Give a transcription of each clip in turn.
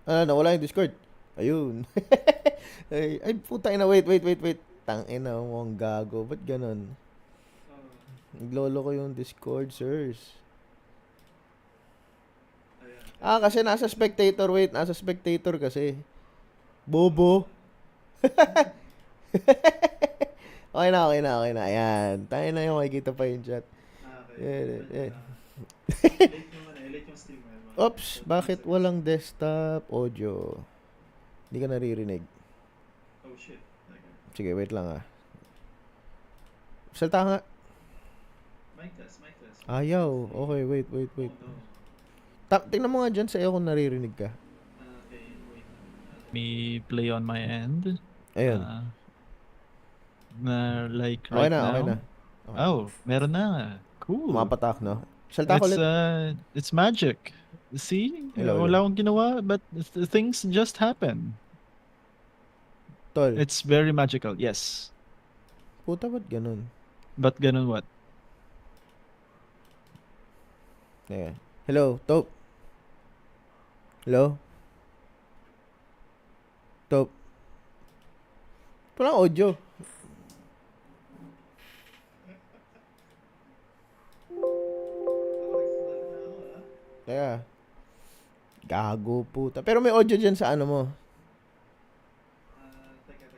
Nawala yung Discord. Ayun. Ay, puta ina, wait. Tangina mo ang gago. Ba't ganun? Naglolo ko yung Discord, sirs. Kasi nasa spectator. Wait, nasa spectator kasi. Bobo. Okay na. Ayan. Tayo na yung makikita pa yung chat. Yeah. Oops, bakit walang desktop audio? Hindi ka naririnig. Sige, wait lang Salta nga. Mic test. Ayaw. Okay, wait. Tingnan mo nga dyan sa iyo kung naririnig ka. Okay, wait. Me play on my end. Ayun. Like Okay right na. now. Okay. Oh, meron na. Cool. Mapatak, no? Salta ko ulit. It's magic. See? Hello. Wala akong ginawa, but things just happen. Tol. It's very magical, yes. Puta, ba't ganun? But ganun what? Yeah. Hello, Top. Hello? Top. Walang audio. Teka. Gago puta. Pero may audio dyan sa ano mo. Teka.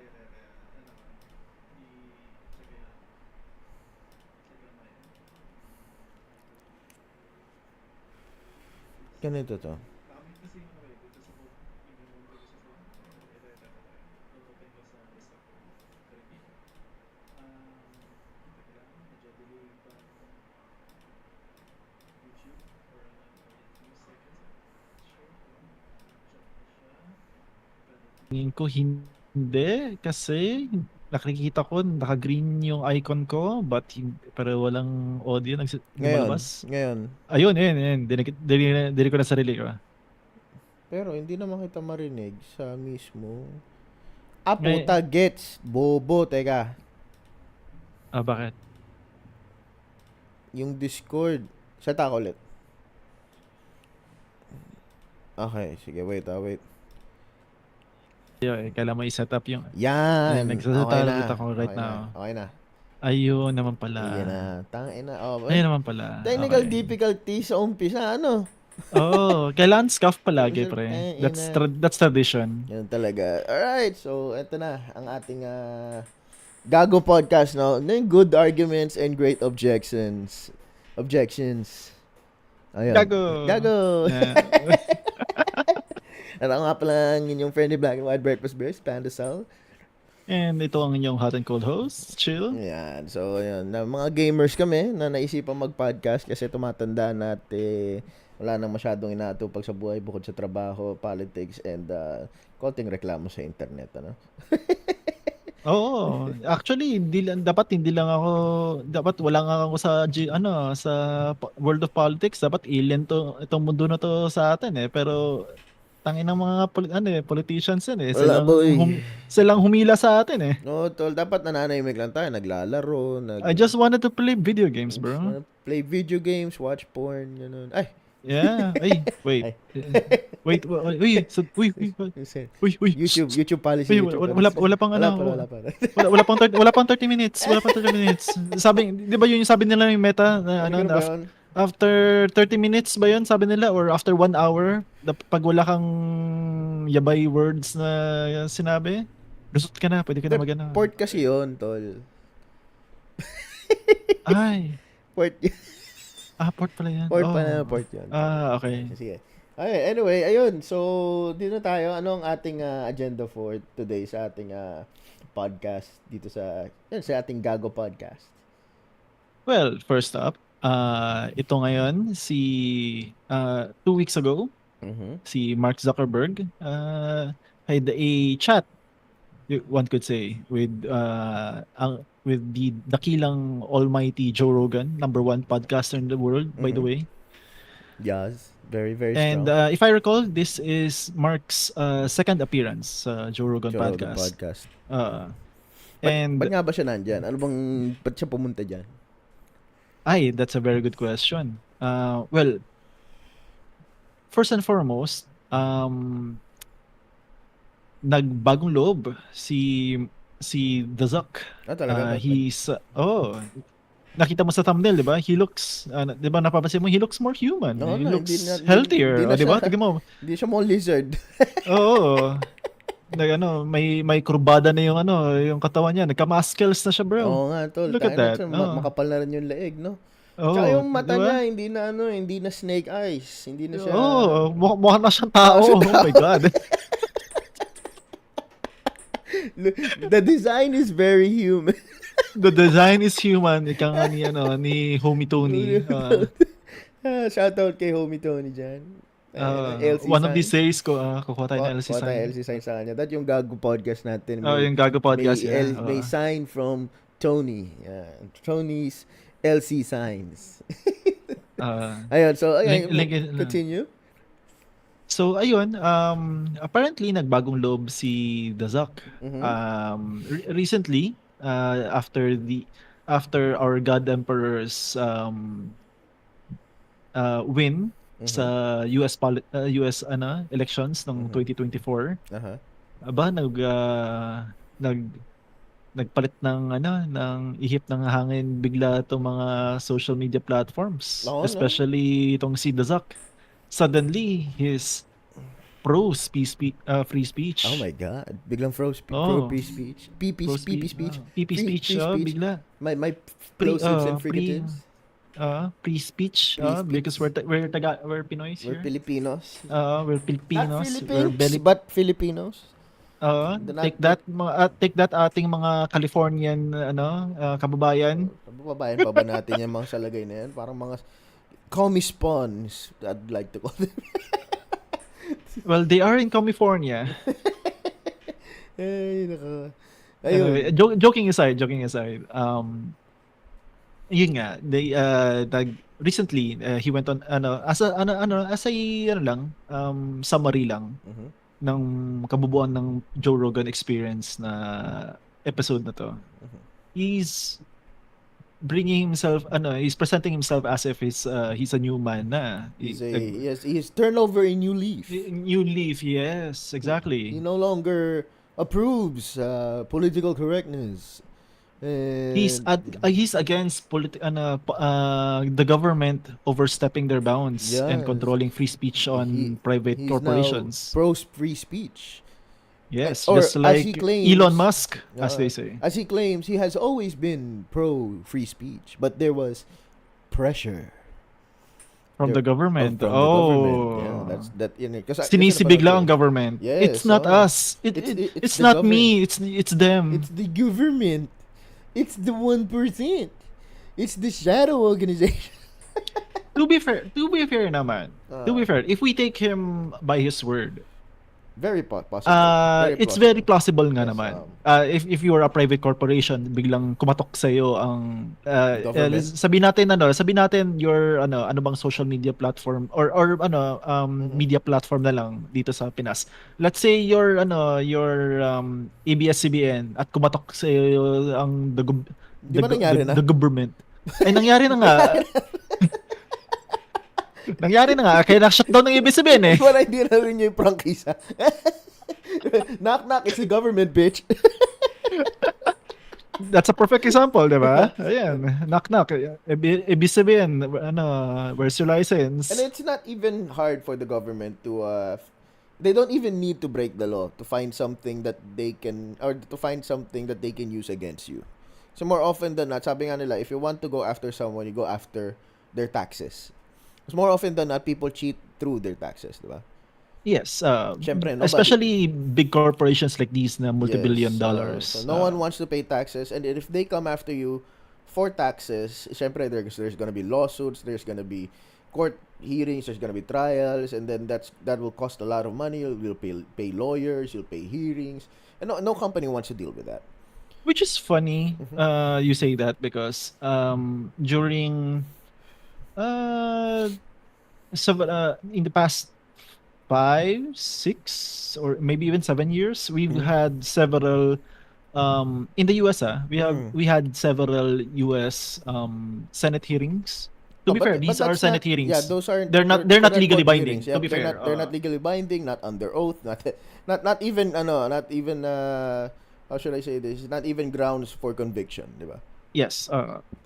Ganito to. Tingin ko hindi kasi nakikita ko naka-green yung icon ko pero walang audio lumalabas. Ngayon. Ayun. Dinig ko na sarili ko. Pero hindi naman kita marinig sa mismo. Puta, gets. Bobo, teka. Bakit? Yung Discord. Salta ko ulit. Okay, sige, wait. Kailangan mo i-set up yung... Yan. Nagsasalita ako right now. Okay na. Ayun naman pala. Sige na. Tangina. Ayun naman pala. Technical difficulty sa umpisa, Kailangan scuff palagi, pre. That's tradition. Yan talaga. Alright, so eto na ang ating G.A.G.O podcast, no? Good arguments and great objections. Ayun. G.A.G.O. At ako nga pala ang inyong friendly black and white breakfast bears, Pandasal. And ito ang inyong hot and cold host, Chill. Yan. So, yun. Mga gamers kami na naisipang mag-podcast kasi tumatanda na at wala nang masyadong inaatupag sa buhay bukod sa trabaho, politics, and konting reklamo sa internet, ano? Oo. Actually, dapat wala nga ako sa world of politics. Dapat alien itong mundo na to sa atin pero tangin ng mga politicians yan silang humila sa atin No, tol, dapat nananahimik lang tayo, naglalaro, I just wanted to play video games, bro. Play video games, watch porn, ganun. Ay. Yeah. Ay, wait. Wait. YouTube policy. Wala pang wala pang 30 minutes. Sabi, 'di ba yun yung sabi nila yung Meta na after 30 minutes ba yun sabi nila or after 1 hour pag wala kang yabay words na sinabi, lusot ka na, pwede ka na magana. Port kasi yun, tol. Ay. Port. Port pala yan. Port yun. Okay. Sige. Okay, anyway, ayun. So, dito tayo. Ano ang ating agenda for today sa ating podcast dito sa ating G.A.G.O podcast? Well, first up, ito ngayon, 2 weeks ago, si Mark Zuckerberg had a chat, one could say, with the dakilang almighty Joe Rogan, #1 podcaster in the world, by the way. Yes, very, very strong. And if I recall, this is Mark's second appearance sa Joe Rogan podcast. Ba't nga ba siya nandyan? Ba't siya pumunta dyan? Ay, that's a very good question. Well, first and foremost, nagbagong loob si the Zuck. Talaga? Ba't? Nakita mo sa thumbnail, 'di ba? He looks, 'di ba napapansin mo, he looks more human. No, He no, hindi looks na, hindi healthier, na 'di ba? siya, Tingnan mo. hindi siya more lizard. Oo. May kurbada na yung katawan niya. Nagka-muscles na siya, bro. Oo nga, tol. Look at Tayo na, that. Oo. makapal na rin yung leeg, no? Tsaka Oo, yung 'di mata ba? niya, hindi na snake eyes. Hindi na siya, Oo, mukha na siyang tao tao. siya, Oh my God. the design is very human. The design is human. Ika nga ni Homie Tony. Shoutout kay Homie Tony dyan. LC One of these Signs. days, kukuha tayo ng LC Kuha tayo sign. LC Signs sa kanya. That yung G.A.G.O podcast natin. Yung G.A.G.O podcast, yeah. May sign from Tony. Tony's LC Signs. Ayun, so, continue. So ayun, apparently nagbagong loob si the Zuck. Recently, after our God Emperor's win sa US elections ng 2024. Aba nagpalit ng ihip ng hangin bigla itong mga social media platforms, especially itong si the Zuck. Suddenly he's pro free speech. Oh my God. Biglang pro free speech. PP speech. PP speech. Bigla. My plosives and frigatives. Free speech. Because we're Pinoys here. We're Filipinos. We're Filipinos. Not Philippines, but Filipinos. Take that ating mga Californian kababayan. Kababayan pa ba natin yung mga salagay na yan? Parang mga commie spawns, I'd like to call them. Well, they are in California. Anyway, joking aside, yun nga, recently he went on as a summary lang ng kabubuan ng Joe Rogan Experience na episode na to. He's presenting himself as if he's a new man na. He's turned over a new leaf. New leaf, yes, exactly. He no longer approves political correctness. He's against the government overstepping their bounds and controlling free speech on private corporations. He's now pro free speech. Yes, or just like as he claims, Elon Musk, as they say. As he claims, he has always been pro free speech, but there was pressure from the government. The government. Yeah, that's that. Sinisibig lang ang government. Yes, it's not us. It's not me. It's them. It's the government. It's the 1%. It's the shadow organization. To be fair naman. To be fair, if we take him by his word, very possible. It's very plausible nga naman. If you are a private corporation, biglang kumatok sa iyo ang sabi natin your ano bang social media platform or media platform na lang dito sa Pinas. Let's say your ABS-CBN at kumatok sa iyo ang the government. Ay nangyari na nga. Nangyari na nga, kaya na-shutdown ng ABS-CBN eh. Wala, hindi na rin yung prangkisa. Knock, knock, it's the government, bitch. That's a perfect example, di ba? Ayan, knock, knock. ABS-CBN, where's your license? And it's not even hard for the government to, they don't even need to break the law to find something that they can, or to find something that they can use against you. So more often than not, sabi nga nila, if you want to go after someone, you go after their taxes. Because more often than not, people cheat through their taxes, di ba? Yes. Siyempre, especially big corporations like these na multi-billion dollars. So no one wants to pay taxes. And if they come after you for taxes, siyempre, there's going to be lawsuits, there's going to be court hearings, there's going to be trials, and then that will cost a lot of money. You'll pay lawyers, you'll pay hearings. And no company wants to deal with that. Which is funny, you say that, because during in the past 5, 6, or maybe even 7 years, we've had several in the US. We had several US Senate hearings To be but fair, these are that's Senate not, hearings. yeah, those are They're not not legally court binding. hearings. Yeah, To be fair, they're not legally binding, not under oath, not even not even how should I say this? Not even grounds for conviction, di ba? yes.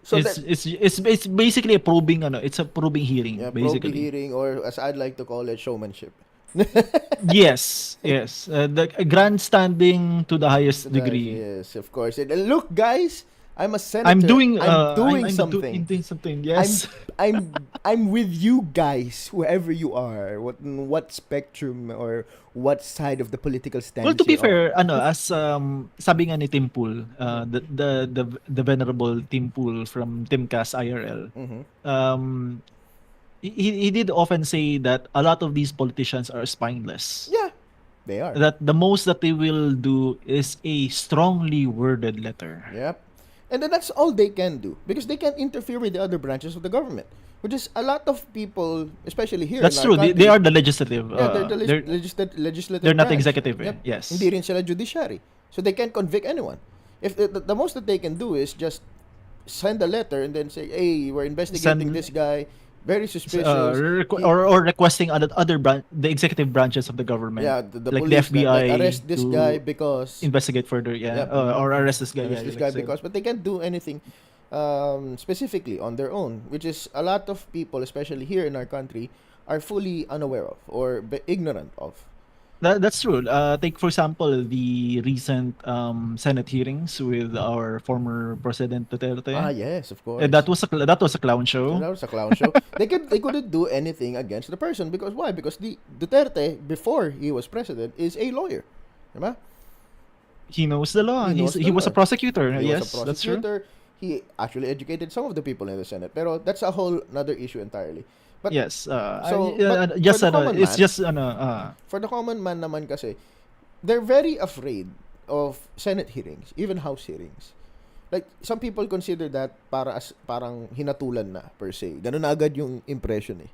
So that It's basically a probing it's a probing hearing yeah, probe basically. hearing, or as I'd like to call it, showmanship. Yes, yes. The grandstanding to the So highest that, degree. yes, of course. And look, guys, I'm a I'm senator. doing I'm doing I'm something. doing something. I'm Yes. I'm with you guys, whoever you are, what spectrum or what side of the political Well, stance to be you are. fair, as sabi nga ni Tim Pool, the venerable Tim Pool from Timcast IRL, Mm-hmm. um, he did often say that a lot of these politicians are spineless. Yeah, they are. That the most that they will do is a strongly worded letter. Yep. And then that's all they can do because they can't interfere with the other branches of the government, which is a lot of people, especially here That's in our true. They country. are the legislative. Yeah, they're the They're legislative they're not branch. executive. Yep. Yes. Hindi rin sila judiciary. So they can't convict anyone. If the most that they can do is just send a letter and then say, "Hey, we're investigating Send- this guy. Very suspicious." He- or requesting other the executive branches of the government, yeah, the like police the FBI, like, arrest this to guy because investigate further. Yeah, Yep. or arrest this guy. arrest Yeah, this like guy I said. because, but they can't do anything specifically on their own, which is a lot of people, especially here in our country, are fully unaware of or ignorant of. That's true. Take for example the recent Senate hearings with our former President Duterte. Ah, yes, of course. That was a clown show. That was a clown show. They couldn't do anything against the person because why? Because the Duterte before he was president is a lawyer, diba? He knows the law. He knows He the was a law. prosecutor. He Yes, was a that's true. prosecutor. He actually educated some of the people in the Senate, pero that's a whole another issue entirely. But Yes. so, but Just for the common it's man, just for the common man naman kasi, they're very afraid of Senate hearings, even House hearings. Like, some people consider that parang hinatulan na, per se. Ganun na agad yung impression eh.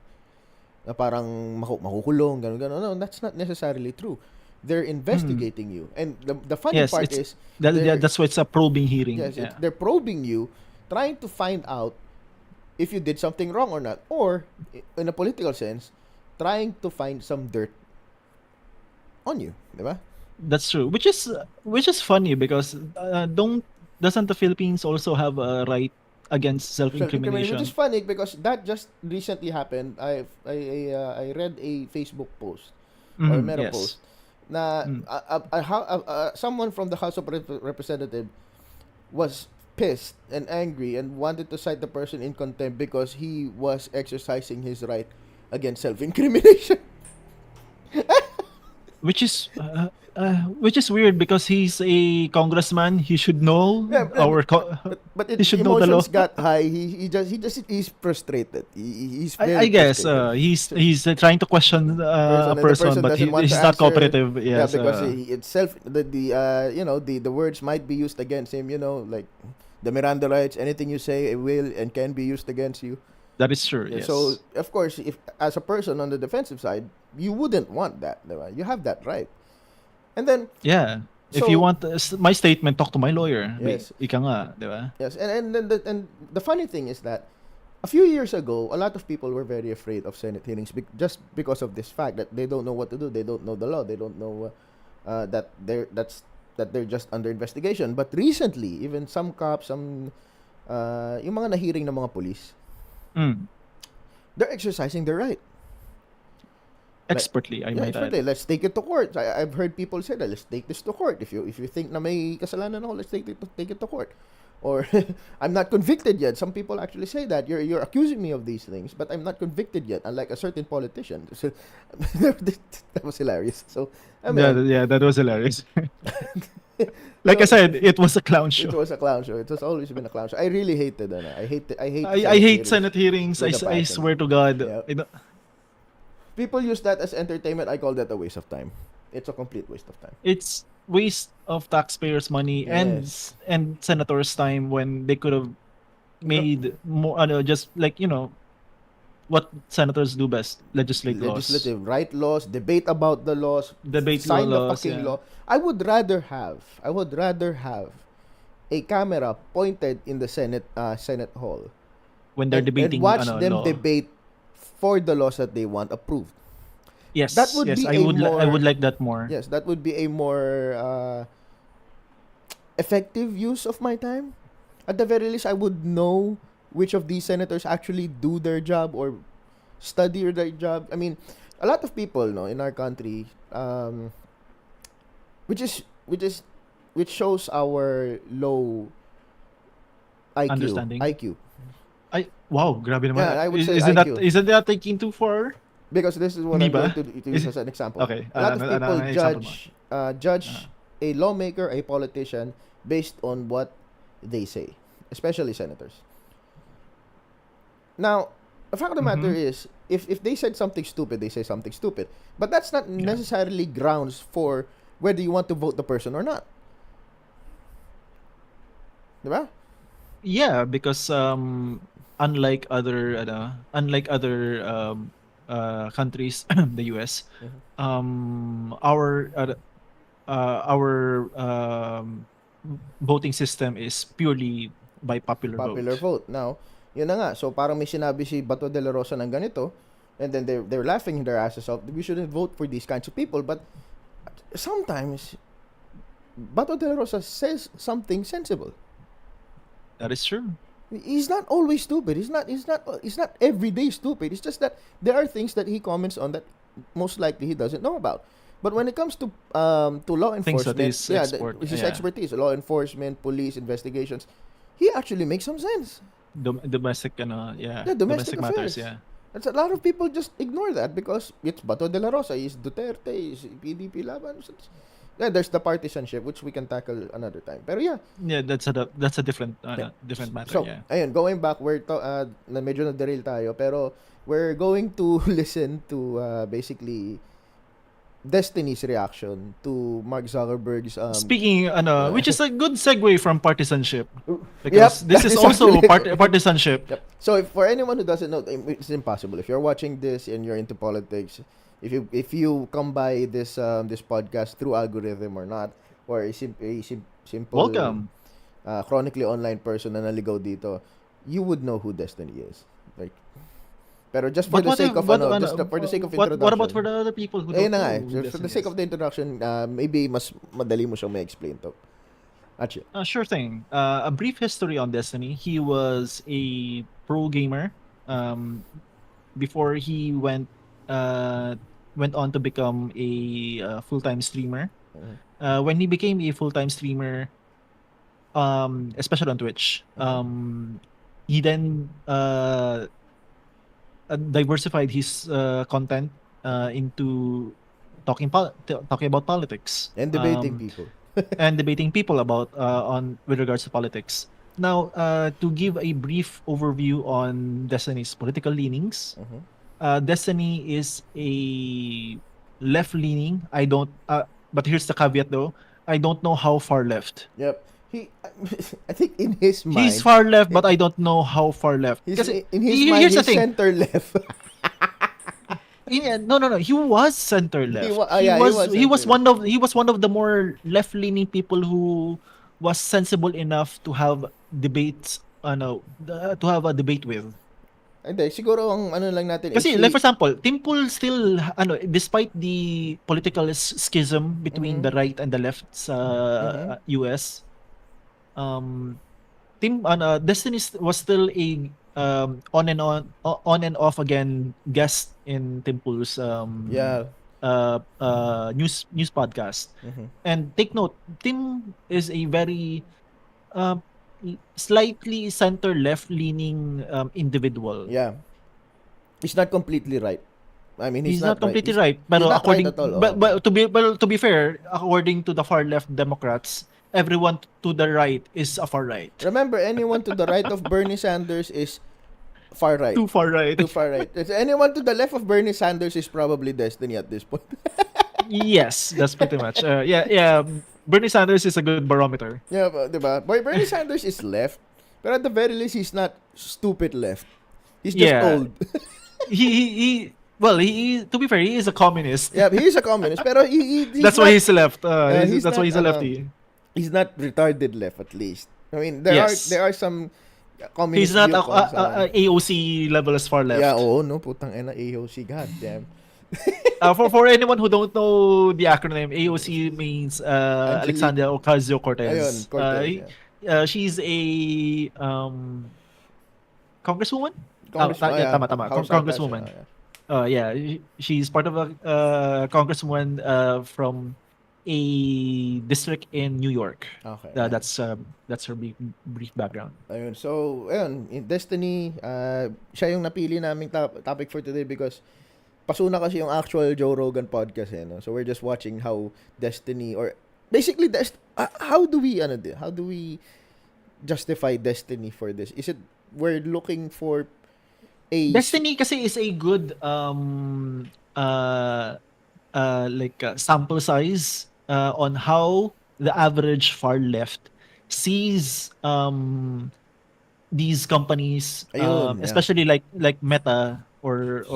Na parang makukulong, ganun. No, that's not necessarily true. They're investigating you. And the funny yes, part it's is, they're- that's why it's a probing hearing. yes, Yeah. they're probing you, trying to find out if you did something wrong or not. Or, in a political sense, trying to find some dirt on you. Diba? That's true. Which is funny because doesn't the Philippines also have a right against self-incrimination? Which is funny because that just recently happened. I read a Facebook post or meta yes. post na Mm. someone from the House of Representative was pissed and angry and wanted to cite the person in contempt because he was exercising his right against self-incrimination. Which is weird because he's a congressman. He should know Yeah, but he should know the law. emotions got high. He's frustrated. He's very I guess frustrated. he's trying to question And a the person, but doesn't want he's to not answer. cooperative. Yeah, Yes, because he itself the words might be used against him. Like the Miranda rights. Anything you say it will and can be used against you. that is true. Yeah, Yes. so of course, if as a person on the defensive side, you wouldn't want that. Diba? You have that right. And then yeah. If so- you want my statement, talk to my lawyer. Yes. Ika nga, di ba? yes, and then the funny thing is that a few years ago, a lot of people were very afraid of Senate hearings just because of this fact that they don't know what to do. They don't know the law. They don't know that they're just under investigation. But recently, even some cops, yung mga nahiring ng mga police, Mm. they're exercising their right. Expertly, I might add. Expertly. Let's take it to court. I've heard people say that let's take this to court. If you think na may kasalanan ako, let's take it to court. Or I'm not convicted yet. Some people actually say that you're accusing me of these things, but I'm not convicted yet. Unlike a certain politician. So, that was hilarious. So I mean, That was hilarious. Like I said, it was a clown it show. was a clown show. It has always been a clown show. I really hated it. I hate I hate Senate hearings. with a I passion. swear to God. Yeah. I don't- People use that as entertainment. I call that a waste of time. It's a complete waste of time. It's waste of taxpayers' money Yes. and senators' time when they could have made more. Just like what senators do best: legislate laws, Legislative, write laws, debate about the laws, debate sign the laws. fucking Yeah. law. I would rather have a camera pointed in the Senate hall when they're debating watch them law. debate for the laws that they want approved. Yes, That would yes, be I a would I more would like that more. yes, that would be a more effective use of my time. At the very least, I would know which of these senators actually do their job or study their job. I mean, a lot of people, no, in our country, which is which shows our low IQ. Understanding. IQ. Wow, grabe naman. Yeah, I would say Isn't IQ. that taking too far? Because this is what Hindi I'm going ba? to use as an example. Okay. A lot of people Example mo. judge a lawmaker, a politician, based on what they say, especially senators. Now, the fact of the matter is, if they said something stupid, they say something stupid. But that's not necessarily grounds for whether you want to vote the person or not. Diba? Yeah, because unlike other countries, the US, our voting system is purely by popular vote. Now, yun na nga. So, parang may sinabi si Bato de la Rosa ng ganito, and then they're laughing their asses off. We shouldn't vote for these kinds of people. But sometimes, Bato de la Rosa says something sensible. That is true. He's not always stupid. He's not everyday stupid. It's just that there are things that he comments on that most likely he doesn't know about. But when it comes to law Things that enforcement, is his expertise, law enforcement, police investigations, he actually makes some sense. Domestic Domestic matters, affairs. yeah. And a lot of people just ignore that because it's Bato de la Rosa, he's Duterte, he's PDP laban. Yeah, there's the partisanship which we can tackle another time. Pero yeah. Yeah, that's a different matter, So, yeah. ayun, going back, na medyo na-derail tayo, pero we're going to listen to basically Destiny's reaction to Mark Zuckerberg's Speaking, which is a good segue from partisanship, Yep, because this that is is also actually- partisanship. Yep. So for anyone who doesn't know, it's impossible. If you're watching this and you're into politics, if you come by this podcast through algorithm or not, or a simple Welcome. chronically online person na naligaw dito, you would know who Destiny is. Like, pero just for the sake of for the sake of introduction. What about for the other people who Ayun don't na nga, know who for the Destiny sake is? of the introduction, maybe mas madali mo siyang ma-explain to. Actually. Sure thing. A brief history on Destiny. He was a pro gamer before he went on to become a full-time streamer. When he became a full-time streamer, especially on Twitch, he then diversified his content into talking about politics And debating people. and debating people about with regards to politics. Now, to give a brief overview on Destiny's political leanings, Destiny is a left-leaning. But here's the caveat though. I don't know how far left. Yep. I think in his mind, He's far left, but I don't know how far left. in Kasi his mind, here's the he's thing. center left. No. He was center left. He was He was one of the more left-leaning people who was sensible enough to have debates. To have a debate with. Hindi, siguro ang ano lang natin Kasi, is like for example, Tim Pool still, despite the political schism between the right and the left sa US, Destiny was still a on and off again guest in Tim Pool's news podcast. And take note, Tim is a very slightly center left leaning individual. Yeah. He's not completely right. I mean, He's not completely right. right. But he's not according right at all, but to be fair, according to the far left Democrats, everyone to the right is a far right. Remember, anyone to the right of Bernie Sanders is far right. Too far right. Too far right. Anyone to the left of Bernie Sanders is probably Destiny at this point. Yes, that's pretty much. Yeah. Bernie Sanders is a good barometer. Yeah, diba? Boy, Bernie Sanders is left, but at the very least, he's not stupid left. He's just old. he to be fair, he is a communist. Yeah, he's a communist, pero he's that's not, why he's left. he's That's why not, he's a lefty. He's not retarded left, at least. I mean, there are some communist He's not view kung saan. AOC level as far left. Yeah, oo, no, putang ina, AOC, god damn. For anyone who don't know the acronym, AOC means Alexandria Ayun, Ocasio-Cortez. Cortez, She's a congresswoman. Yeah, Tama. house ata siya. Congresswoman. Yeah, she's part of a congresswoman from a district in New York. Okay. That's her brief background. Ayun. So, ayun, in Destiny, siya yung napili naming topic for today because pasuna kasi yung actual Joe Rogan podcast no? So we're just watching how Destiny or basically how do we justify Destiny for this? Is it we're looking for a Destiny kasi is a good sample size on how the average far left sees these companies, Ayun, yeah. especially like Meta or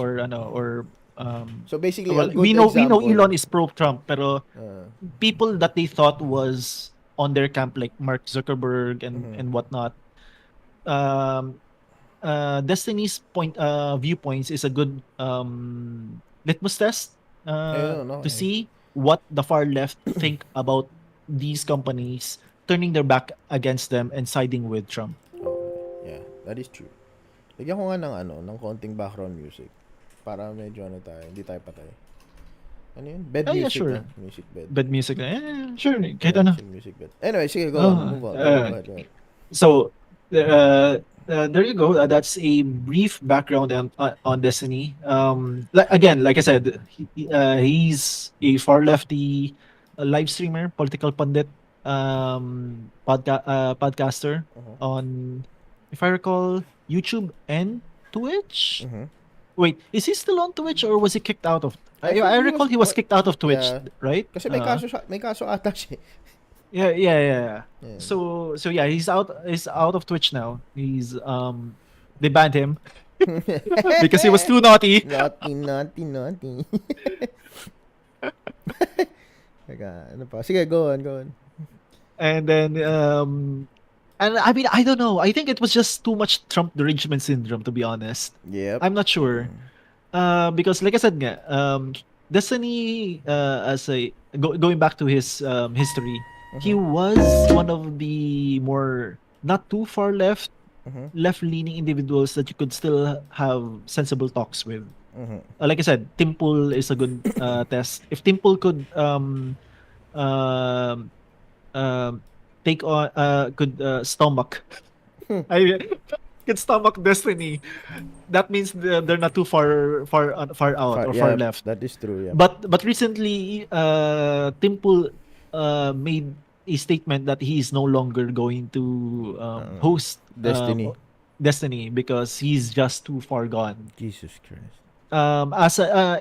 So basically well, a good we know example. Elon is pro Trump, pero people that they thought was on their camp like Mark Zuckerberg and whatnot, Destiny's viewpoints is a good litmus test to see what the far left think about these companies turning their back against them and siding with Trump. Yeah, that is true. Lagyan ko nga ng konting background music para medyo hindi tayo patay. Ano yun? Bed music. Yeah, sure. Music bed. Bed music. Yeah, sure. Kahit ano. Music bed. Anyway, sige, go on. Move on. Go ahead. So, there you go. That's a brief background on Destiny. Like I said, he's a far lefty live streamer, political pundit, podcaster on, if I recall, YouTube and Twitch. Wait, is he still on Twitch or was he kicked out of? I recall he was kicked out of Twitch, right? Kasi may kaso ata siya. Yeah. So yeah, he's out of Twitch now. He's they banned him because he was too naughty. Naughty. Ano pa? Sige, go on. And then and I mean, I don't know. I think it was just too much Trump derangement syndrome, to be honest. Yep. I'm not sure. Because like I said nga, Destiny as a going back to his history, he was one of the more not too far left-leaning individuals that you could still have sensible talks with. Like I said, Timple is a good test. If Timple could stomach could stomach Destiny, that means they're not too far out or far left. That is true, yeah. But recently Timple made a statement that he is no longer going to host Destiny because he's just too far gone. Jesus Christ.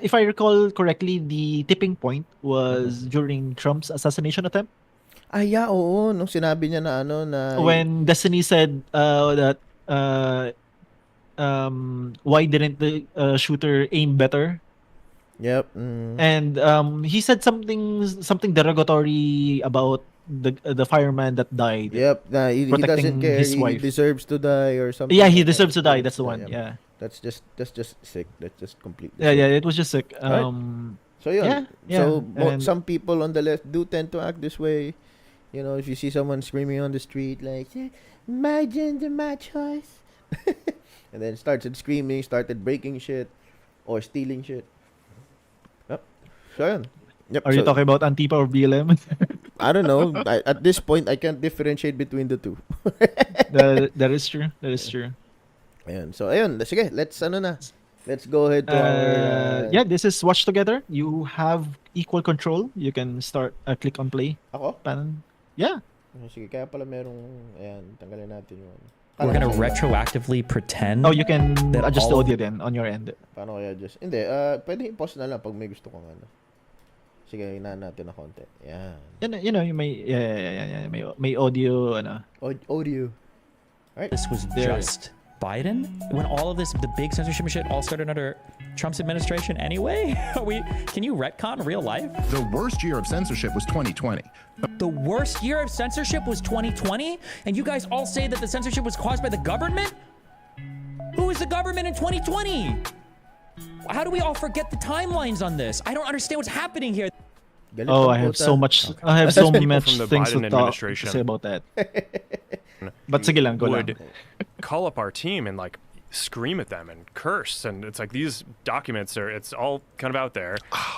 If I recall correctly, the tipping point was during Trump's assassination attempt. Yeah, oo, nung sinabi niya na when Destiny said that why didn't the shooter aim better? Yep. And he said something derogatory about the fireman that died. Yep. He doesn't care. He deserves to die or something. Yeah, he deserves to die. That's the one. Yeah. That's just sick. That's just completely sick. Yeah, it was just sick. So yun. So some people on the left do tend to act this way. You know, if you see someone screaming on the street like, my gender, my choice. And then started screaming, started breaking shit or stealing shit. Yep. So yun. Yep. Are you talking about Antifa or BLM? I don't know. At this point, I can't differentiate between the two. That is true. That is true. Ayun. So, ayun. Sige, let's go ahead to yeah, this is Watch Together. You have equal control. You can start, click on play. Ako? Yeah. Sige, kaya pala merong, ayan, tanggalin natin yung We're gonna retroactively pretend. Oh, you can adjust the audio then on your end. Paano kaya adjust? Hindi, pwede i-pause na lang pag may gusto kong ano. Sige, hinaan natin na konti. Yan. You know, you may audio, ano. Audio. This was just Biden when all of the big censorship shit all started under Trump's administration anyway? Can you retcon real life? The worst year of censorship was 2020. The worst year of censorship was 2020, and you guys all say that the censorship was caused by the government? Who is the government in 2020? How do we all forget the timelines on this? I don't understand what's happening here. Oh, I have so much. I have so much from the things Biden to administration say about that. But sige lang, go lang. would call up our team and like scream at them and curse, and it's like these documents are, it's all kind of out there.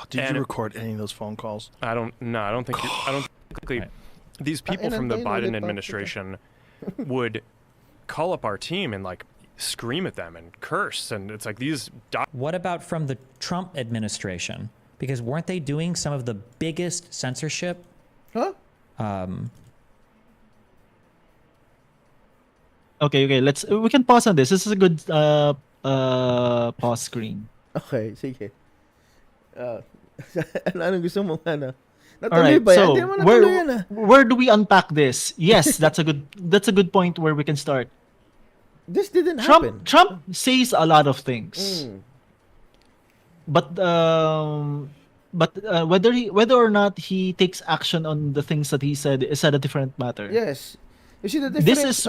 Did And you record any of those phone calls? I don't think Right. these people from the Biden administration would call up our team and like scream at them and curse, and it's like these What about from the Trump administration? Because weren't they doing some of the biggest censorship? Huh? Okay, we can pause on this. This is a good pause screen. Okay, sige. Anong gusto mo ano? All Natuloy right. ba yan? So Hindi naman natuloy yan where do we unpack this? Yes, that's a good point where we can start. This didn't happen. Trump says a lot of things. But whether or not he takes action on the things that he said is a different matter. Yes. You see the difference?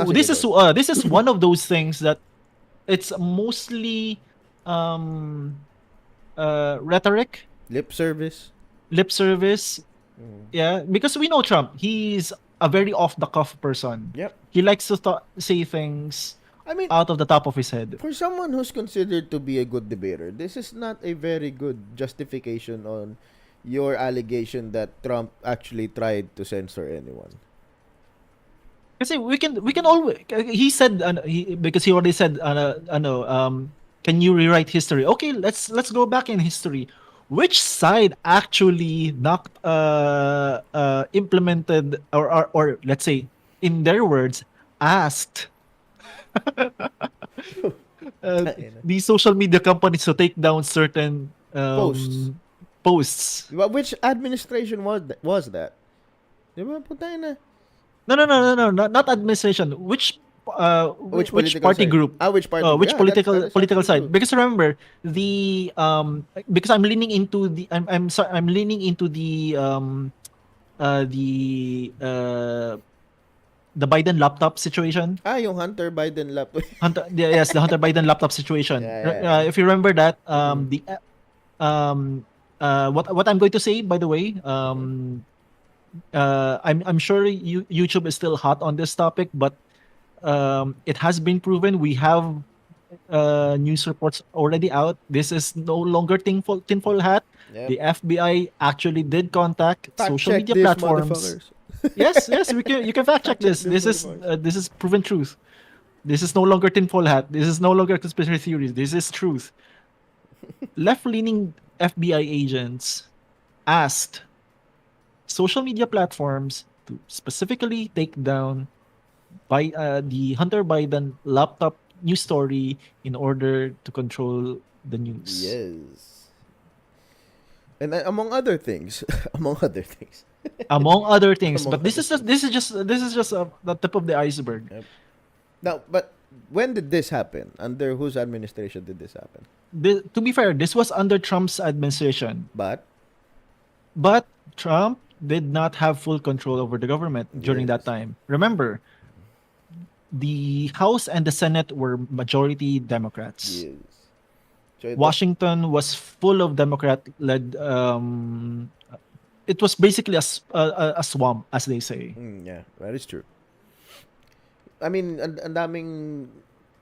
This is one of those things that it's mostly rhetoric, Lip service. Yeah, because we know Trump. He's a very off the cuff person. Yep. He likes to say things I mean, out of the top of his head. for someone who's considered to be a good debater, this is not a very good justification on your allegation that Trump actually tried to censor anyone. Kasi we can always, he said because he already said can you rewrite history? Okay, let's go back in history. Which side actually not implemented or let's say in their words asked these social media companies to take down certain posts. Diba? Which administration was that? Diba? Putay na. No, not administration. Which political party side? group? Which party? Which Yeah, political that's side? true. Because remember the because I'm leaning into the I'm leaning into the Biden laptop situation. Yung Hunter Biden laptop. Yes, the Hunter Biden laptop situation. Yeah. If you remember that, what I'm going to say, by the way, I'm sure YouTube is still hot on this topic, but it has been proven. We have news reports already out. This is no longer tinfoil hat. Yep. The FBI actually did contact Fact social check media this, platforms. motherfuckers. Yes, you can fact check this. this, This is proven truth. This is no longer tinfoil hat. This is no longer conspiracy theories. This is truth. Left-leaning FBI agents asked social media platforms to specifically take down by the Hunter Biden laptop news story in order to control the news. Yes. And among other things, among other things. But this is just the tip of the iceberg. Yep. Now, but when did this happen? Under whose administration did this happen? To be fair, this was under Trump's administration, But Trump did not have full control over the government during that Yes. time. Remember, the House and the Senate were majority Democrats. yes. So Washington was full of Democrat-led. It was basically a swamp, as they say. yeah, that is true. I mean, ang daming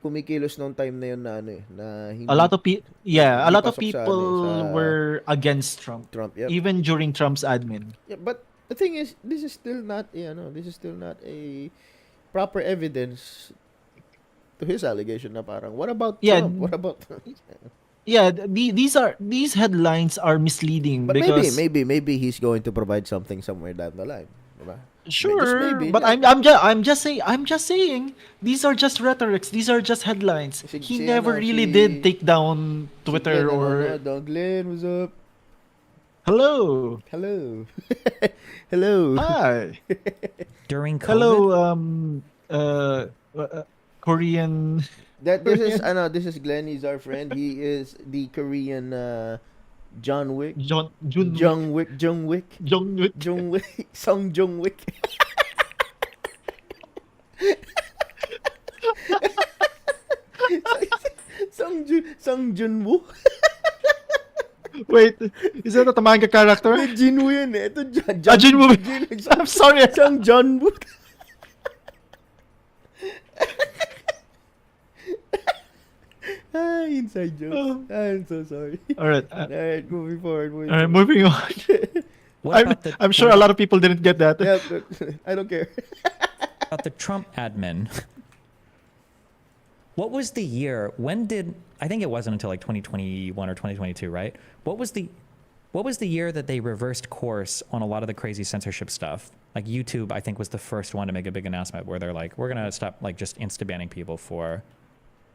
kumikilos noong time na yun na na hindi A lot of hindi pasok sa people were against Trump, Trump. Yep. even during Trump's admin. Yeah, but the thing is, this is still not a proper evidence to his allegation na parang, what about Trump? What about Yeah, these headlines are misleading But because maybe he's going to provide something somewhere down the line, diba? sure, maybe, but yeah. I'm just saying these are just rhetorics. These are just headlines. He never really did take down Twitter or Don Glenn, what's up? hello. Hello. Hi. During COVID? Hello, Korean This is Glenn. He's our friend. He is the Korean John Wick. Jung Jung Wick. Song Jung Wick. Song Junwoo. Wait, is that a manga character? Jinwoo yun eh. Ito Jinwoo. I'm sorry. Song John Woo. Inside joke. I'm so sorry. All right. Alright, moving forward. All right, moving on. I'm sure a lot of people didn't get that. Yeah, but I don't care. About the Trump admin. What was the year? When did I think it wasn't until like 2021 or 2022, right? What was the year that they reversed course on a lot of the crazy censorship stuff? Like YouTube, I think was the first one to make a big announcement where they're like, we're gonna stop like just insta banning people for.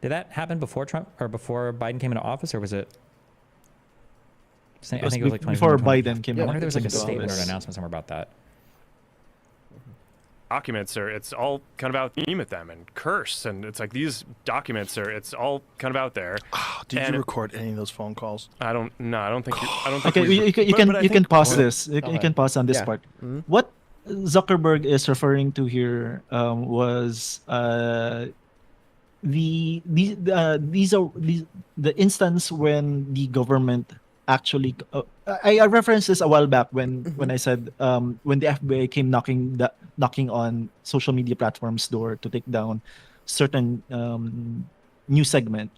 Did that happen before Trump or before Biden came into office, or was it? I think it was like before 2020. Biden came. I wonder if there was like a into statement or office. an announcement somewhere about that. Documents are, it's all kind of out beam at them and curse, and it's like these documents are, it's all kind of out there. Did And you record any of those phone calls? I don't think Okay, you can pause this. You can pause on this Yeah. part. What Zuckerberg is referring to here was the instance when the government actually I referenced this a while back when I said when the FBI came knocking on social media platforms' door to take down certain news segment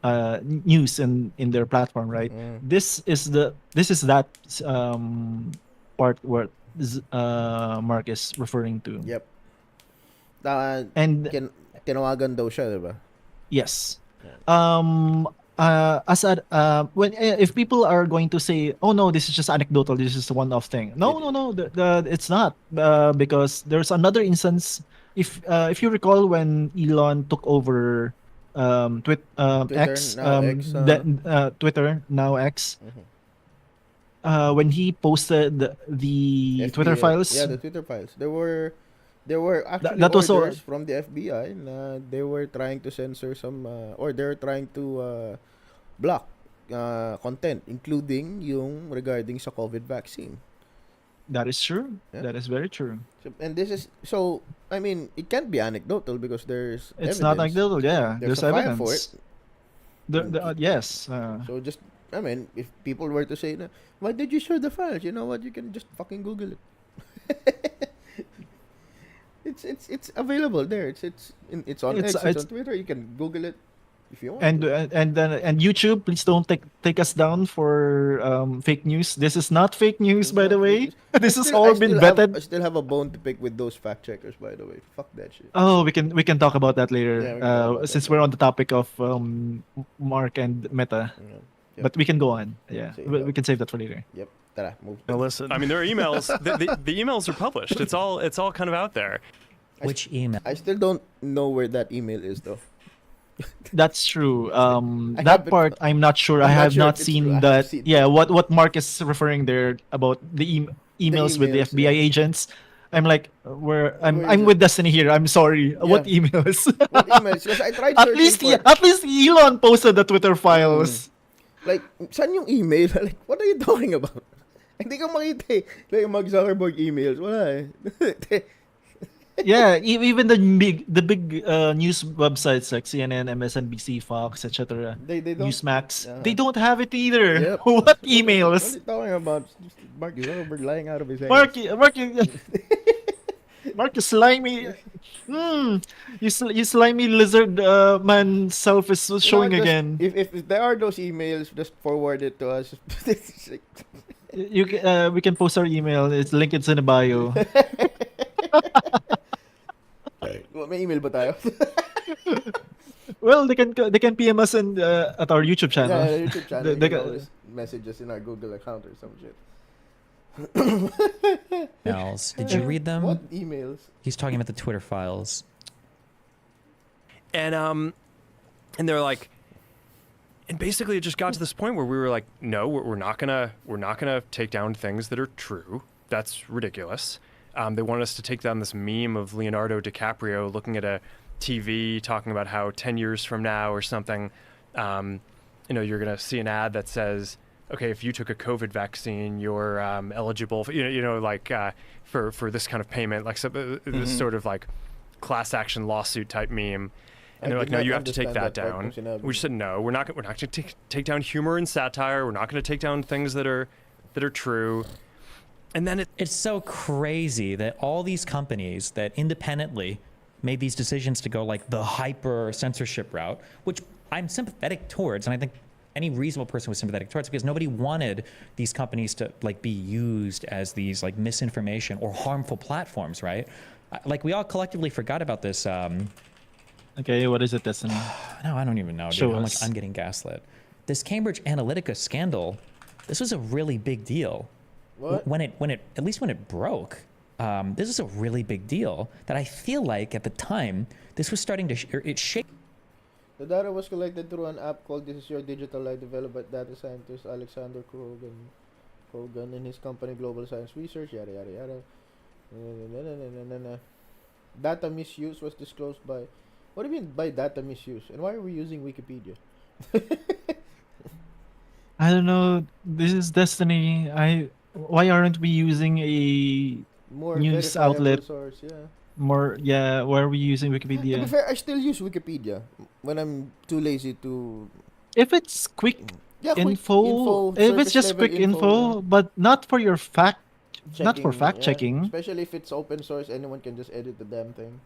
news in their platform, right? This is that part where Mark is referring to. Yep. And Tinawagan daw siya, diba? yes. When if people are going to say, "Oh no, this is just anecdotal. This is a one-off thing." No, it's not. Because there's another instance. If you recall, when Elon took over X, now X, Twitter, now X, when he posted the Twitter FBI. files, Yeah, the Twitter files. There were actually that was orders from the FBI na they were trying to censor some or they were trying to block content, including yung regarding sa COVID vaccine. that is true. Yeah. That is very true. So, and this is so. I mean, it can't be anecdotal because there's It's evidence. not anecdotal. Yeah, There's there's a file evidence. for it. Yes. So just, I mean, if people were to say, why did you show the files? You know what? You can just fucking Google it. It's available there. It's on X, it's on Twitter. You can Google it if you want. And YouTube, please don't take us down for fake news. This is not fake news, by the way. This has all been vetted. I still have a bone to pick with those fact checkers, by the way. Fuck that shit. Oh, we can talk about that later. Yeah, we can talk about Since that we're on the topic of Mark and Meta, Yep. but we can go on. Yeah, Save we that. can save that for later. Yep. Tara, move. Now listen. I mean, there are emails. The emails are published. It's all kind of out there. Which email? I still don't know where that email is, though. That's true. I That haven't- part I'm not sure. I I'm not have sure not if it's seen true. I have that. seen Yeah, what Mark is referring there about the emails with the emails, FBI yeah. agents. I'm like, Where I'm is with Destiny here. I'm sorry. What Yeah. emails? What emails? Because I tried at searching least for, Elon posted the Twitter files. like, saan yung email? Like, what are you talking about? Hindi ko makita eh. Like, yung Zuckerberg emails. Wala eh. Yeah, even the big news websites like CNN, MSNBC, Fox, etc. They don't. Newsmax, Yeah. they don't have it either. Yep. What What are emails? you talking about? Just Mark Zuckerberg lying out of his head. Mark, you slimy. You slimy lizard man self is showing just, again. If there are those emails, just forward it to us. It's like, We can post our email. It's linked in the bio. may email ba tayo? Well, they can PM us at our YouTube channel. Yeah, YouTube channel. They you can can- always message us in our Google account or some shit. Emails. Did you read them? What emails? He's talking about the Twitter files. And they're like, and basically it just got to this point where we were like, no, we're not gonna take down things that are true. That's ridiculous. They wanted us to take down this meme of Leonardo DiCaprio looking at a TV talking about how 10 years from now or something, you're going to see an ad that says, okay, if you took a COVID vaccine, you're eligible for, for this kind of payment, like this sort of like class action lawsuit type meme. And they're like, no, you have to take that down. We said, no, we're not going to take down humor and satire. We're not going to take down things that are true. And then it's so crazy that all these companies that independently made these decisions to go like the hyper censorship route, which I'm sympathetic towards, and I think any reasonable person was sympathetic towards, because nobody wanted these companies to like be used as these like misinformation or harmful platforms, right? Like we all collectively forgot about this. Okay, what is it, Destiny? No, I don't even know, dude. Show I'm us. like, I'm getting gaslit. This Cambridge Analytica scandal, this was a really big deal. What? When it at least when it broke, this is a really big deal that I feel like at the time this was starting to it shaped. The data was collected through an app called This Is Your Digital Life, developed by data scientist Alexander Krogan and his company Global Science Research, yada yada yada. Data misuse was disclosed by... What do you mean by data misuse? And why are we using Wikipedia? I don't know. This is Destiny. Why aren't we using a More news verifiable outlet? source, yeah. Why are we using To be Wikipedia? fair, I still use Wikipedia when I'm too lazy to... If it's quick Yeah, quick info, if it's surface just level quick info, but not for fact checking. Especially if it's open source, anyone can just edit the damn thing.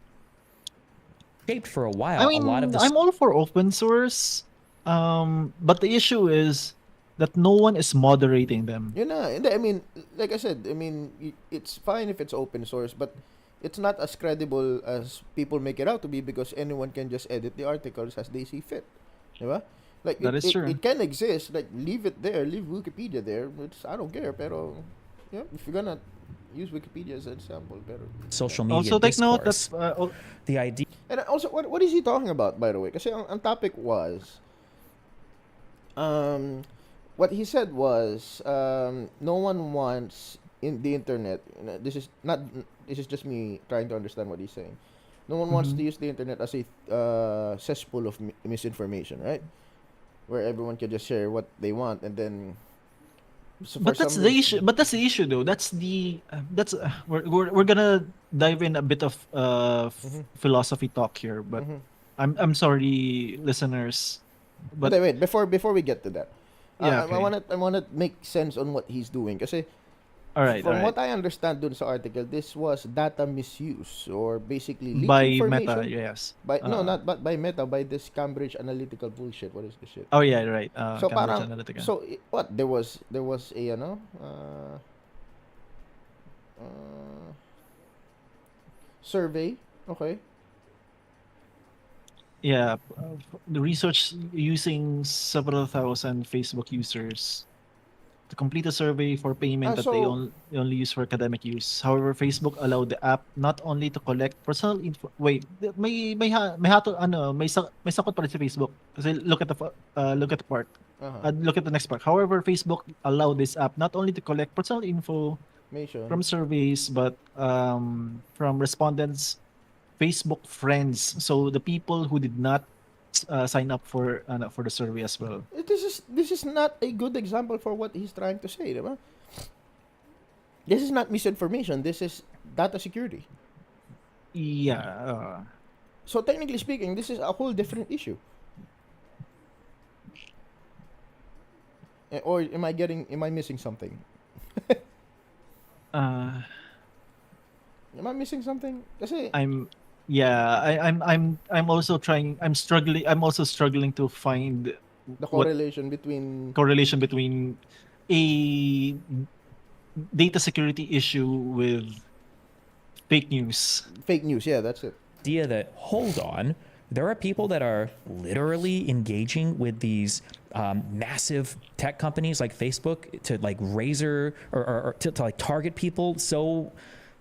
Shaped for a while. I mean, a lot of the I'm all for open source, but the issue is that no one is moderating them. You know, and I mean, like I said, I mean, it's fine if it's open source, but it's not as credible as people make it out to be, because anyone can just edit the articles as they see fit. Diba? Like That is true. It can exist. Like leave it there, leave Wikipedia there. I don't care, pero yeah, if you're gonna use Wikipedia as an example, pero social media Also, take note discourse, that the idea. And also, what is he talking about, by the way? Kasi ang topic was, what he said was, no one wants in the internet. This is just me trying to understand what he's saying. No one wants to use the internet as a cesspool of misinformation, right? Where everyone can just share what they want, and then. So but that's the issue. But that's the issue, though. We're gonna dive in a bit of philosophy talk here. But I'm sorry, listeners. But wait. Before we get to that, Yeah, I wanna make sense on what he's doing. Kasi all right. from what I understand dun sa article, this was data misuse, or basically leaked By information. Meta, yes. By not by Meta, by this Cambridge Analytical bullshit. What is this shit? Oh yeah, right. So Cambridge parang Analytica. what there was a survey, okay? Yeah, the research using several thousand Facebook users to complete a survey for payment that they only use for academic use. However, Facebook allowed the app not only to collect personal info. Wait, may sakot pa rin si Facebook. Kasi look at the part. Look at the next part. However, Facebook allowed this app not only to collect personal info from surveys, but from respondents' Facebook friends. So the people who did not sign up for the survey as well. This is not a good example for what he's trying to say, diba? This is not misinformation. This is data security. Yeah. So technically speaking, this is a whole different issue. Or am I missing something? Am I missing something? Kasi I'm also struggling to find the correlation between a data security issue with fake news. Fake news, yeah, that's it. Idea that, hold on, there are people that are literally engaging with these massive tech companies like Facebook to like razor or to like target people so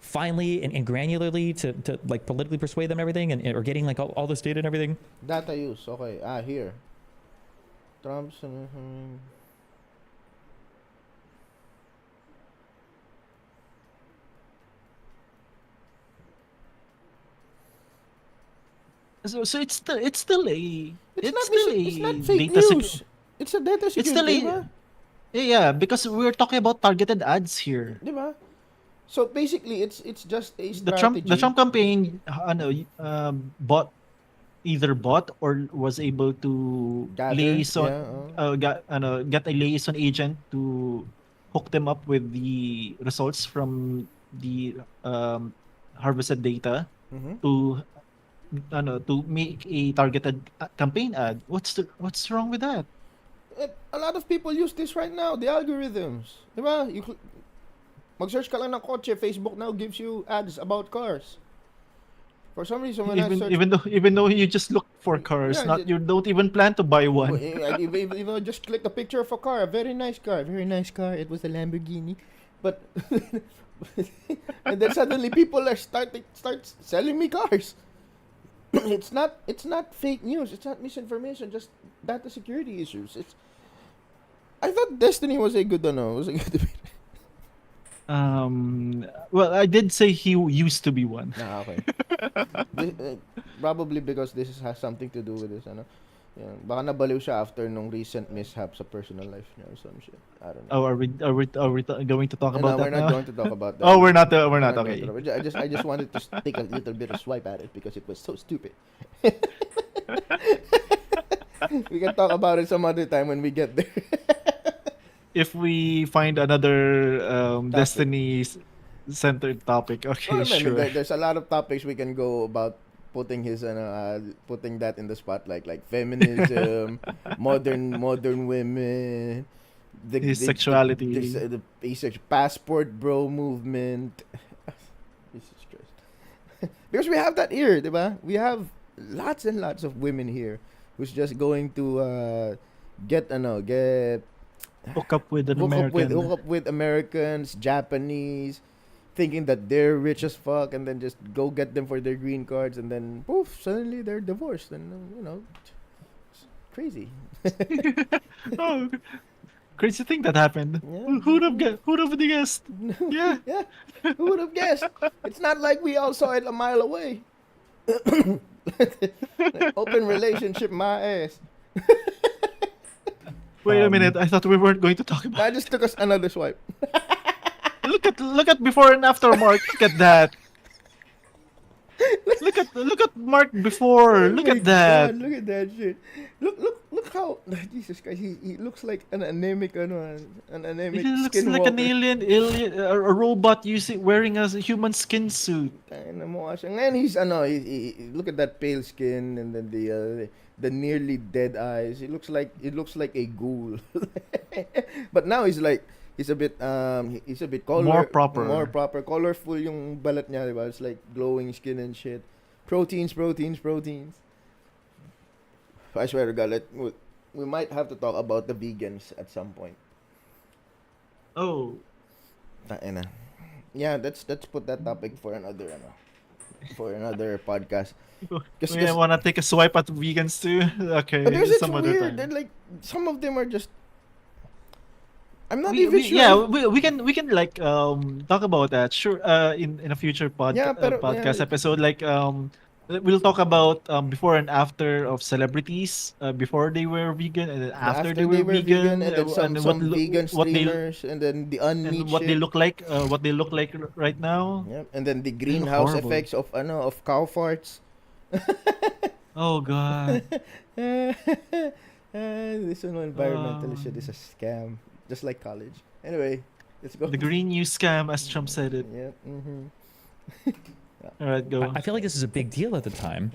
finely and granularly to like politically persuade them everything and or getting like all this data and everything. Data use, okay. Here. Trump's So it's still a It's not fake data news. It's a data It's still security, a yeah, because we're talking about targeted ads here. di ba? So basically, it's just a The strategy. Trump campaign bought or was able to Gather, liaison get a liaison agent to hook them up with the results from the harvested data Mhm. to make a targeted campaign ad. What's wrong with that? A lot of people use this right now, the algorithms. Di ba? Mag-search ka lang ng kotse, Facebook now gives you ads about cars. For some reason, when I search... Even though you just look for cars, Yeah, you don't even plan to buy one. Just click a picture of a car, a very nice car. It was a Lamborghini. But... and then suddenly people are start selling me cars. It's not fake news. It's not misinformation. Just data security issues. I thought Destiny was a good Well, I did say he used to be one. okay. Probably because this has something to do with this, Yeah, baka nabaliw siya after nung recent mishap sa personal life niya or some shit. I don't know. Oh, are we going to talk about No, that we're not now? going to talk about that. Oh, we're not. We're not. Not going Okay. to talk- I just wanted to take a little bit of swipe at it because it was so stupid. We can talk about it some other time when we get there. If we find another Topic. Destiny centered topic, okay, Well, I mean, sure. there's a lot of topics we can go about putting putting that in the spotlight, like feminism, modern women, Sexuality. the basic passport bro movement. Jesus Christ. Because we have that here, diba? We have lots and lots of women here who's just going to get Hook up with an American. hook up with Americans, Japanese, thinking that they're rich as fuck, and then just go get them for their green cards, and then poof, suddenly they're divorced, and it's crazy. Oh, crazy thing that happened. Yeah. Who'd have guessed? Yeah. Yeah, who would have guessed? It's not like we all saw it a mile away. Open relationship, my ass. Wait a minute. I thought we weren't going to talk about. I just took us another swipe. Look at before and after Mark. Look at that. Look at Mark before. Look Oh my at that. God, look at that shit. Look how Jesus Christ. He looks like an anemic He looks skinwalker. like an alien, a robot wearing a human skin suit. Tayo na mukha siya. Ngayon he look at that pale skin and then the nearly dead eyes. It looks like a ghoul. But now he's a bit More proper. more colorful yung balat niya, diba? It's like glowing skin and shit. Proteins. I swear to God, we might have to talk about the vegans at some point. Oh, Tayo na. Yeah, let's put that topic for another podcast. we want to take a swipe at vegans too. Okay, But it's some other weird. time. They're like some of them are just. I'm not We, even we, sure. yeah, we can like talk about that. Sure. In a future Yeah, pero, podcast yeah. episode, like we'll talk about before and after of celebrities before they were vegan and then after they were vegan, and then some vegan what they streamers, and then the and unmeat what they shit. look like right now. Yep. And then the greenhouse horrible. effects of cow farts. Oh god. This environmental shit is a scam, just like college. Anyway, let's go. The green news scam, as Trump said it. Yep. Mm-hmm. All right, go. I feel like this is a big deal at the time.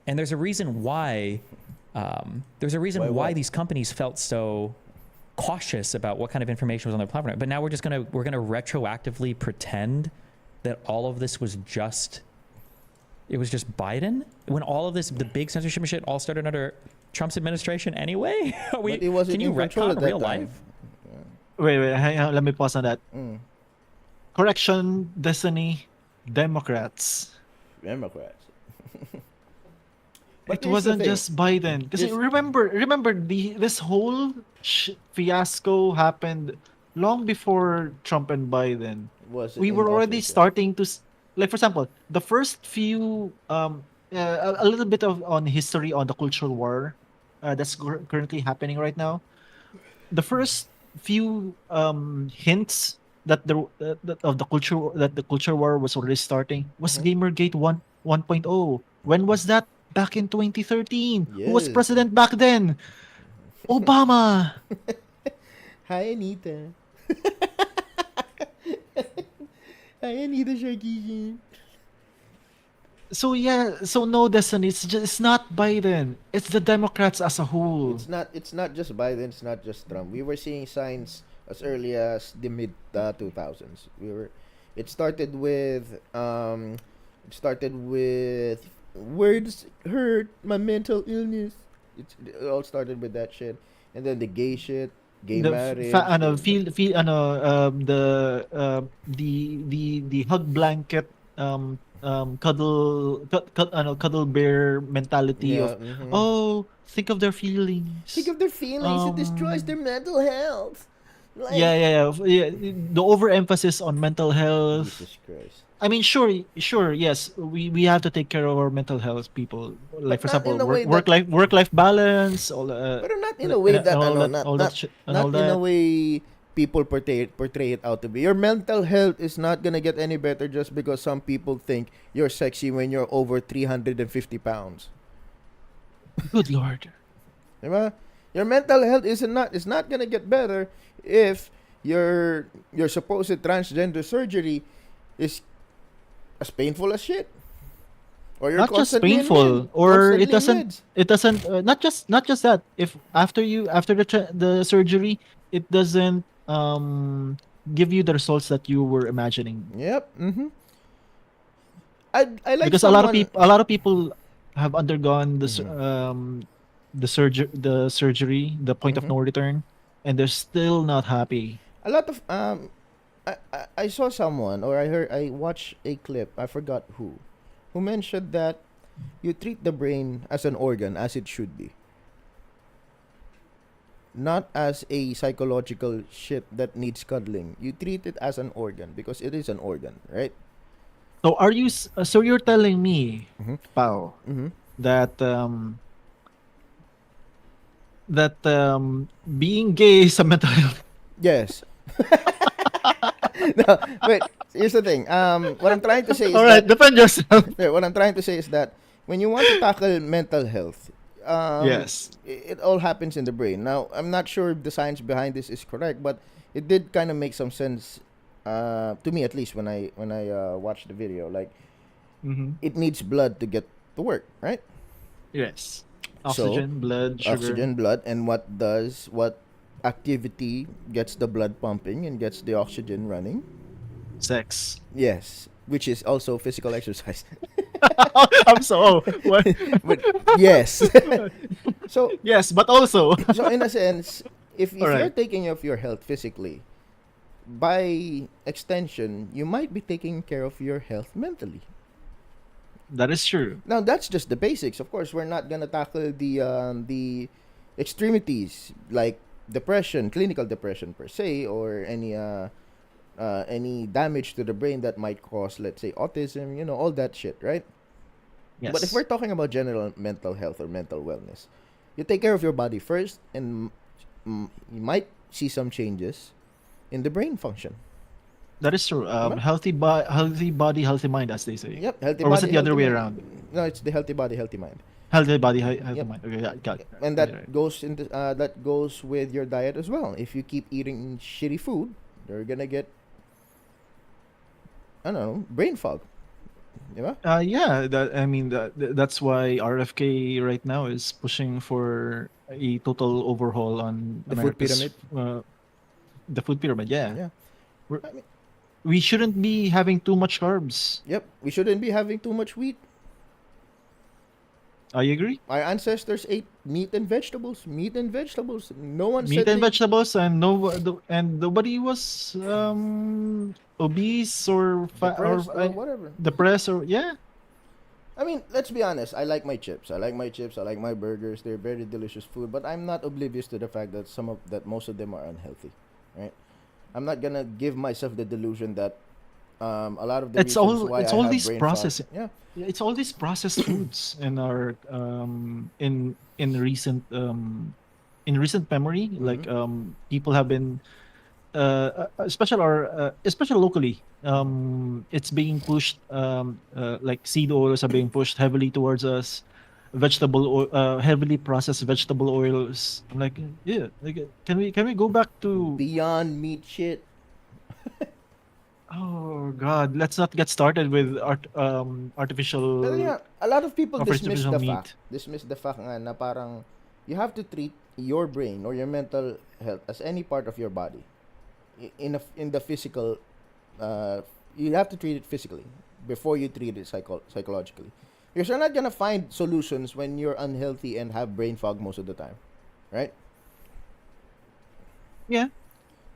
And there's a reason why Why what? these companies felt so cautious about what kind of information was on their platform. But now we're gonna retroactively pretend that all of this was just Biden, when all of this, the big censorship and shit, all started under Trump's administration anyway. But he wasn't Can you in control retcon at that real time. life? Wait, hang on, let me pause on that. Mm. Correction, Destiny, Democrats. Democrats. It wasn't just Biden. Because Just- remember this whole fiasco happened long before Trump and Biden. Was We in were already office, yeah. starting to like, for example, the first few a little bit of on history on the cultural war that's currently happening right now. The first few hints that the culture war was already starting was Gamergate 1.0. When was that? Back in 2013. Who was Yes. president back then? Obama. Hi, Anita. Hi, Anita Sharkisian. So yeah, so no, Destiny. It's not Biden. It's the Democrats as a whole. It's not just Biden, it's not just Trump. We were seeing signs as early as the mid 2000s. It started with words hurt my mental illness. It all started with that shit. And then the gay shit, gay marriage. The hug blanket cuddle bear mentality Yeah, of, oh, think of their think feelings. of their feelings, it destroys their mental health. Like, Yeah. The overemphasis on mental health. Jesus Christ. I mean, sure, yes, we have to take care of our mental health, people. Like, But for not example, in a way work life balance, all but not in a way that all ano, that all that shit and all not in a that. way people portray it out to be. Your mental health is not gonna get any better just because some people think you're sexy when you're over 350 pounds. Good lord. Diba? Your mental health is not gonna get better if your supposed transgender surgery is as painful as shit. Or you're Not just constantly in painful, meds. or Constantly in meds. it doesn't not just that. If after the surgery, it doesn't give you the results that you were imagining. Yep. I like Because someone. a lot of people have undergone the surgery, the point of Mhm. no return, and they're still not happy. A lot of I saw someone, or I watched a clip, I forgot who mentioned that you treat the brain as an organ as it should be, not as a psychological shit that needs cuddling. You treat it as an organ because it is an organ, right? So so you're telling me, Mhm. Pao, Mhm. that being gay is a mental health. Yes. No, wait. Here's the thing. What I'm trying to say is All right, that defend yourself. what I'm trying to say is that when you want to tackle mental health, Yes. it all happens in the brain. Now, I'm not sure if the science behind this is correct, but it did kind of make some sense to me, at least when I watched the video. Like, Mm-hmm. it needs blood to get to work, right? Yes. So, Oxygen, blood, sugar, oxygen, blood, and what activity gets the blood pumping and gets the oxygen running? sex. Yes, which is also physical exercise. I'm so what? But yes. so Yes, but also. so in a sense, if All you're right. taking care of your health physically, by extension, you might be taking care of your health mentally. That is true. Now that's just the basics. Of course, we're not gonna tackle the extremities like depression, clinical depression per se, or any damage to the brain that might cause, let's say, autism. All that shit, right? Yes. But if we're talking about general mental health or mental wellness, you take care of your body first, and you might see some changes in the brain function. That is true. Diba? Healthy body, healthy mind, as they say. Yep, healthy Or was body, it the other healthy way mind. around? No, it's the healthy body, healthy mind. Healthy body, healthy Yep. mind. Okay, yeah, got it. And Right, that right. goes into that goes with your diet as well. If you keep eating shitty food, you're gonna get, I don't know, brain fog. Diba? Yeah, I mean that's why RFK right now is pushing for a total overhaul on The food America's the food pyramid. Yeah. Yeah. We're- I mean, we shouldn't be having too much carbs. yep. We shouldn't be having too much wheat. I agree. Our ancestors ate meat and vegetables. Meat and vegetables. No one Meat said and they- vegetables, and nobody was obese or depressed or whatever. depressed or yeah. I mean, let's be honest. I like my chips. I like my chips. I like my burgers. They're very delicious food. But I'm not oblivious to the fact that most of them are unhealthy, right? I'm not gonna give myself the delusion that A lot of the reasons why it's I all have these brain fog. process. Yeah. It's all these processed foods in our in recent memory. Like people have been especially locally. It's being pushed. Like seed oils are being pushed heavily towards us. Heavily processed vegetable oils. I'm like, yeah. Like, can we go back to? Beyond meat shit. Oh God, let's not get started with Pero yeah, a lot of people artificial meat. dismiss the fact nga na parang you have to treat your brain or your mental health as any part of your body. In the physical, you have to treat it physically before you treat it psychologically. Because you're not gonna find solutions when you're unhealthy and have brain fog most of the time, right? Yeah,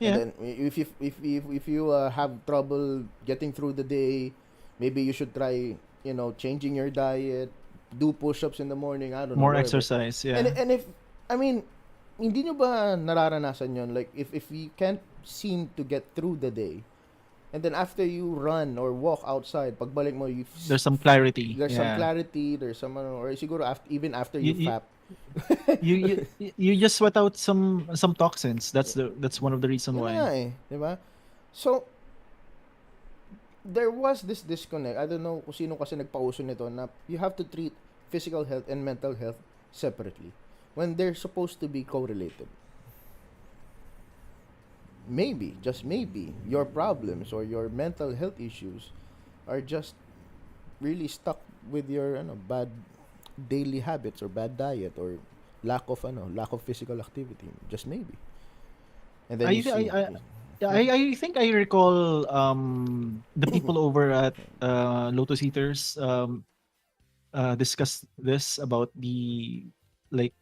And yeah. then if you have trouble getting through the day, maybe you should try changing your diet, do push-ups in the morning. I don't know. More Whatever. exercise. And Yeah. and if I mean, hindi nyo ba nararanasan yon? Like if you can't seem to get through the day, and then after you run or walk outside, pagbalik mo There's some clarity. there's some Yeah. clarity, there's some or siguro even after You, you you, fap. you just sweat out some toxins. That's one of the reason Yun na nga why. eh, di ba? So there was this disconnect. I don't know kung sino kasi nagpauso nito na you have to treat physical health and mental health separately when they're supposed to be correlated. Maybe, just maybe, your problems or your mental health issues are just really stuck with your bad daily habits or bad diet or lack of physical activity. Just maybe. And then I you I see. I, I think I recall the people over at Lotus Eaters discussed this about the like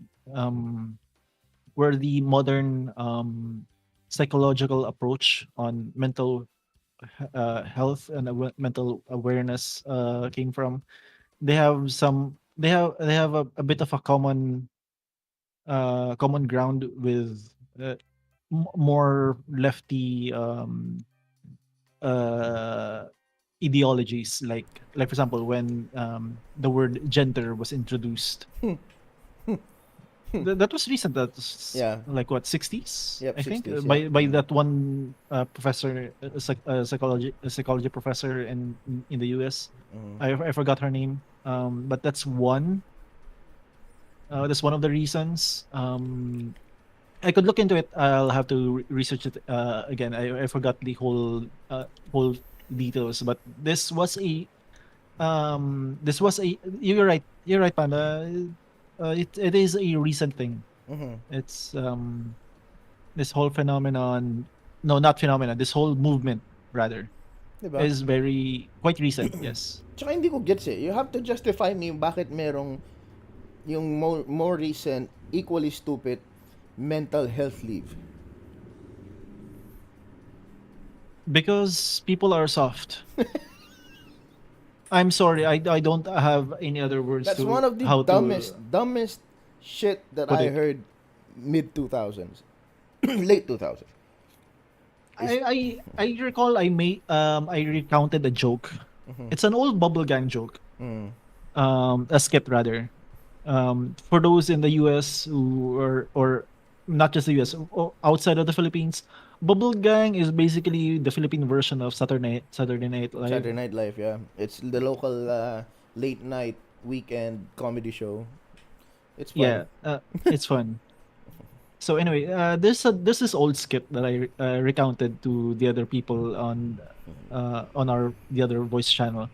where the modern psychological approach on mental health and mental awareness came from. They have a bit of a common ground with uh, more lefty uh, ideologies, like for example when the word gender was introduced. That was recent. That was Yeah. like what, 60s, Yep, I think, 60s, by that one professor, a psychology professor in the US. I forgot her name, but that's one. That's one of the reasons. I could look into it. I'll have to research it again. I forgot the whole details, but this was a you're right, Panda. It is a recent thing. It's this whole phenomenon, no, not phenomenon, this whole movement rather Diba? is quite recent. Yes. Tsaka hindi ko gets eh. You have to justify me bakit merong yung more recent, equally stupid mental health leave. Because people are soft. I'm sorry, I don't have any other words That's to one of the how dumbest shit that put I it. heard mid 2000s. Late 2000s. I recall I recounted a joke. It's an old bubble gang joke. A skit rather. For those in the US who or not just the US, outside of the Philippines, bubble gang is basically the Philippine version of Saturday Night Live. Saturday Night Live, yeah. It's the local late night weekend comedy show. It's fun. Yeah, it's fun. So anyway, there's this old skit that I recounted to the other people on the other voice channel.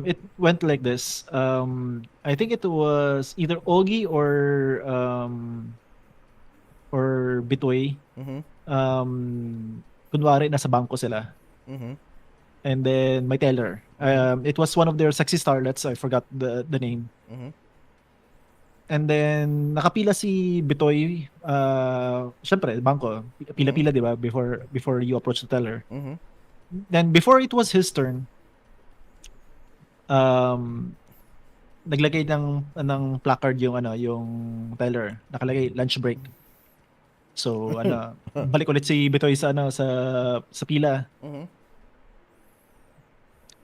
It went like this. I think it was either Ogie or Bitoy. Kunwari nasa bangko sila. And then my teller. It was one of their sexy starlets. I forgot the name. And then nakapila si Bitoy, syempre bangko, pila-pila, 'di ba, before you approach the teller. Then before it was his turn, naglagay ng placard yung teller, nakalagay lunch break. So balik ulit si Bitoy sa pila.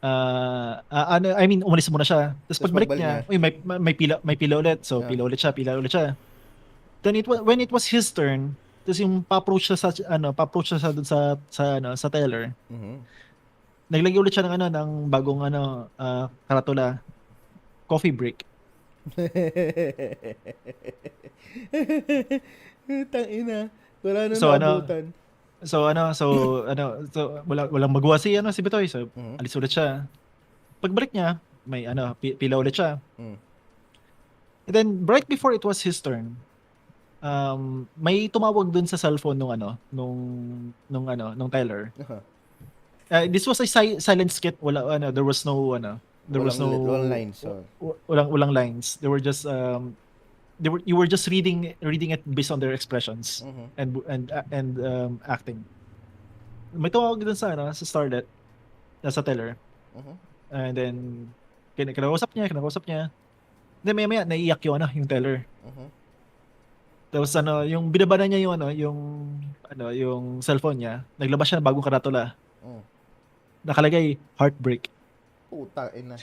I mean, umalis muna siya. Tapos Tapos pagbalik pagbalik niya, niya. uy, may pila ulit. So, Yeah. pila ulit siya. Then when it was his turn, tapos yung pa-approach siya sa dun sa teller. Mhm. Naglagay ulit siya ng bagong karatula. Coffee break. Tangina. Wala na So, naabutan. so walang magawa si Betoy. So, Mhm. alis ulit siya. Pagbalik niya, may pila ulit siya. Mm. And then right before it was his turn, may tumawag dun sa cellphone nung teller. Aha. This was a silent skit. There was no Walang lines. So. walang lines. They were just you were just reading it based on their expressions Mhm. and acting. May tumawag dun sa Starlet, sa teller. Mhm. And then kinakausap niya. Then maya naiiyak yung teller. Mhm. Tapos yung binaba na niya yung cellphone niya, naglabas siya ng bagong karatula. Mm. Nakalagay heartbreak. Puta ina.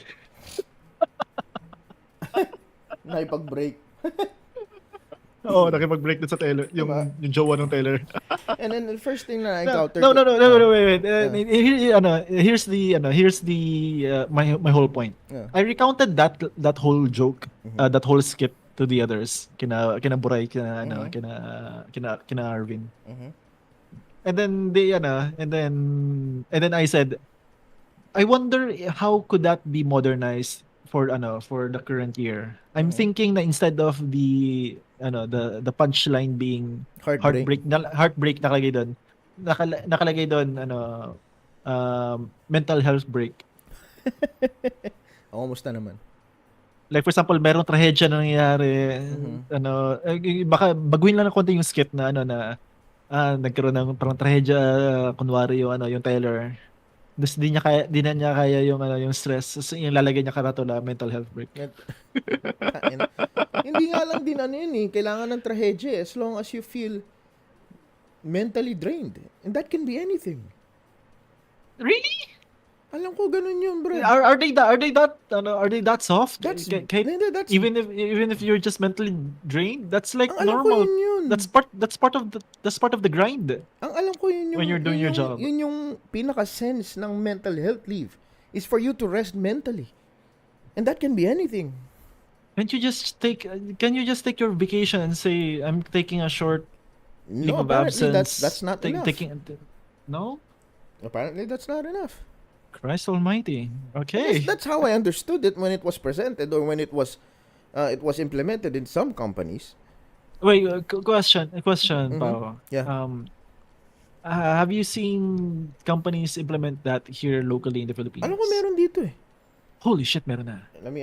Nakipag-break. Oo, nakipag-break dun sa teller, Diba? yung jowa ng teller. And then the first thing na I-encounter No, wait. Here's the my whole point. Yeah. I recounted that whole joke, Mhm. that whole skit to the others, kina Buray, Mhm. kina Arvin. Mhm. And then I said, I wonder how could that be modernized for the current year. I'm Mhm. thinking na instead of the punchline being Heartbreak. heartbreak nakalagay doon. Nakalagay doon mental health break. O, kumusta naman? Like for example, merong trahedya na nangyayari, Mhm. baka baguhin lang ng konti yung skit na nagkaroon ng parang trahedya, kunwari yung Taylor. Tapos di na niya kaya yung stress. So, yung lalagay niya karatula, mental health break. Tain. Hindi nga lang din yun eh. Kailangan ng trahedya as long as you feel mentally drained. And that can be anything. Really? Alam ko ganun yun, bro. Are they that soft? That's, Kahit- hindi, that's, even if you're just mentally drained, that's like ang alam ko normal. yun. That's part of the grind. Ang alam ko yun yung, when you're doing yun your yung, job. Yun yung pinaka-sense ng mental health leave is for you to rest mentally. And that can be anything. Can you just take your vacation and say I'm taking a short leave No, of apparently absence? that's not enough. No? Apparently that's not enough. Christ almighty. Okay. That's how I understood it when it was presented or when it was implemented in some companies. Wait, question, Mhm. Pao. Yeah. Have you seen companies implement that here locally in the Philippines? Alam ko meron dito eh. Holy shit, meron na. Let me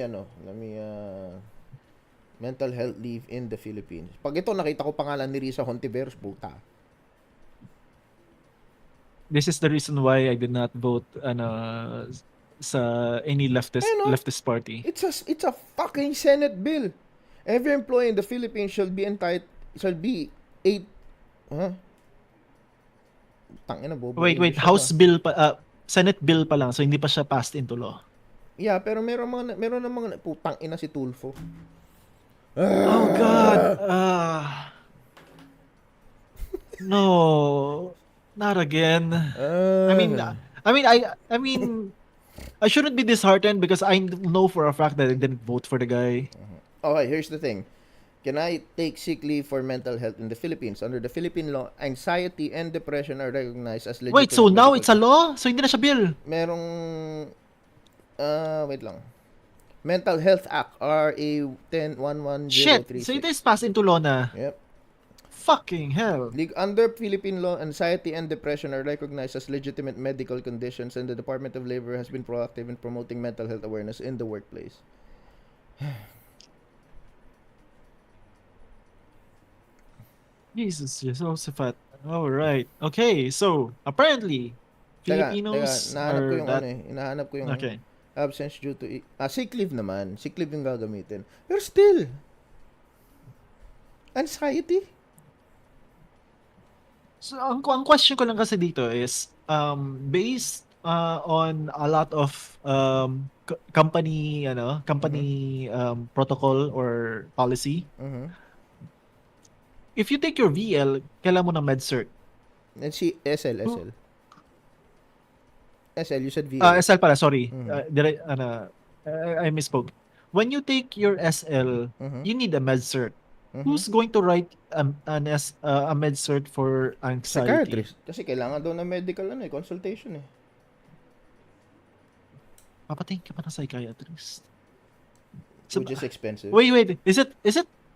mental health leave in the Philippines. Pag ito nakita ko pangalan ni Risa Hontiveros, puta. This is the reason why I did not vote sa any leftist party. It's a fucking Senate bill. Every employee in the Philippines shall be Tangina bobo. Wait, English House ako. bill pa, Senate bill pa lang, so hindi pa siya passed into law. Yeah, pero meron ng mga putang ina si Tulfo. Oh God. No. Not again. I mean, I shouldn't be disheartened because I know for a fact that I didn't vote for the guy. Okay, here's the thing. Can I take sick leave for mental health in the Philippines? Under the Philippine law, anxiety and depression are recognized as legitimate Wait, so now medical it's a law? So hindi na siya bill? Merong wait lang. Mental Health Act RA 10-11036. Shit. So it is passed into law na. Yep. Fucking hell. Under Philippine law, anxiety and depression are recognized as legitimate medical conditions, and the Department of Labor has been proactive in promoting mental health awareness in the workplace. Jesus, Jehoshaphat. All right. Okay, so apparently Filipinos Hinahanap ko yung Okay. absence due to sick leave naman. Sick leave yung gagamitin. Pero still, anxiety? So ang question ko lang kasi dito is based on a lot of company protocol or policy. Mhm. If you take your VL, kailangan mo ng med cert. And si SL, Who- SL. SL, you said VL. SL pala, sorry. Mhm. I misspoke. When you take your SL, Mhm. you need a med cert. Mhm. Who's going to write a med cert for anxiety? Psychiatrist. Kasi kailangan daw ng medical consultation eh. Papatingin ka pa ng psychiatrist. So, Which is expensive. wait.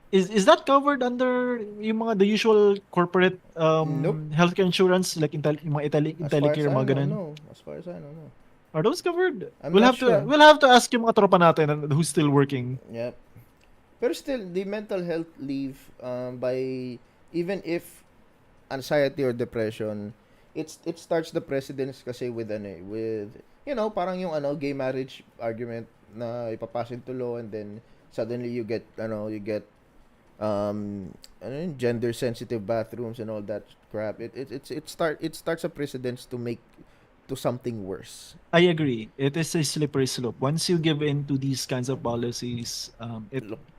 Is that covered under yung mga the usual corporate Nope. healthcare insurance like yung mga As far as IntelliCare I mga know, ganun? no. As far as I know, no. Are those covered? I'm we'll not have sure. to ask yung mga tropa natin who's still working. Yep. Pero still, the mental health leave, by, even if anxiety or depression, it starts the precedence kasi with, parang yung, gay marriage argument na ipapasa into law and then suddenly you get, gender sensitive bathrooms and all that crap. It starts a precedence to something worse. I agree. It is a slippery slope. Once you give in to these kinds of policies,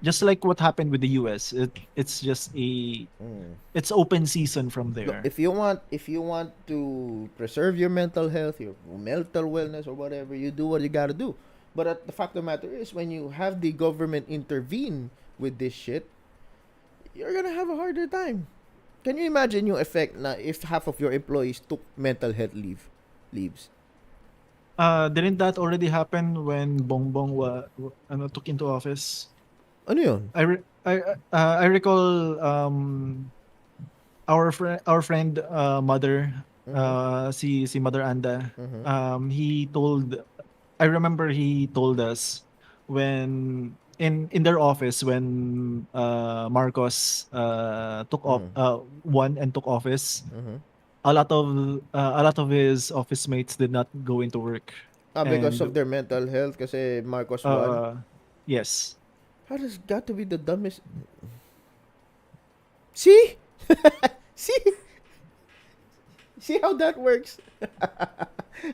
just like what happened with the US, it's just it's open season from there. Look, if you want to preserve your mental health, your mental wellness or whatever, you do what you gotta do. But the fact of the matter is, when you have the government intervene with this shit, you're gonna have a harder time. Can you imagine yung effect na if half of your employees took mental health leaves? Didn't that already happen when Bongbong took into office? Ano yun? I recall our friend mother si Mother Anda, I remember he told us when in their office when Marcos won and took office, a lot of his office mates did not go into work. Because And, of their mental health kasi Marcos won. Yes. How does got to be the dumbest? See? See? See how that works?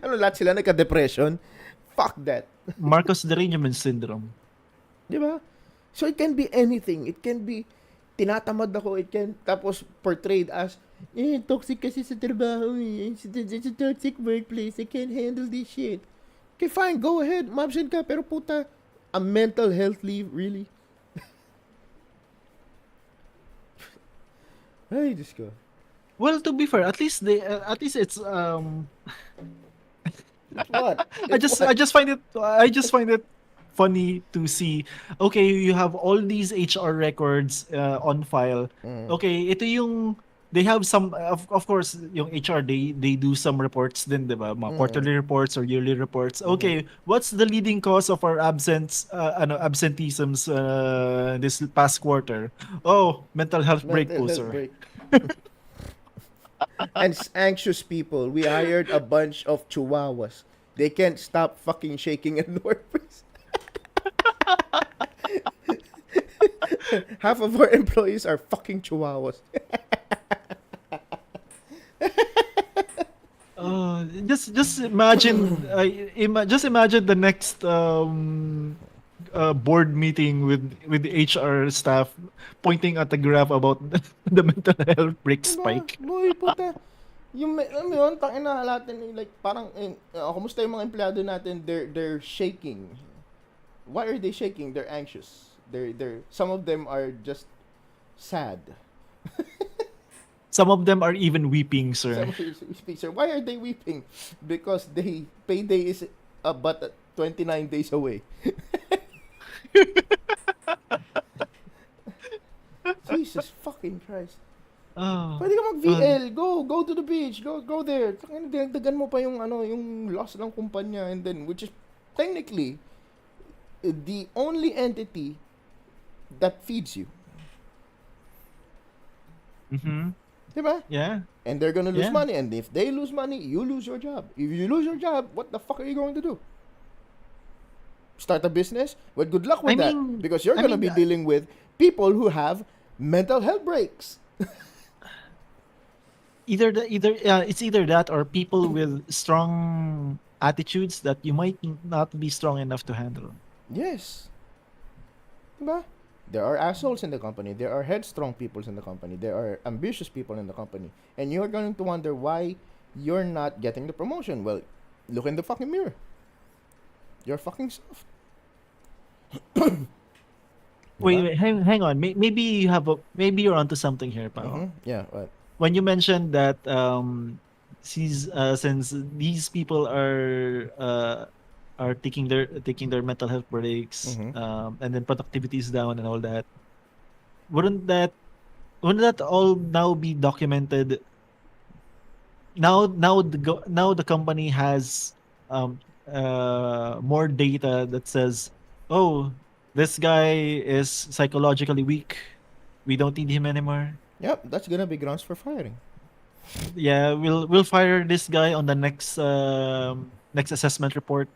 Lahat sila nagka-depression? Fuck that. Marcos derangement syndrome. Di ba? So it can be anything. It can be tinatamad ako. It can tapos portrayed as toxic kasi sa trabaho eh. It's a toxic workplace. I can't handle this shit. Okay, fine. Go ahead. Mabsent ka. Pero puta, a mental health leave, really? Ay, Diyos ko. Well, to be fair, at least it's What? I just find it funny to see, okay, you have all these HR records on file. Okay, ito yung they have some of course yung HR they do some reports din, 'di ba? Mga quarterly reports or yearly reports. Okay, what's the leading cause of our absenteeisms this past quarter? Oh, mental health break po, sir. break. And anxious people. We hired a bunch of chihuahuas. They can't stop fucking shaking at the workplace. Half of our employees are fucking chihuahuas. Just imagine just imagine the next board meeting with the HR staff pointing at the graph about the mental health break spike. Boy, puta. Alam mo yun, tangina natin, like, parang, kumusta yung mga empleyado natin, they're shaking. Why are they shaking? They're anxious. Some of them are just sad. Some of them are even weeping, sir. Sir, why are they weeping? Because payday is but 29 days away. Jesus fucking Christ. Pwede ka mag-VL, go to the beach, go there. Dagdagan mo pa yung loss ng kumpanya, and then which is technically the only entity that feeds you. Diba? Yeah. And they're gonna lose Yeah. money, and if they lose money, you lose your job. If you lose your job, what the fuck are you going to do? Start a business? Well, good luck with that, because you're gonna be dealing with people who have mental health breaks. It's either that or people with strong attitudes that you might not be strong enough to handle. Yes. Diba? There are assholes in the company. There are headstrong people in the company. There are ambitious people in the company. And you're going to wonder why you're not getting the promotion. Well, look in the fucking mirror. You're fucking soft. Wait, hang on. Maybe you have maybe you're onto something here, pal. Yeah, what? When you mentioned that since these people are taking their mental health breaks, and then productivity is down and all that, wouldn't that all now be documented? Now the company has more data that says, oh, this guy is psychologically weak. We don't need him anymore. Yep, that's gonna be grounds for firing. Yeah, we'll fire this guy on the next assessment report.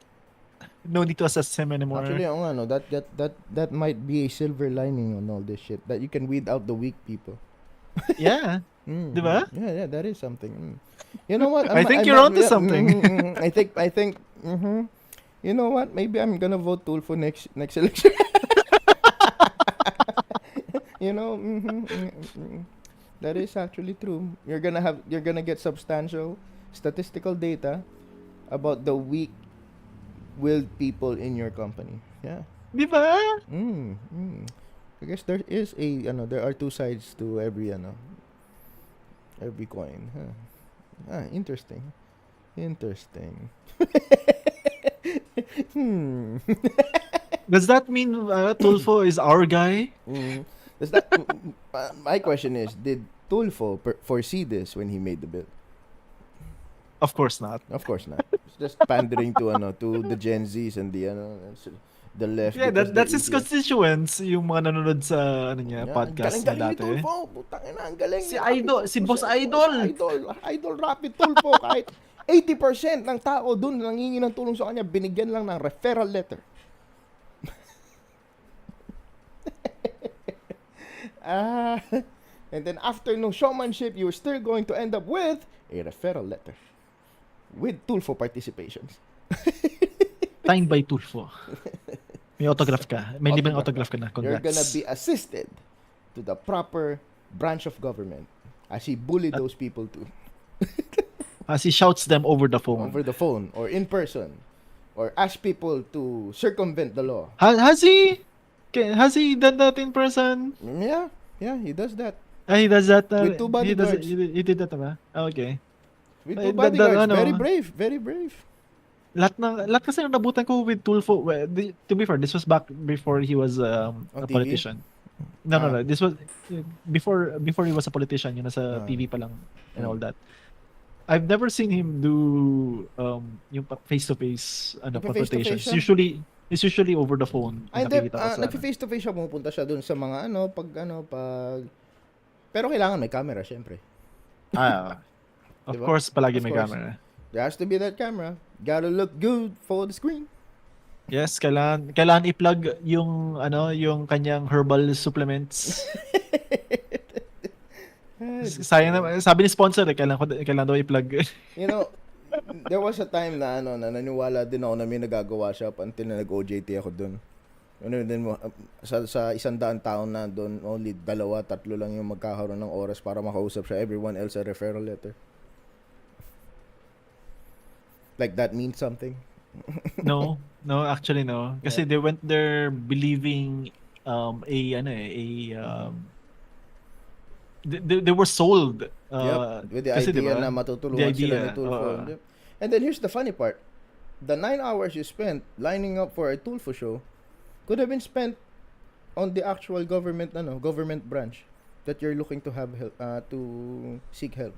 No need to assess him anymore. Actually, that might be a silver lining on all this shit. That you can weed out the weak people. Yeah. Diba? Yeah, that is something. You know what? I think you're onto something. I think. You know what? Maybe I'm gonna vote Tulfo next election. You know, that is actually true. You're gonna get substantial statistical data about the weak-willed people in your company. Yeah. Diba? I guess there is there are two sides to every coin. Huh. Interesting. Does that mean Tulfo is our guy? Does that? My question is, did Tulfo foresee this when he made the bill? Of course not. Of course not. It's just pandering to the Gen Zs and the left. Yeah, because that's they're his idiots. constituents, yung mga nanonood sa podcast na Galing-galing ni dati. Tulfo. Putang ina, ang galing. Si Idol, si Boss Idol. Idol Rapid Tulfo. Kahit 80% ng tao dun nangingi ng tulong sa kanya, binigyan lang ng referral letter. And then after no showmanship, you're still going to end up with a referral letter with Tulfo participations. Signed by Tulfo. May autograph ka. May libreng autograph ka na. You're Congrats. gonna be assisted to the proper branch of government as he bullied those people too. As he shouts them over the phone. Over the phone or in person, or ask people to circumvent the law. Has he done that in person? Yeah, he does that. He does that. With two bodyguards. He did that, ba? Okay. With Ay, two bodyguards. ano, Very brave. Lahat kasi nang nabutan ko with Tulfo. Well, to be fair, this was back before he was a TV? politician. No. This was before he was a politician. Yun nasa TV pa lang and all that. I've never seen him do yung face-to-face confrontations. Face-to-face siya? It's usually over the phone. Nag-face-to-face siya, pumupunta siya dun sa mga pag pero kailangan may camera, syempre. Of Diba? course, palagi Of may course. camera. There has to be that camera. Gotta look good for the screen. Yes, kailangan i-plug yung kanyang herbal supplements. Sayang na, sabi ni sponsor kailangan daw i-plug. You know, there was a time na na naniwala din ako na may nagagawa siya up until na nag-OJT ako dun. Then sa 100 taon na doon, only 2-3 lang yung magkakaroon ng oras para makausap siya. Everyone else a referral letter. Like that means something. No, actually no. Kasi they went there believing they were sold. With the kasi idea diba, na matutulungan sila ni Tulfo. oo. And then here's the funny part. The 9 hours you spent lining up for a Tulfo show could have been spent on the actual government branch that you're looking to have help, to seek help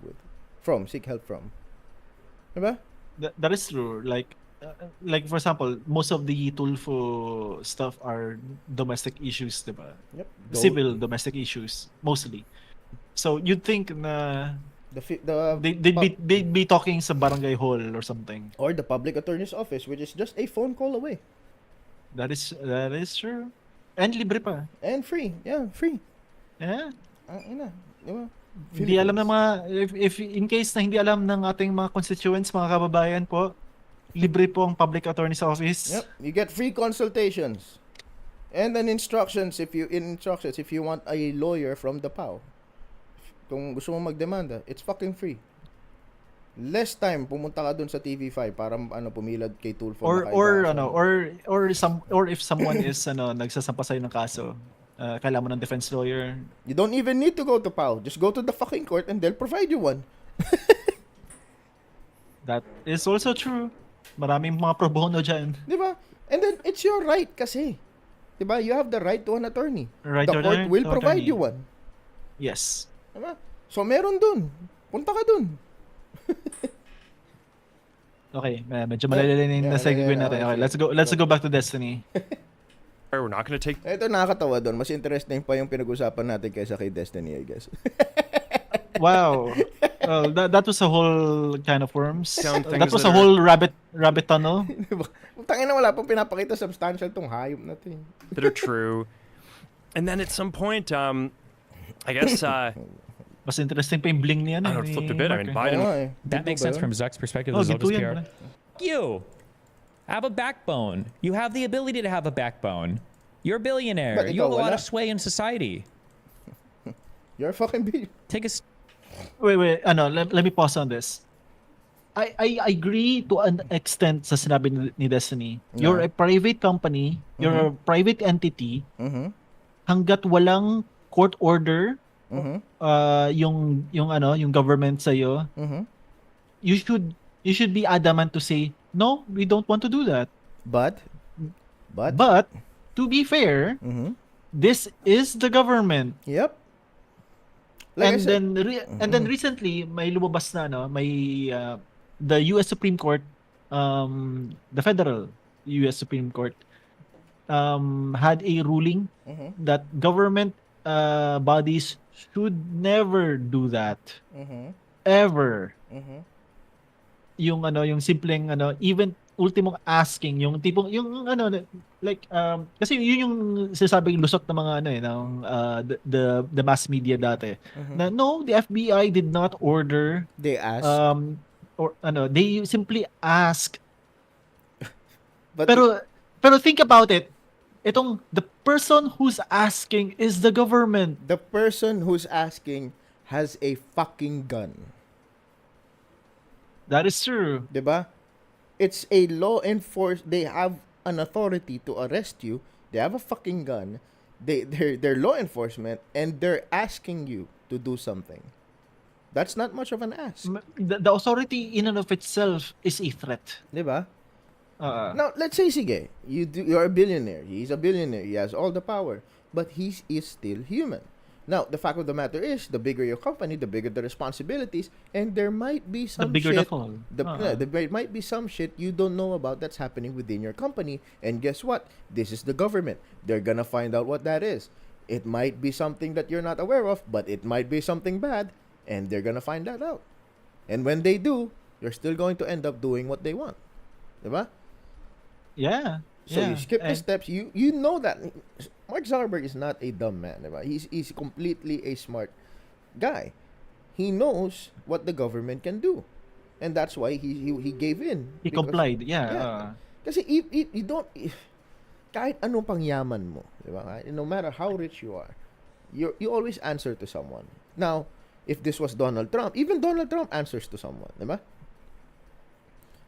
from. Diba? That is true. Like for example, most of the Tulfo stuff are domestic issues, diba? Yep. Civil domestic issues mostly. So you'd think na they'd be talking sa barangay hall or something. Or the public attorney's office, which is just a phone call away. That is true. And libre pa. And free. Yeah, free. Yeah. Diba? Hindi alam ng mga if in case na hindi alam ng ating mga constituents, mga kababayan po, Libre po ang public attorney sa office. Yep, you get free consultations. And then instructions if you want a lawyer from the PAO. Kung gusto mo magdemanda, it's fucking free. Less time pumunta ka dun sa TV5 para pumilad kay Tulfo or if someone is nagsasampa sa'yo ng kaso, kailangan mo ng defense lawyer. You don't even need to go to PAO. Just go to the fucking court and they'll provide you one. That is also true. Maraming mga pro bono dyan. Di ba? And then it's your right kasi. Di ba? You have the right to an attorney. Right The to court an will provide attorney. you one. Yes. Di ba? So meron dun. Punta ka dun. Okay, medyo malalalim na segue natin. Okay, let's go back to Destiny. We're not going to take Ito nakakatawa doon. Mas interesting pa yung pinag-usapan natin kaysa kay Destiny, I guess. Wow. Well, that was a whole kind of worms. Sound That things was that a whole rabbit tunnel. Tangin na wala pang pinapakita substantial tong hayop na to. that are true. And then at some point, I guess, Mas interesting pa yung bling niya. I don't know, flipped a bit. I mean, Biden. That makes sense from Zuck's perspective. Oh, as ginto Zuck's yan PR. pala. You have a backbone. You have the ability to have a backbone. You're a billionaire. But You have a ikaw lot wala. of sway in society. You're a fucking bitch. Take a Wait. Let me pause on this. I agree to an extent sa sinabi ni Destiny. You're a private company. You're a private entity. Mhm. Hanggat walang court order, Mhm. yung government sa iyo, Mhm. you should be adamant to say no, we don't want to do that. But But to be fair, mhm. this is the government. Yep. Like I said, And then recently may lumabas na the US Supreme Court, the federal US Supreme Court had a ruling Mhm. that government bodies should never do that. Mhm. Ever. Mhm. Yung simpleng even ultimong asking, yung tipong kasi yun yung sinasabing lusot ng mga ng the mass media dati. Na no, the FBI did not order They asked. they simply ask. but Pero think about it. The person who's asking is the government. the person who's asking has a fucking gun. That is true. Diba? It's a law enforcement. They have an authority to arrest you. They have a fucking gun. They're law enforcement and they're asking you to do something. That's not much of an ask. The authority in and of itself is a threat. Diba? Now, let's say, sige, you're a billionaire. He's a billionaire. He has all the power. But he is still human. Now, the fact of the matter is, the bigger your company, the bigger the responsibilities, and there might be some the bigger shit, the fall. there might be some shit you don't know about that's happening within your company. And guess what? This is the government. They're gonna find out what that is. It might be something that you're not aware of, but it might be something bad, and they're gonna find that out. And when they do, you're still going to end up doing what they want. Diba? Yeah. So you skip the steps. You know that Mark Zuckerberg is not a dumb man. Diba? He's completely a smart guy. He knows what the government can do, and that's why he gave in. He complied. Yeah. Kasi you don't, kahit anong pangyaman mo, diba? No matter how rich you are, you always answer to someone. Now, if this was Donald Trump, even Donald Trump answers to someone, diba?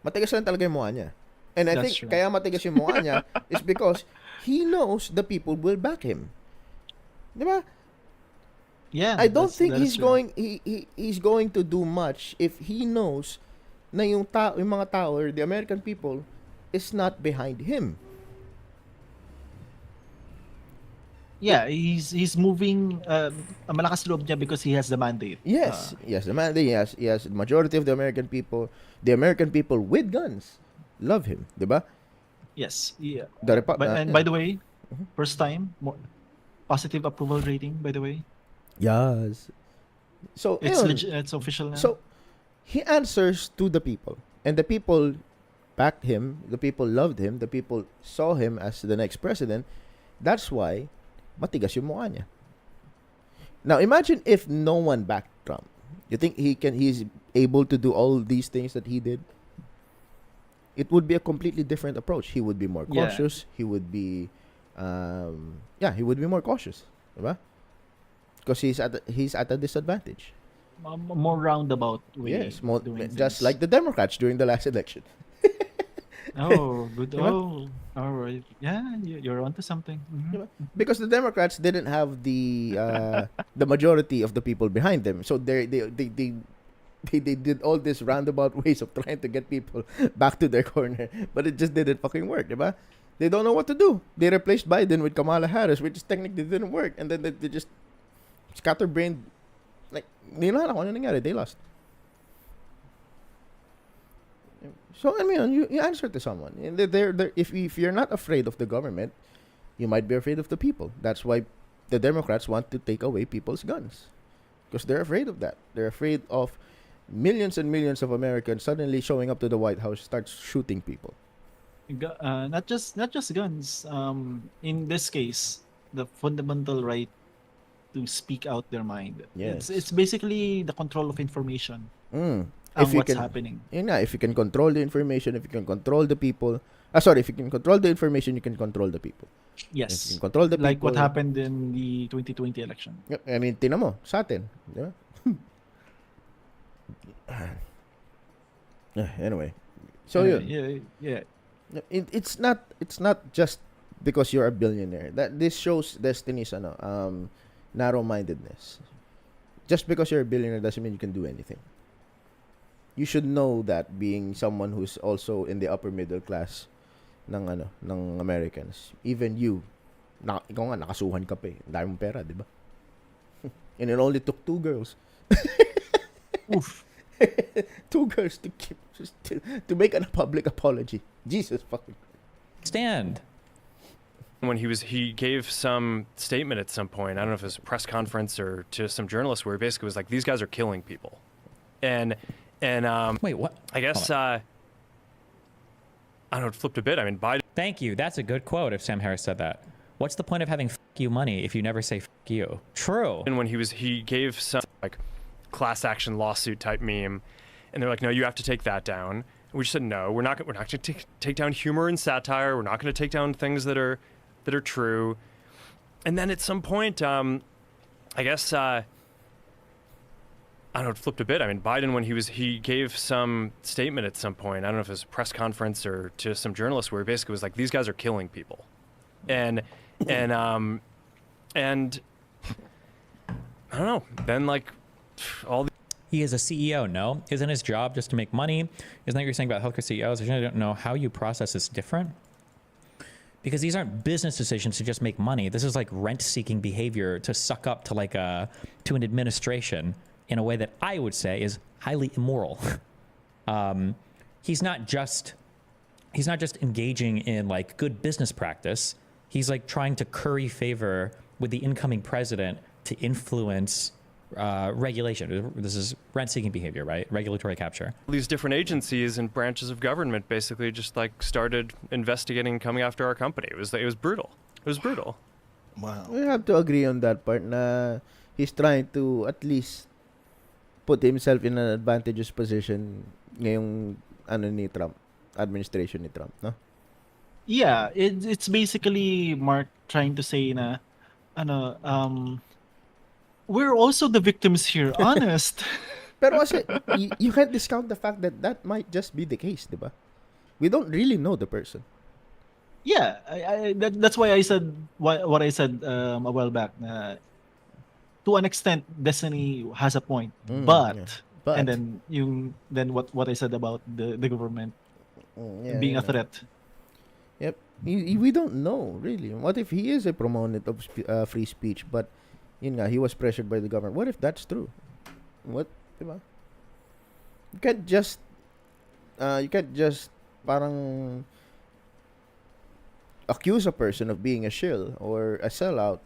Matigas lang talaga yung mukha niya. And I think kaya matigas yung mukha niya is because he knows the people will back him. Diba? Yeah. I don't think he's going to do much if he knows na yung mga tao or the American people is not behind him. Yeah, he's moving malakas loob niya because he has the mandate. Yes, the mandate. He has the majority of the American people with guns love him, diba? Yes. Yeah. And by the way, first time positive approval rating, by the way. Yes. So it's official now. So he answers to the people, and the people backed him. The people loved him. The people saw him as the next president. That's why matigas yung mukha niya. Now imagine if no one backed Trump. You think he's able to do all these things that he did? it would be a completely different approach. He would be more Yeah. cautious. He would be, he would be more cautious, diba? Because he's at a disadvantage. More roundabout way. Yes, of doing just things. like the Democrats during the last election. Oh, good. Diba? Oh, all right. Yeah, you're onto something. Mhm. Diba? Because the Democrats didn't have the majority of the people behind them, so they did all these roundabout ways of trying to get people back to their corner, but it just didn't fucking work, diba? They don't know what to do. They replaced Biden with Kamala Harris, which technically didn't work, and then they just scatterbrained. Like, hindi na alam kung ano nangyari. They lost. So, I mean, you answer to someone. And if you're not afraid of the government, you might be afraid of the people. That's why the Democrats want to take away people's guns. Because they're afraid of that. They're afraid of millions and millions of Americans suddenly showing up to the White House, starts shooting people. Not just guns. In this case, the fundamental right to speak out their mind. Yes. It's basically the control of information Mm. and If you what's can, happening. yun nga, if you can control the information, if you can control the people. If you can control the information, you can control the people. If you Yes. can control the Like people. what happened in the 2020 election. Yep, I mean, tinan mo, sa atin. Di ba? Anyway. So, yun. Yeah. It's not just because you're a billionaire. That this shows Destiny's narrow-mindedness. Just because you're a billionaire doesn't mean you can do anything. You should know that, being someone who's also in the upper middle class ng Americans. Even you, ikaw nga nakasuhan ka pa eh. Ang dami mong pera, di ba? And it only took 2 girls. Oof. 2 girls to make a public apology. Jesus fucking. Stand. When he gave some statement at some point, I don't know if it was a press conference or to some journalists, where he basically was like, these guys are killing people. And Wait, what? I guess I don't know, it flipped a bit. I mean, Biden Thank you. That's a good quote if Sam Harris said that. What's the point of having you money if you never say you? True. and when he gave some like class action lawsuit type meme, and they're like, no, you have to take that down. And we just said, no, we're not going to take down humor and satire. We're not going to take down things that are true. And then at some point, I guess I don't know, it flipped a bit. I mean, Biden, when he gave some statement at some point, I don't know if it was a press conference or to some journalists, where he basically was like, these guys are killing people. And I don't know, then like all He is a CEO, no? Isn't his job just to make money? Isn't that what you're saying about healthcare CEOs? I don't know how you process this different. Because these aren't business decisions to just make money. This is like rent-seeking behavior to suck up to to an administration in a way that I would say is highly immoral. He's not just engaging in like good business practice. He's like trying to curry favor with the incoming president to influence regulation. This is rent-seeking behavior, right? Regulatory capture. these different agencies and branches of government basically just like started investigating, coming after our company. It was brutal. It was brutal. Wow. We have to agree on that part na he's trying to at least put himself in an advantageous position ngayong ni Trump, administration ni Trump, no? Yeah, it's basically Mark trying to say na we're also the victims here, honest. Pero kasi you can't discount the fact that might just be the case, di ba? We don't really know the person. Yeah, that's why I said what I said a while back. To an extent, Destiny has a point, but and then what I said about the government being a threat. Yep, we don't know really. What if he is a proponent of free speech, but yun nga, he was pressured by the government? What if that's true? What, diba? You can't just parang accuse a person of being a shill or a sellout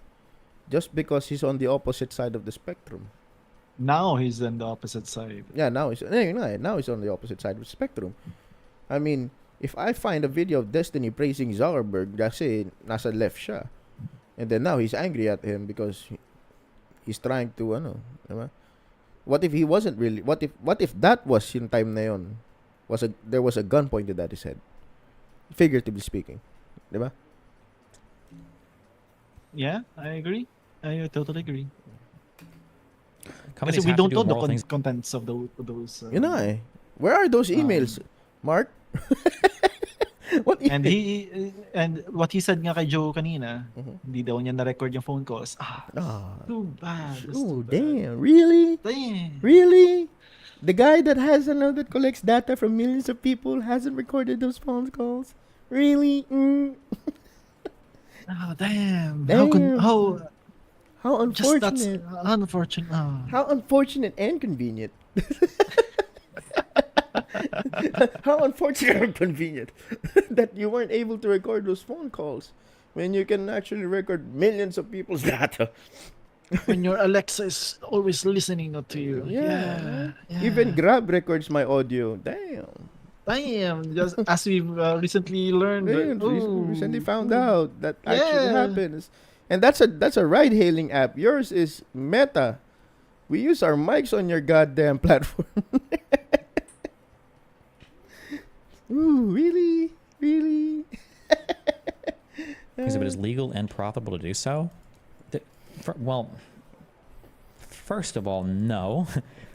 just because he's on the opposite side of the spectrum. Now he's on the opposite side. Yeah, now he's on the opposite side of the spectrum. I mean, if I find a video of Destiny praising Zuckerberg, kasi nasa left siya, and then now he's angry at him because he's trying to diba? What if he wasn't really? What if that was yung time na yon there was a gun pointed at his head. Figuratively speaking. Diba? Yeah, I agree. I totally agree. Companies Kasi we have to don't do know the moral things. contents of those. Yun na eh. Where are those emails, Mark? What And what he said nga kay Joe kanina, hindi daw niya na-record yung phone calls. Too bad. That's Oh, too bad. damn. Really? Damn. Really? The guy that collects data from millions of people hasn't recorded those phone calls? Really? Oh, damn. Damn. How just that's unfortunate. unfortunate. Oh. How unfortunate and convenient. How unfortunate and convenient that you weren't able to record those phone calls when you can actually record millions of people's data. When your Alexa is always listening to you. Yeah. Yeah. Even Grab records my audio. Damn. Damn. Just as we've recently learned. Recently found out that actually Yeah. happens. And that's a ride hailing app. Yours is Meta. We use our mics on your goddamn platform. Ooh, really? Really? Because if it is legal and profitable to do so, well, first of all, no.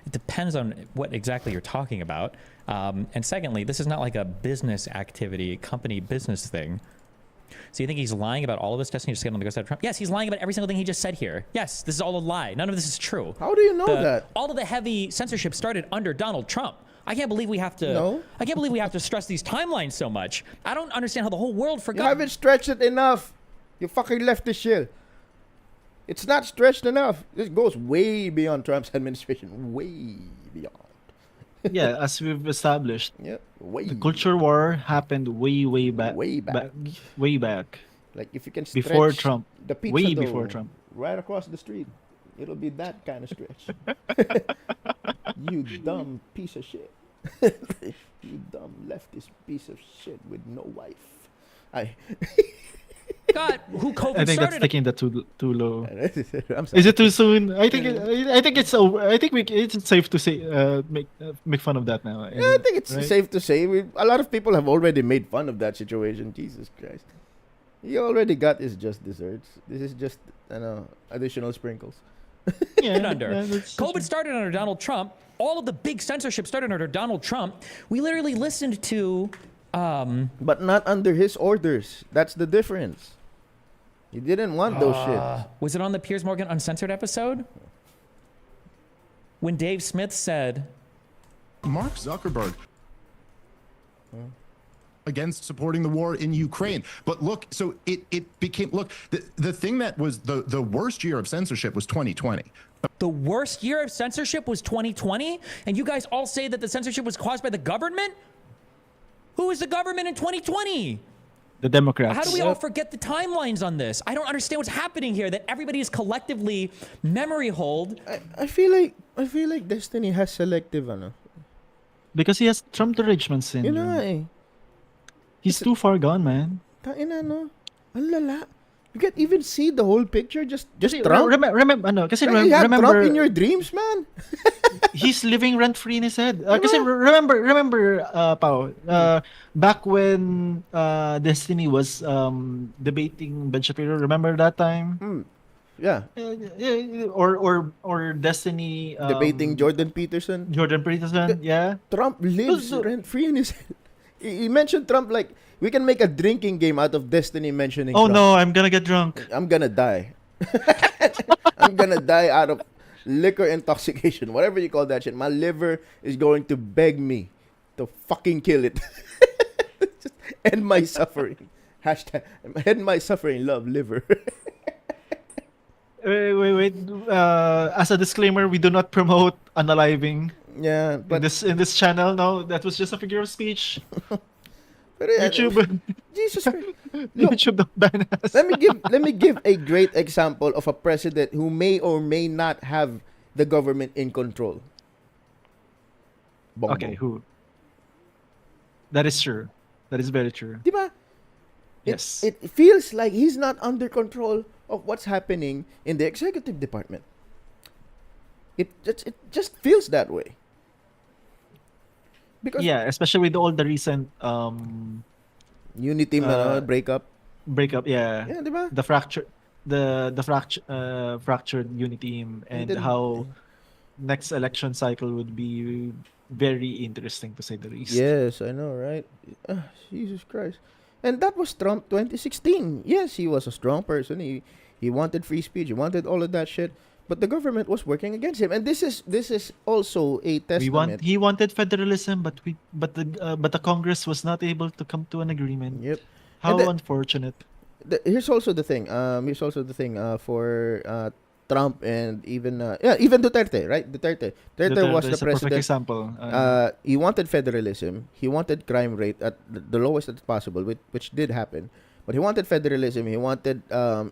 It depends on what exactly you're talking about. And secondly, this is not like a business activity, company business thing. So you think he's lying about all of this, Destiny, just getting on the ghost of Trump? Yes, he's lying about every single thing he just said here. Yes, this is all a lie. None of this is true. How do you know that? All of the heavy censorship started under Donald Trump. I can't believe we have to. No. I can't believe we have to stress these timelines so much. I don't understand how the whole world You forgot. haven't stretched it enough. You fucking left the shit. It's not stretched enough. This goes way beyond Trump's administration. Way beyond. Yeah, as we've established, Yeah, way. the culture war happened way back. Way back. Way back. Like if you can stretch Before Trump. the pizza Way dough before Trump. right across the street, it'll be that kind of stretch. You dumb piece of shit. You dumb leftist piece of shit with no wife. God, who COVID I think that's started? taking that too low. I'm sorry. Is it too soon? I think it's over. I think it's safe to say make fun of that now. Yeah, I think it's right? safe to say a lot of people have already made fun of that situation. Jesus Christ. He already got his just desserts. This is just, additional sprinkles. Yeah, under. COVID started under Donald Trump. All of the big censorship started under Donald Trump. We literally listened to. But not under his orders. That's the difference. He didn't want those shit. Was it on the Piers Morgan Uncensored episode? When Dave Smith said, Mark Zuckerberg against supporting the war in Ukraine. But look, so it became, look, the thing that was the worst year of censorship was 2020. the worst year of censorship was 2020, and you guys all say that the censorship was caused by the government? Who was the government in 2020? The Democrats. How do we all forget the timelines on this? I don't understand what's happening here, that everybody is collectively memory hold. I feel like Destiny has selective Because he has Trump derangement You syndrome. know eh. He's too far gone, man. Tangina no. Ang lala. You can't even see the whole picture. Just Kasi Trump. remember, kasi Like, you have remember, Trump in your dreams, man. he's living rent free in his head. Kasi remember, Pao, back when Destiny was debating Ben Shapiro. Remember that time? Yeah. Or Destiny Debating Jordan Peterson. Jordan Peterson. Yeah. Trump lives So- rent free in his head. He mentioned Trump like we can make a drinking game out of Destiny mentioning Oh Trump. no, I'm gonna get drunk. I'm gonna die. I'm gonna die out of liquor intoxication. Whatever you call that shit. My liver is going to beg me to fucking kill it. Just end my suffering. Hashtag end my suffering, love liver. Wait. As a disclaimer, we do not promote unaliving Yeah, but in this channel. No, that was just a figure of speech. but YouTube, Jesus Christ. Look, YouTube don't ban us. let me give a great example of a president who may or may not have the government in control. Bongbong. Okay, who? That is true. That is very true. Diba? Yes. It feels like he's not under control of what's happening in the executive department. It just feels that way. Because especially with all the recent unity breakup. breakup. Yeah, Yeah, di ba? the fractured unity team, And and then, how next election cycle would be very interesting to say the least. yes, I know, right? Jesus Christ. And that was Trump 2016. Yes, he was a strong person. He wanted free speech. He wanted all of that shit. But the government was working against him. And this is also a testament. He wanted federalism, but the Congress was not able to come to an agreement. Yep. How And the- unfortunate. Here's also the thing. For Trump and even Duterte, right? Duterte was the is a perfect president. example. He wanted federalism. He wanted crime rate at the lowest as possible, which did happen. But he wanted federalism. He wanted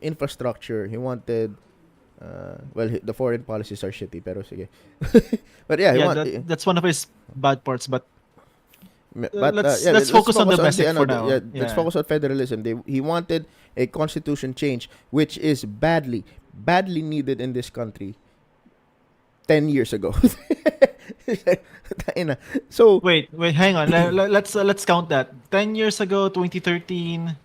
infrastructure. He wanted the foreign policies are shitty, pero sige. But yeah, that's one of his bad parts. But let's focus on the basic for now. Let's focus on federalism. He wanted a constitution change, which is badly needed in this country 10 years ago. So wait, hang on. Let's count that. 10 years ago, 2013.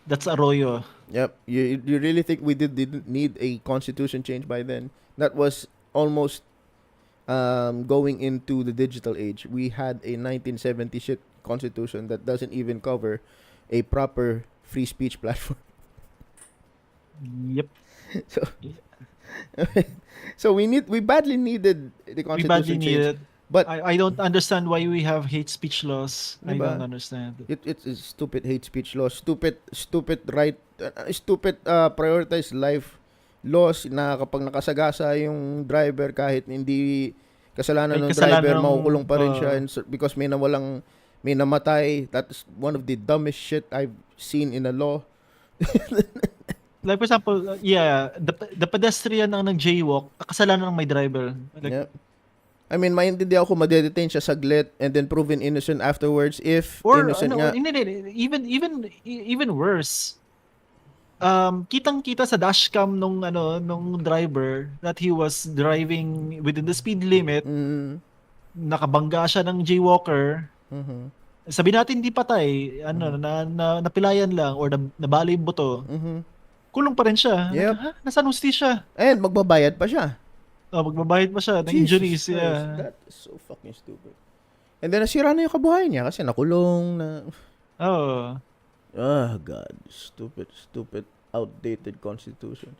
That's Arroyo. Yep. You really think we didn't need a constitution change by then? That was almost going into the digital age. We had a 1970 shit constitution that doesn't even cover a proper free speech platform. Yep. So we badly needed the constitution change. But I don't understand why we have hate speech laws. Diba? I don't understand. It's stupid hate speech laws, stupid prioritize life laws na kapag nakasagasa yung driver kahit hindi kasalanan ng driver, makukulong pa rin siya because may namatay. That's one of the dumbest shit I've seen in a law. Like for example, the pedestrian ang nag-jaywalk, kasalanan ng may driver. Yep. I mean, maintindihan ako madedetain siya saglit and then proven innocent afterwards if innocent nga. Even worse. Kitang-kita sa dashcam nung driver that he was driving within the speed limit. Nakabangga siya ng jaywalker. Sabi natin di patay, napilayan lang or nabali yung buto. Kulong pa rin siya. Yep. Nasaan hustisya? And magbabayad pa siya. Magbabayad pa siya ng injuries. That is so fucking stupid. And then nasira na yung kabuhayan niya kasi nakulong na. Oh. Oh God, stupid, outdated constitution.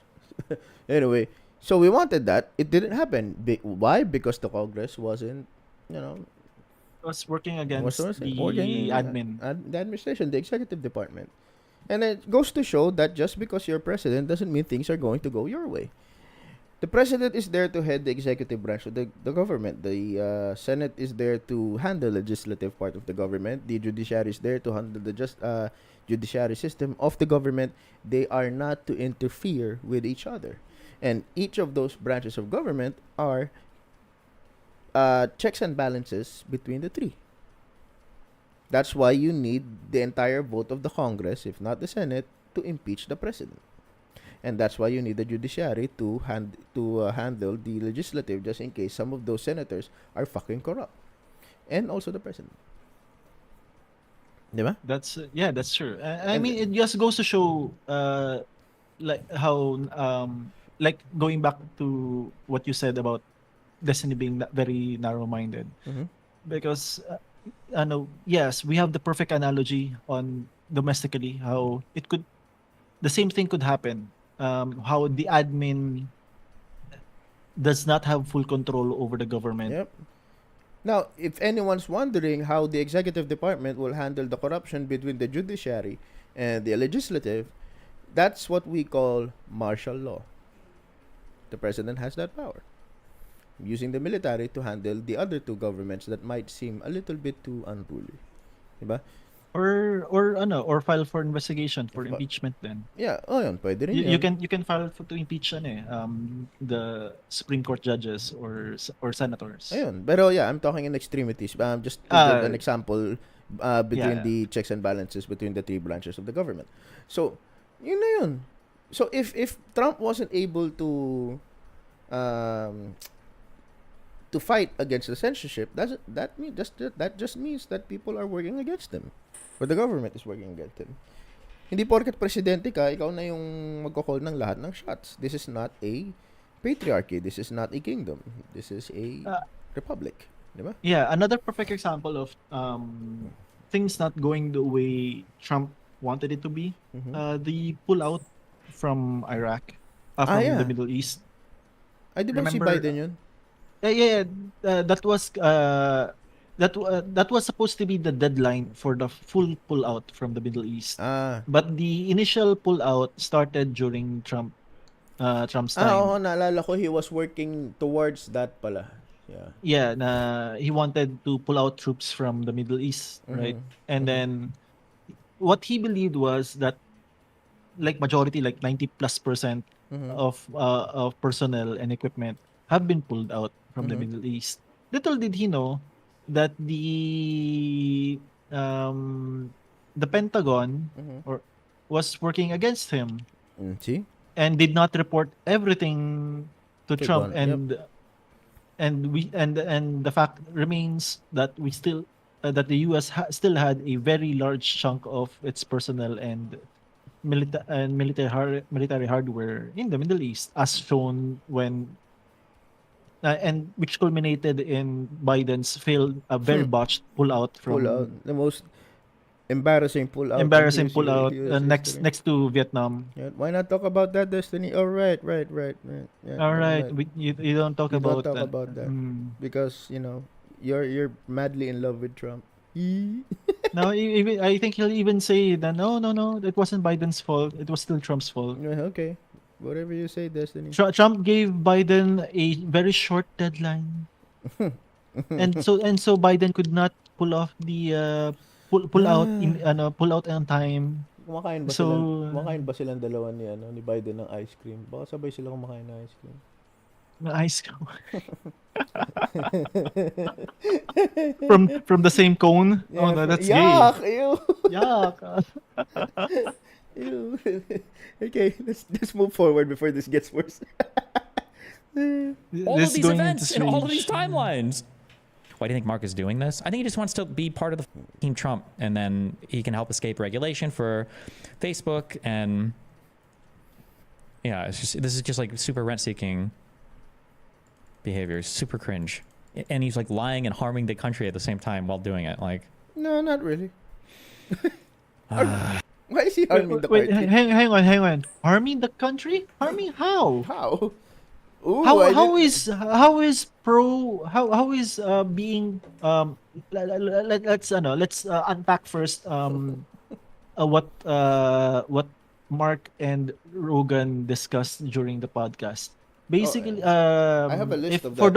Anyway, so we wanted that. It didn't happen. Why? Because the Congress wasn't, was working against the admin. The administration, the executive department. And it goes to show that just because you're president doesn't mean things are going to go your way. The president is there to head the executive branch of the government. The Senate is there to handle the legislative part of the government. The judiciary is there to handle the judiciary system of the government. They are not to interfere with each other. And each of those branches of government are checks and balances between the three. That's why you need the entire vote of the Congress, if not the Senate, to impeach the president. And that's why you need the judiciary to handle the legislative just in case some of those senators are fucking corrupt. And also the president. Diba? That's true. I mean, it just goes to show like how like going back to what you said about Destiny being very narrow-minded. Because yes, we have the perfect analogy on domestically how the same thing could happen. How the admin does not have full control over the government. Yep. Now, if anyone's wondering how the executive department will handle the corruption between the judiciary and the legislative, that's what we call martial law. The president has that power, using the military to handle the other two governments that might seem a little bit too unruly. Diba? Or file for investigation for impeachment then. Yeah, yun, pwede rin You can file to impeach the Supreme Court judges or senators. Ayun. Pero yeah, I'm talking in extremities. Just to give an example between the checks and balances between the three branches of the government. So, yun na yun. So if Trump wasn't able to to fight against the censorship, that just means that people are working against them, or the government is working against them. Hindi porket presidente ka, ikaw na yung magko-call ng lahat ng shots. This is not a patriarchy. This is not a kingdom. This is a republic. Diba? Yeah, another perfect example of things not going the way Trump wanted it to be. The pullout from Iraq, from yeah. the Middle East. Ay, di ba si Remember, Biden yun? that was supposed to be the deadline for the full pullout from the Middle East. But the initial pullout started during Trump's time. Oo, naalala ko, he was working towards that pala. Yeah. Yeah, he wanted to pull out troops from the Middle East, right? And then what he believed was that like majority, like 90+% of personnel and equipment have been pulled out from the Middle East. Little did he know that the Pentagon was working against him. See? And did not report everything to Trump. And the fact remains that we still that the US still had a very large chunk of its personnel and military hardware in the Middle East, as shown when and which culminated in Biden's failed, very botched pullout from the most embarrassing pullout. Next to Vietnam. Yeah, why not talk about that, Destiny? Oh, right. Yeah, all right. You don't talk about that because you're madly in love with Trump. No, even I think he'll even say that no, it wasn't Biden's fault. It was still Trump's fault. Okay, whatever you say, Destiny. Trump gave Biden a very short deadline, and so Biden could not pull off the pull out on time. Kumakain ba silang dalawa ni Biden ng ice cream? Baka sabay sila kumakain ng ice cream. Ice cream. from the same cone. Yeah, oh no, that's yuck, gay. Ew. Yuck. Ew. Okay, let's move forward before this gets worse. All of these events and all of these timelines. Why do you think Mark is doing this? I think he just wants to be part of the Team Trump, and then he can help escape regulation for Facebook. And yeah, this is just like super rent-seeking behavior, super cringe, and he's like lying and harming the country at the same time while doing it. Like, no, not really. Why is he harming the wait, party? hang on. Harming the country? Harming how? How? Ooh, how is being let's unpack first what Mark and Rogan discussed during the podcast. Basically, I have a list of that.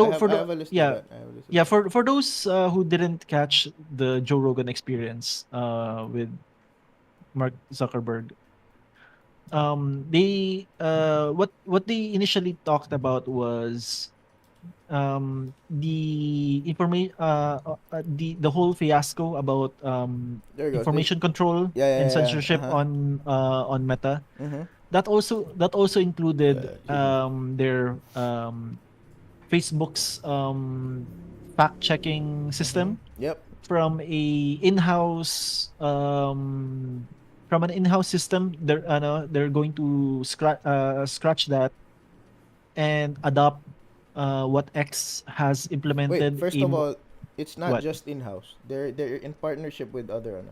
For those who didn't catch the Joe Rogan experience with Mark Zuckerberg, they what they initially talked about was the information the whole fiasco about information control and censorship on Meta. That also included their Facebook's fact checking system. From a in-house from an in-house system. They're going to scratch that and adopt what X has implemented. Wait, first of all, it's not just in-house. They're in partnership with other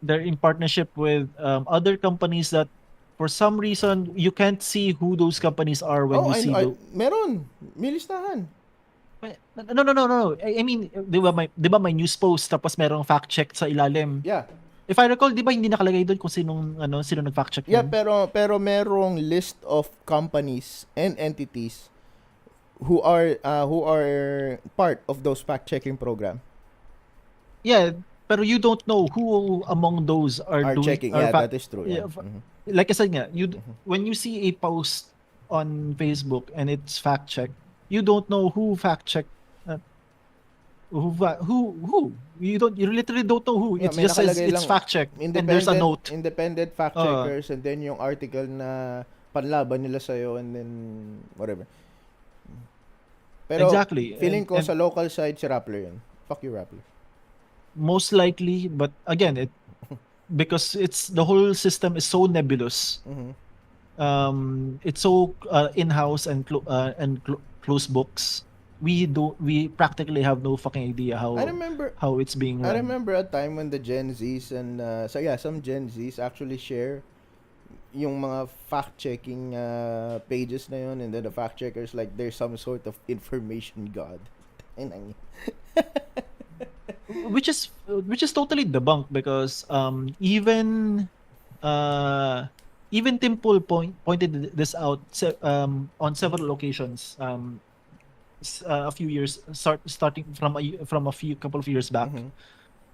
They're in partnership with other companies that for some reason you can't see who those companies are when you see meron. May listahan. No. I mean, di ba may news post tapos merong fact check sa ilalim. Yeah. If I recall, di ba hindi nakalagay doon kung sino nag-fact check yun? Yeah, pero merong list of companies and entities who are part of those fact checking program. Yeah, pero you don't know who among those are doing checking. Yeah, that is true. Yeah. Like I said nga, when you see a post on Facebook and it's fact check, you don't know who fact check. Who? You literally don't know who. It just says it's fact check and there's a note. Independent fact checkers and then yung article na panlaban nila sa'yo and then whatever. Pero Exactly. feeling ko And sa local side si Rappler yun. Fuck you, Rappler. most likely, but again, because it's the whole system is so nebulous. It's so in-house and closed books. We practically have no fucking idea I remember how it's being I run. remember a time when the Gen Zs and some Gen Zs actually share yung mga fact-checking pages na yun, and then the fact-checkers like there's some sort of information god. Which is totally debunked because even Tim Pool pointed this out on several occasions a few years starting from a few couple of years back.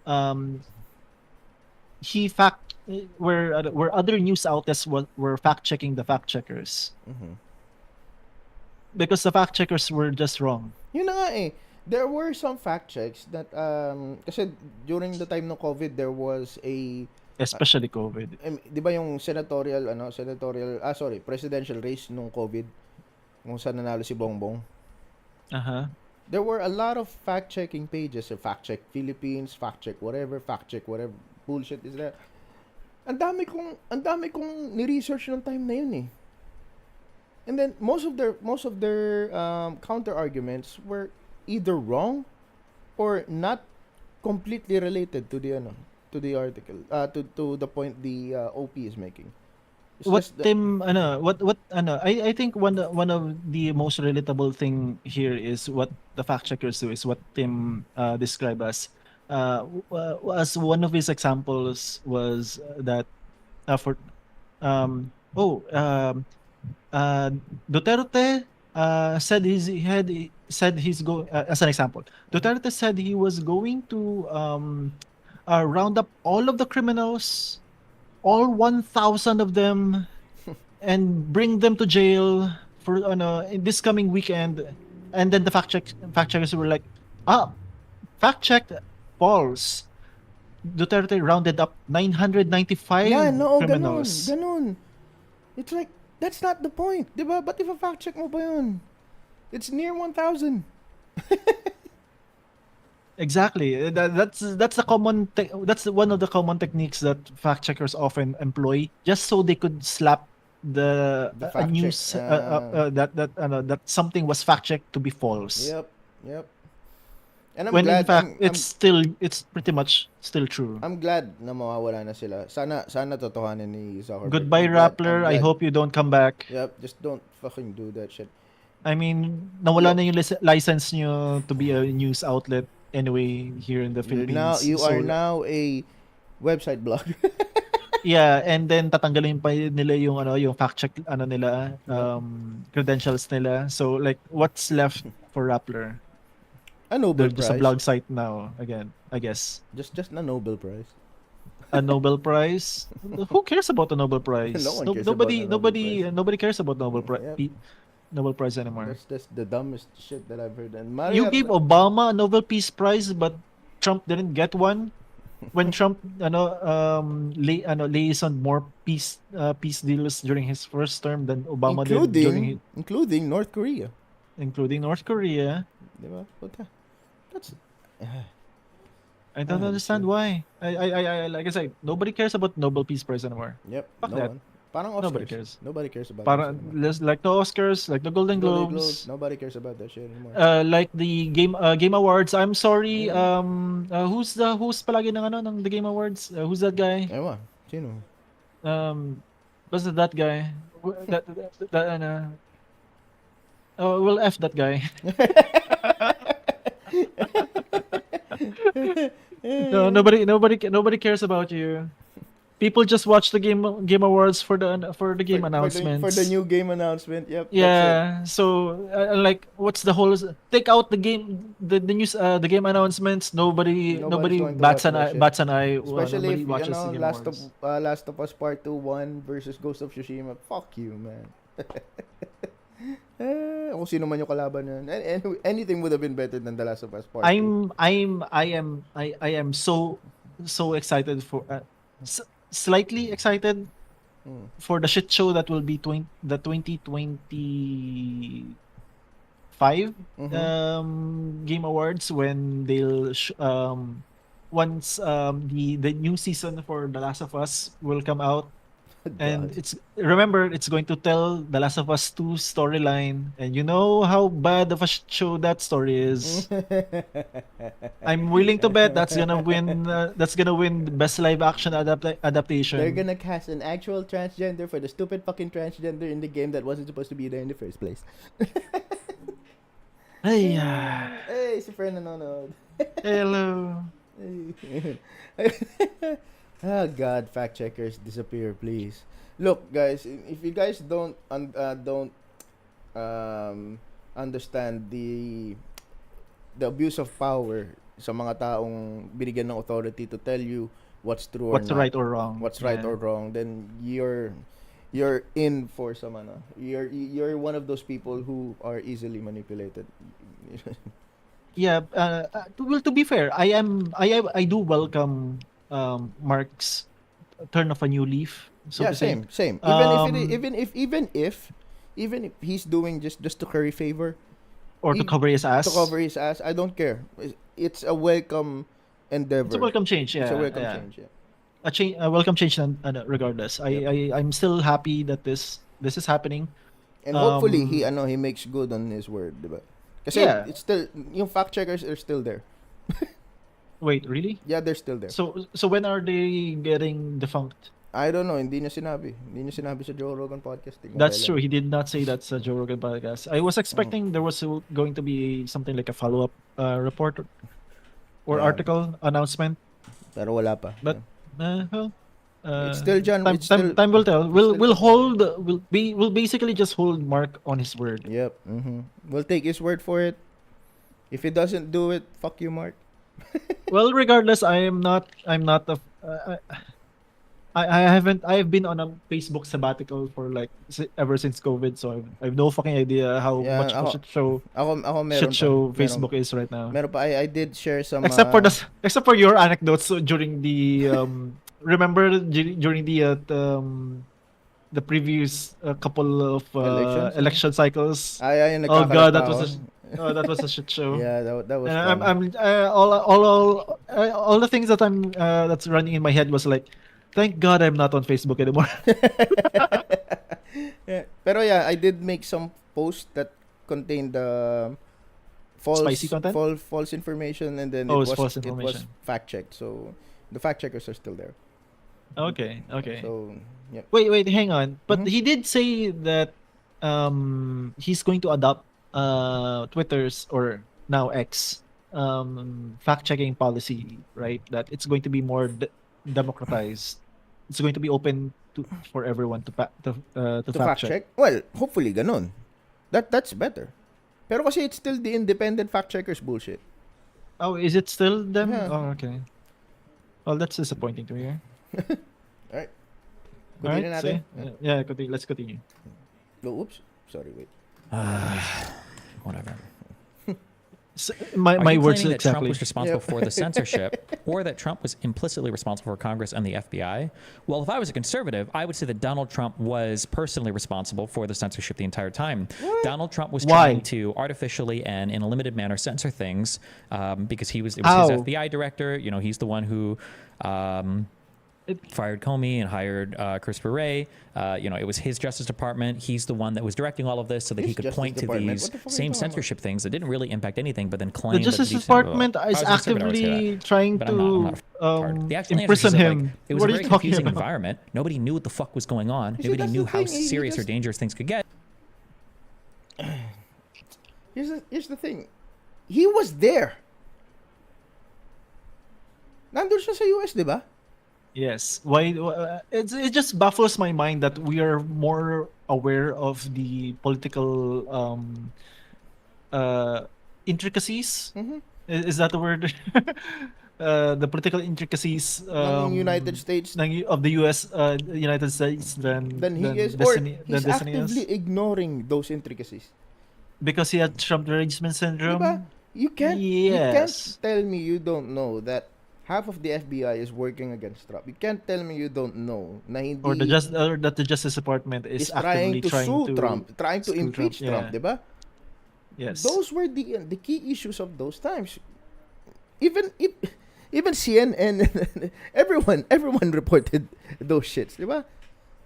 Um, he fact where other news outlets were fact checking the fact checkers because the fact checkers were just wrong. Yun na nga eh. There were some fact checks that kasi during the time ng COVID there was a Especially COVID. 'di ba yung presidential race nung COVID kung saan nanalo si Bongbong. Uh-huh. There were a lot of fact checking pages, fact check Philippines, fact check whatever bullshit is that. Ang dami kong ni-research nung time na yun eh. And then most of their counter arguments were either wrong or not completely related to the article, to the point the OP is making. It's just that- I think one of the most relatable thing here is what the fact checkers do is what Tim described as one of his examples was that Duterte said he's go as an example. Duterte said he was going to round up all of the criminals, all 1,000 of them, and bring them to jail for in this coming weekend. And then the fact checkers were like, fact checked, false. Duterte rounded up 995 criminals. Ganun. It's like, that's not the point. Diba? Ba't ipa-fact check mo pa yun? It's near 1,000. Exactly. That's one of the common techniques that fact checkers often employ, just so they could slap the fact news check, that something was fact checked to be false. Yep. And I'm When glad, in fact it's pretty much still true. I'm glad na mawawala na sila. Sana totohanin ni Zuckerberg. Goodbye, I'm glad- Rappler. I'm I glad. hope you don't come back. Yep, just don't fucking do that shit. I mean, nawala na yung license nyo to be a news outlet anyway here in the Philippines. You So, are now a website blogger. yeah, and then tatanggalin pa nila yung fact check nila credentials nila. So like what's left for Rappler? A Nobel They're Prize. just a blog site now again, I guess. Just a Nobel Prize. A Nobel Prize? Who cares about a Nobel Prize? No one cares about a Nobel Prize. Nobody cares about Yep. Nobel Prize anymore. That's the dumbest shit that I've heard. And You gave Obama a Nobel Peace Prize, but Trump didn't get one. When Trump liaisoned more peace deals during his first term than Obama did during including North Korea. including North Korea. Diba? That's I don't understand why. I like I said, nobody cares about Nobel Peace Prize anymore. Yep. Fuck no that. one. Parang Oscars. Nobody cares. Nobody cares about Para that shit anymore. like the Oscars, like the Golden Globes, Nobody cares about that shit anymore. like the Game Awards. I'm sorry. Who's palagi ng the Game Awards? Who's that guy? Ewan. Sino? What's that guy? Well, F that guy. No, nobody cares about you. People just watch the Game Awards for the game announcements. For the new game announcement. Yep. Yeah. So like, what's the whole? Take out the game, the news, the game announcements. Nobody going to bats watch an that eye. shit. Bats an eye. Especially Nobody if, watches the Game Awards. Last of Us Part 2 1 versus Ghost of Tsushima. Fuck you, man. Kung sino man yung kalaban yan. Anything would have been better than The Last of Us Part 2. I am so excited for slightly excited for the shit show that will be the 2025 5 Mm-hmm. Game Awards when they'll once the new season for The Last of Us will come out. And God. it's going to tell The Last of Us 2 storyline, and you know how bad of a show that story is. I'm willing to bet that's gonna win. That's gonna win best live action adaptation. They're gonna cast an actual transgender for the stupid fucking transgender in the game that wasn't supposed to be there in the first place. Hey, Hey, si Fern nanonood. hello. Oh God, fact checkers disappear, please. Look, guys, if you guys don't understand the abuse of power sa mga taong binigyan ng authority to tell you what's true or What's not, right or wrong? what's right Yeah. or wrong, then you're in for some you're one of those people who are easily manipulated. Yeah. To be fair, I do welcome Mark's turn of a new leaf. So Yeah, to say. same. Um, Even if he's doing just to curry favor, Or to cover his ass. to cover his ass, I don't care. It's a welcome endeavor. It's a welcome change. Yeah. It's a welcome yeah. change. Yeah. A welcome change, regardless. I'm still happy that this is happening. And hopefully Um, he makes good on his word, diba? Kasi Yeah. it's still yung fact checkers are still there. Wait, really? Yeah, they're still there. So when are they getting defunct? I don't know, hindi niya sinabi. Hindi niya sinabi sa Joe Rogan podcast. Tingnan That's kailan. true. He did not say that's a Joe Rogan podcast. I was expecting there was going to be something like a follow-up report or Yeah. article announcement. Pero wala pa. But well, It's still John. Time, It's still, time will tell. it's still- We'll basically just hold Mark on his word. Yep. We'll take his word for it. If he doesn't do it, fuck you, Mark. Well, regardless, I'm not a. I've been on a Facebook sabbatical for like ever since COVID, so I have no fucking idea how Yeah, much of a Ako meron shit show pa. Facebook is right now. Meron pa. I did share some Except for your anecdotes during the remember during the previous couple of Elections? election cycles. Ay, Oh god, that nagkakalat was a shit show. Yeah, that was And fun. all the things that that's running in my head was like, thank God I'm not on Facebook anymore. Yeah. Pero yeah, I did make some posts that contained Spicy content? false information, and then Oh, it it's false was information. fact checked. So the fact checkers are still there. Okay. So yeah. Wait, hang on. But Mhm. he did say that he's going to adopt Twitter's, or now X, fact-checking policy, right? That it's going to be more democratized. It's going to be open for everyone to To fact fact check. Well, hopefully ganun. That's better. Pero kasi it's still the independent fact checkers bullshit. Oh, is it still them? Yeah. Oh, okay. Well, that's disappointing to hear. Alright. All Continue right, natin. yeah, let's continue. Oh, oops. Sorry, wait. Whatever. So, Are my you words claiming that Trump exactly. was responsible Yep. for the censorship, or that Trump was implicitly responsible for Congress and the FBI? Well, if I was a conservative, I would say that Donald Trump was personally responsible for the censorship the entire time. Donald Trump was Why? trying to artificially and in a limited manner censor things because it was How? his FBI director. You know, he's the one who fired Comey and hired Christopher Wray. It was his Justice Department. He's the one that was directing all of this so that he His could Justice point to Department? these What the fuck are you same talking about? censorship things that didn't really impact anything, but then claim The Justice that these Department If I is was a conservative, I would say actively that. trying But to I'm not a part. The actual answer is imprison that, him. it was What a are very you talking confusing about? environment. Nobody knew what the fuck was going on. You see, Nobody that's knew the how thing, he serious or just- dangerous things could get. Here's the thing. He was there. Nandun siya sa US, di ba? Yes. Why? It just baffles my mind that we are more aware of the political intricacies. Is that the word? The political intricacies Ng United States. of the United States than Then he's Destiny actively is, ignoring those intricacies. because he had Trump derangement syndrome. Diba? You can't Yes. tell me you don't know that half of the FBI is working against Trump. You can't tell me you don't know na hindi Or that the Justice Department is is trying actively to sue to Trump, trying to sue impeach Trump, Trump, yeah. diba? Yes. Those were the key issues of those times. Even if even CNN, everyone reported those shits, di ba?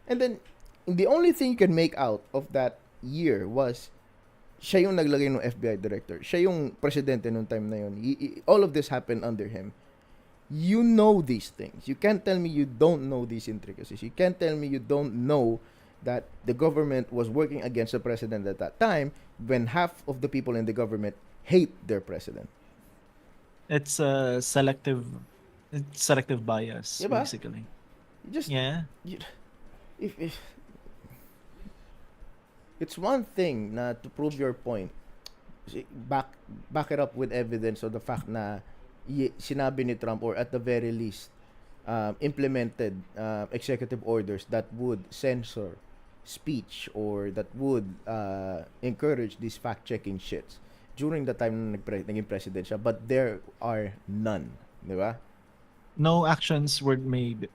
And then the only thing you can make out of that year was siya yung naglagay ng FBI director. Siya yung presidente nung time na yun. All of this happened under him. You know these things. You can't tell me you don't know these intricacies. You can't tell me you don't know that the government was working against the president at that time when half of the people in the government hate their president. It's selective bias, Diba? basically. You just Yeah. if it's one thing na to prove your point, back it up with evidence of the fact na sinabi ni Trump, or at the very least implemented executive orders that would censor speech or that would encourage these fact-checking shits during the time na naging president siya, but there are none, di ba? No actions were made.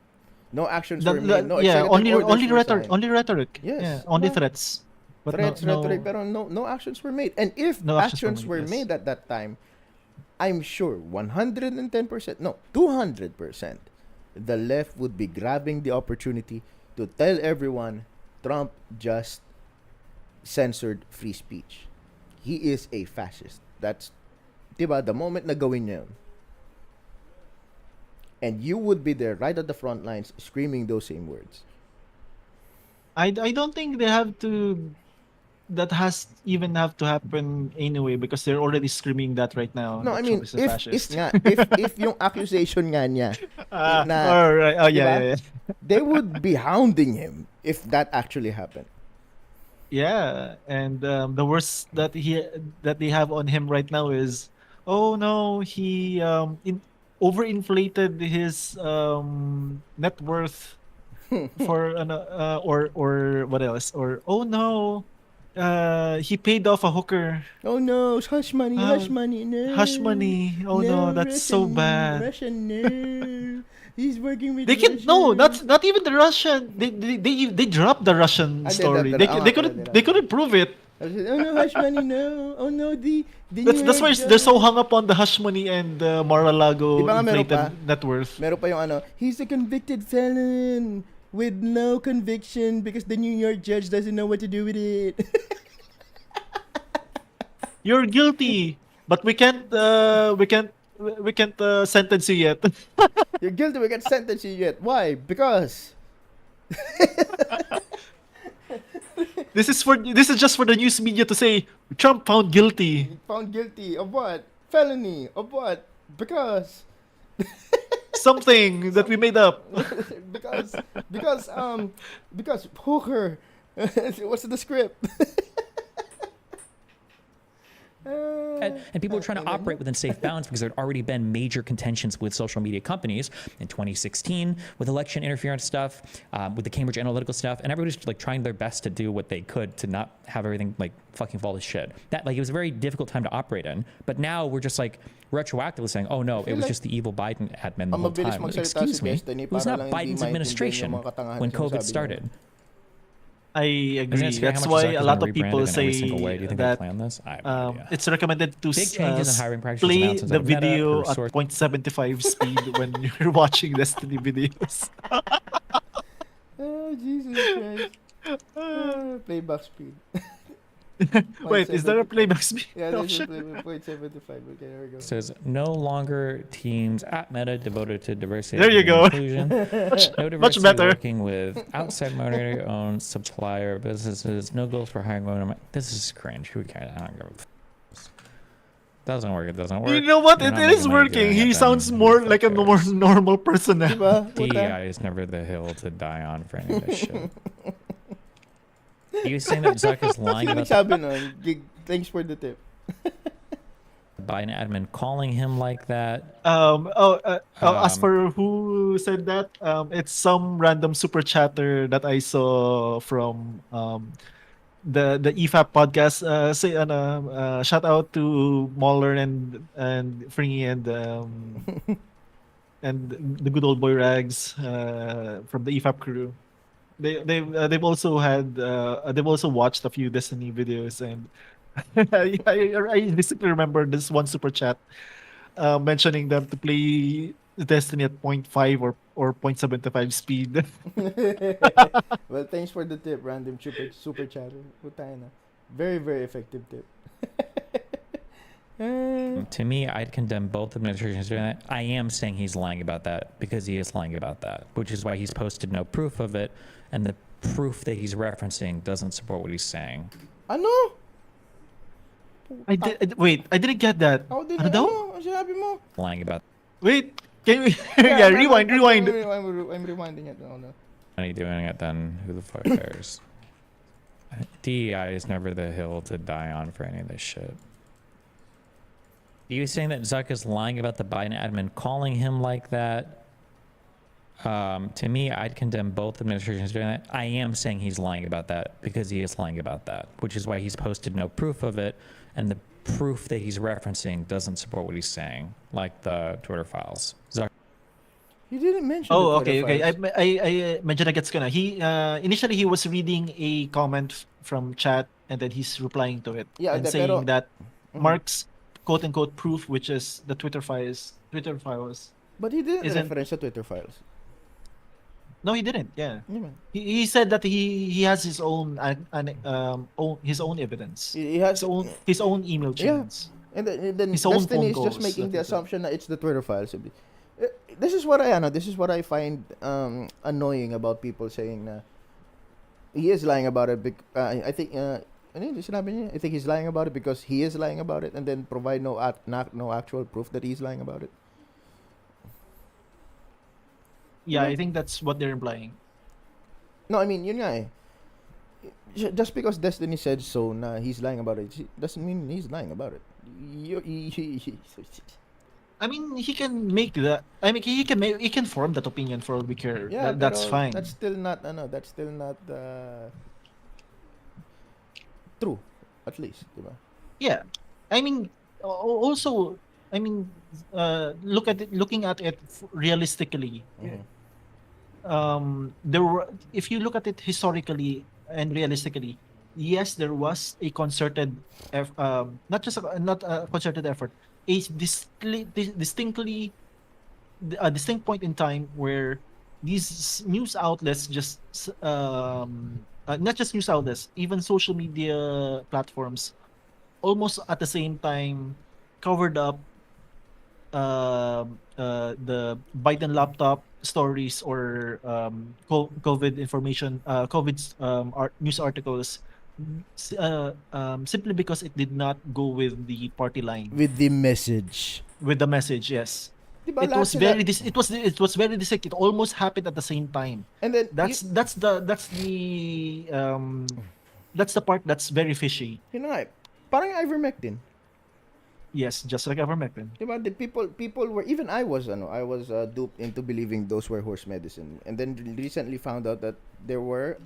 No actions were made. No yeah, executive orders only were rhetoric. signed. Only rhetoric. Yes, Yeah, only diba? threats. But Threats, no, rhetoric, pero no actions were made. And if No actions were yes. made at that time, I'm sure 110%, no, 200%, the left would be grabbing the opportunity to tell everyone Trump just censored free speech. He is a fascist. That's, diba, the moment na gawin niya yun. And you would be there right at the front lines screaming those same words. I don't think they have to. That has even have to happen anyway, because they're already screaming that right now. No, that I mean, Trump is a fascist. if yung accusation nga niya, na, all right. Oh yeah, diba? yeah, they would be hounding him if that actually happened. yeah. And the worst that they have on him right now is, oh no, he overinflated his net worth for or what else, or oh no, he paid off a hooker. Oh no, it's hush money, hush money, no. Hush money. Oh no, that's so bad. Russian, no. He's working with They can Russia. no, that's not even the Russian. They dropped the Russian Ah, story. they They couldn't prove it. I said, oh no, hush money, no. Oh no, the That's why they're so hung up on the hush money and Mar-a-Lago Di ba nga meron inflated pa? net worth. Meron pa yung ano, he's a convicted felon with no conviction because the New York judge doesn't know what to do with it. You're guilty, but we can't sentence you yet. You're guilty, we can't sentence you yet. Why? Because This is just for the news media to say Trump found guilty. found guilty of what? Felony of what? Because Something that we made up. because hooker. What's the script? And people are trying to operate within safe bounds because there had already been major contentions with social media companies in 2016 with election interference stuff, with the Cambridge Analytica stuff, and everybody's like trying their best to do what they could to not have everything like fucking fall to shit. That like it was a very difficult time to operate in. But now we're just like retroactively saying, oh no, it was just the evil Biden admin the whole mabilis time. magsalita Excuse si me, Destiny it was para not lang hindi Biden's maintindihan administration yung mga katangahan when na COVID sinasabi niya. started. I Isn't agree. it scary how That's much why Zuck a is lot gonna of rebrand people it in every say single way? Do you think they that planned this? I have no idea. it's recommended to Big changes in hiring practices play announced as the a Meta video per at source. 0.75 speed when you're watching Destiny videos. Oh, Jesus Christ. Playback speed. Wait, is there a playback speed Yeah, there's a option? playback 0.75. Okay, there we go. Says no longer teams at Meta devoted to diversity There you and go. inclusion. No diversity Much better. working with outside minority-owned supplier businesses. No goals for hiring women. This is cringe. Who cares? I don't give a doesn't work. It doesn't work. You know what? You're It not is making money working. doing He it, then sounds who more the like a fuck more cares? normal person now. Diba? What the- DEI is never the hill to die on for any of this shit. You saying that Zuck is lying Sino about the nagsabi nun? Thanks for the tip. Biden admin calling him like that? As for who said that, it's some random super chatter that I saw from the EFAP podcast. Shout out to Mahler and Fringy and the good old boy Rags from the EFAP crew. They've also watched a few Destiny videos, and I distinctly remember this one super chat mentioning them to play Destiny at 0.5 or 0.75 speed. Well, thanks for the tip, random super chatter. Putay na. Very, very effective tip. To me, I'd condemn both administrations doing that. I am saying he's lying about that because he is lying about that, which is why he's posted no proof of it, and the proof that he's referencing doesn't support what he's saying. Ano? Wait, I didn't get that. Ako din, Ano daw? Ang sinabi mo? Lying about Wait, can we? Yeah, rewind. I'm rewinding it. No. money doing it, then who the fuck cares? DEI is never the hill to die on for any of this shit. Are you saying that Zuck is lying about the Biden admin calling him like that? To me, I'd condemn both administrations doing that. I am saying he's lying about that because he is lying about that, which is why he's posted no proof of it, and the proof that he's referencing doesn't support what he's saying, like the Twitter files. Zuck He didn't mention Oh, the Twitter okay. files. I medyo na gets ko na. He initially he was reading a comment from chat and then he's replying to it Yeah, and pero- saying that Mhm. Mark's quote unquote proof, which is the Twitter files. But he didn't isn't- reference the Twitter files. No, he didn't. Yeah, Hindi man. he said that he has his own evidence. He has His own email Yeah. chains. And then His own Destiny is phone just calls making that the he did. assumption that it's the Twitter files. This is what I find annoying about people saying na he is lying about it. I think ano yun, sinabi niya? I think he's lying about it because he is lying about it, and then provide no actual proof that he's lying about it. Yeah, Yeah. I think that's what they're implying. No, I mean, yun nga eh. Just because Destiny said so na he's lying about it doesn't mean he's lying about it. I mean, he can make that. I mean, he can form that opinion for all we care. Yeah, That's pero fine. That's still not true, at least, diba? Yeah, I mean, also, I mean, looking at it realistically. Mhm. If you look at it historically and realistically, yes, there was a concerted, not a concerted effort, a distinct point in time where these news outlets not just news outlets, even social media platforms, almost at the same time, covered up the Biden laptop stories or COVID information, news articles, simply because it did not go with the party line, With the message. with the message. Yes, Diba, it lahat was sila- very it was very distinct. It almost happened at the same time. And then That's the part that's very fishy. yun na nga eh. Parang ivermectin. Yes, just like ivermectin. Diba? The people were, even I was duped into believing those were horse medicine, and then recently found out that there were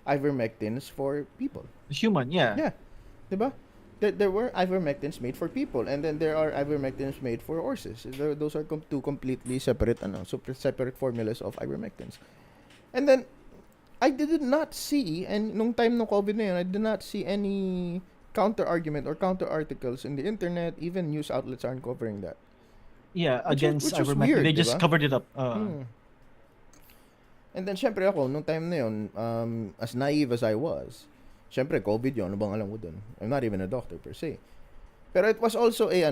ivermectins for people. Human, yeah. Yeah, diba? There were ivermectins made for people, and then there are ivermectins made for horses. Those are two completely separate separate formulas of ivermectins. And then I did not see, and nung time ng COVID na yun, I did not see any counter argument or counter articles in the internet. Even news outlets aren't covering that. Yeah, against which was ivermectin. weird, They just diba? covered it up. And then, syempre ako, nung time na yun, as naive as I was, syempre, COVID yun, ano bang alam ko dun? I'm not even a doctor per se. Pero it was also a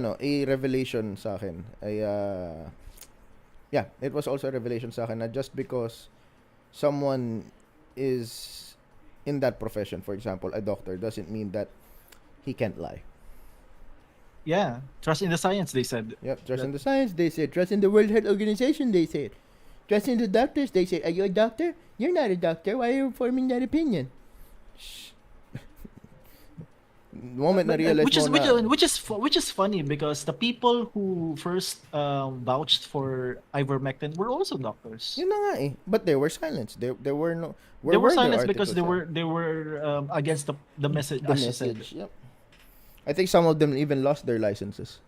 revelation sa akin. It was also a revelation sa akin na just because someone is in that profession, for example, a doctor, doesn't mean that he can't lie. Yeah, trust in the science, they said. Yep, trust in the science, they said. Trust in the World Health Organization, they said. Trust in the doctors, they said. Are you a doctor? You're not a doctor. Why are you forming that opinion? Shh. The moment na realize Which is mo na, which is funny because the people who first vouched for ivermectin were also doctors. yun na nga eh. But they were silenced. There were no. They were silenced articles because they on? were against the message. The as you said. message. Yep. I think some of them even lost their licenses.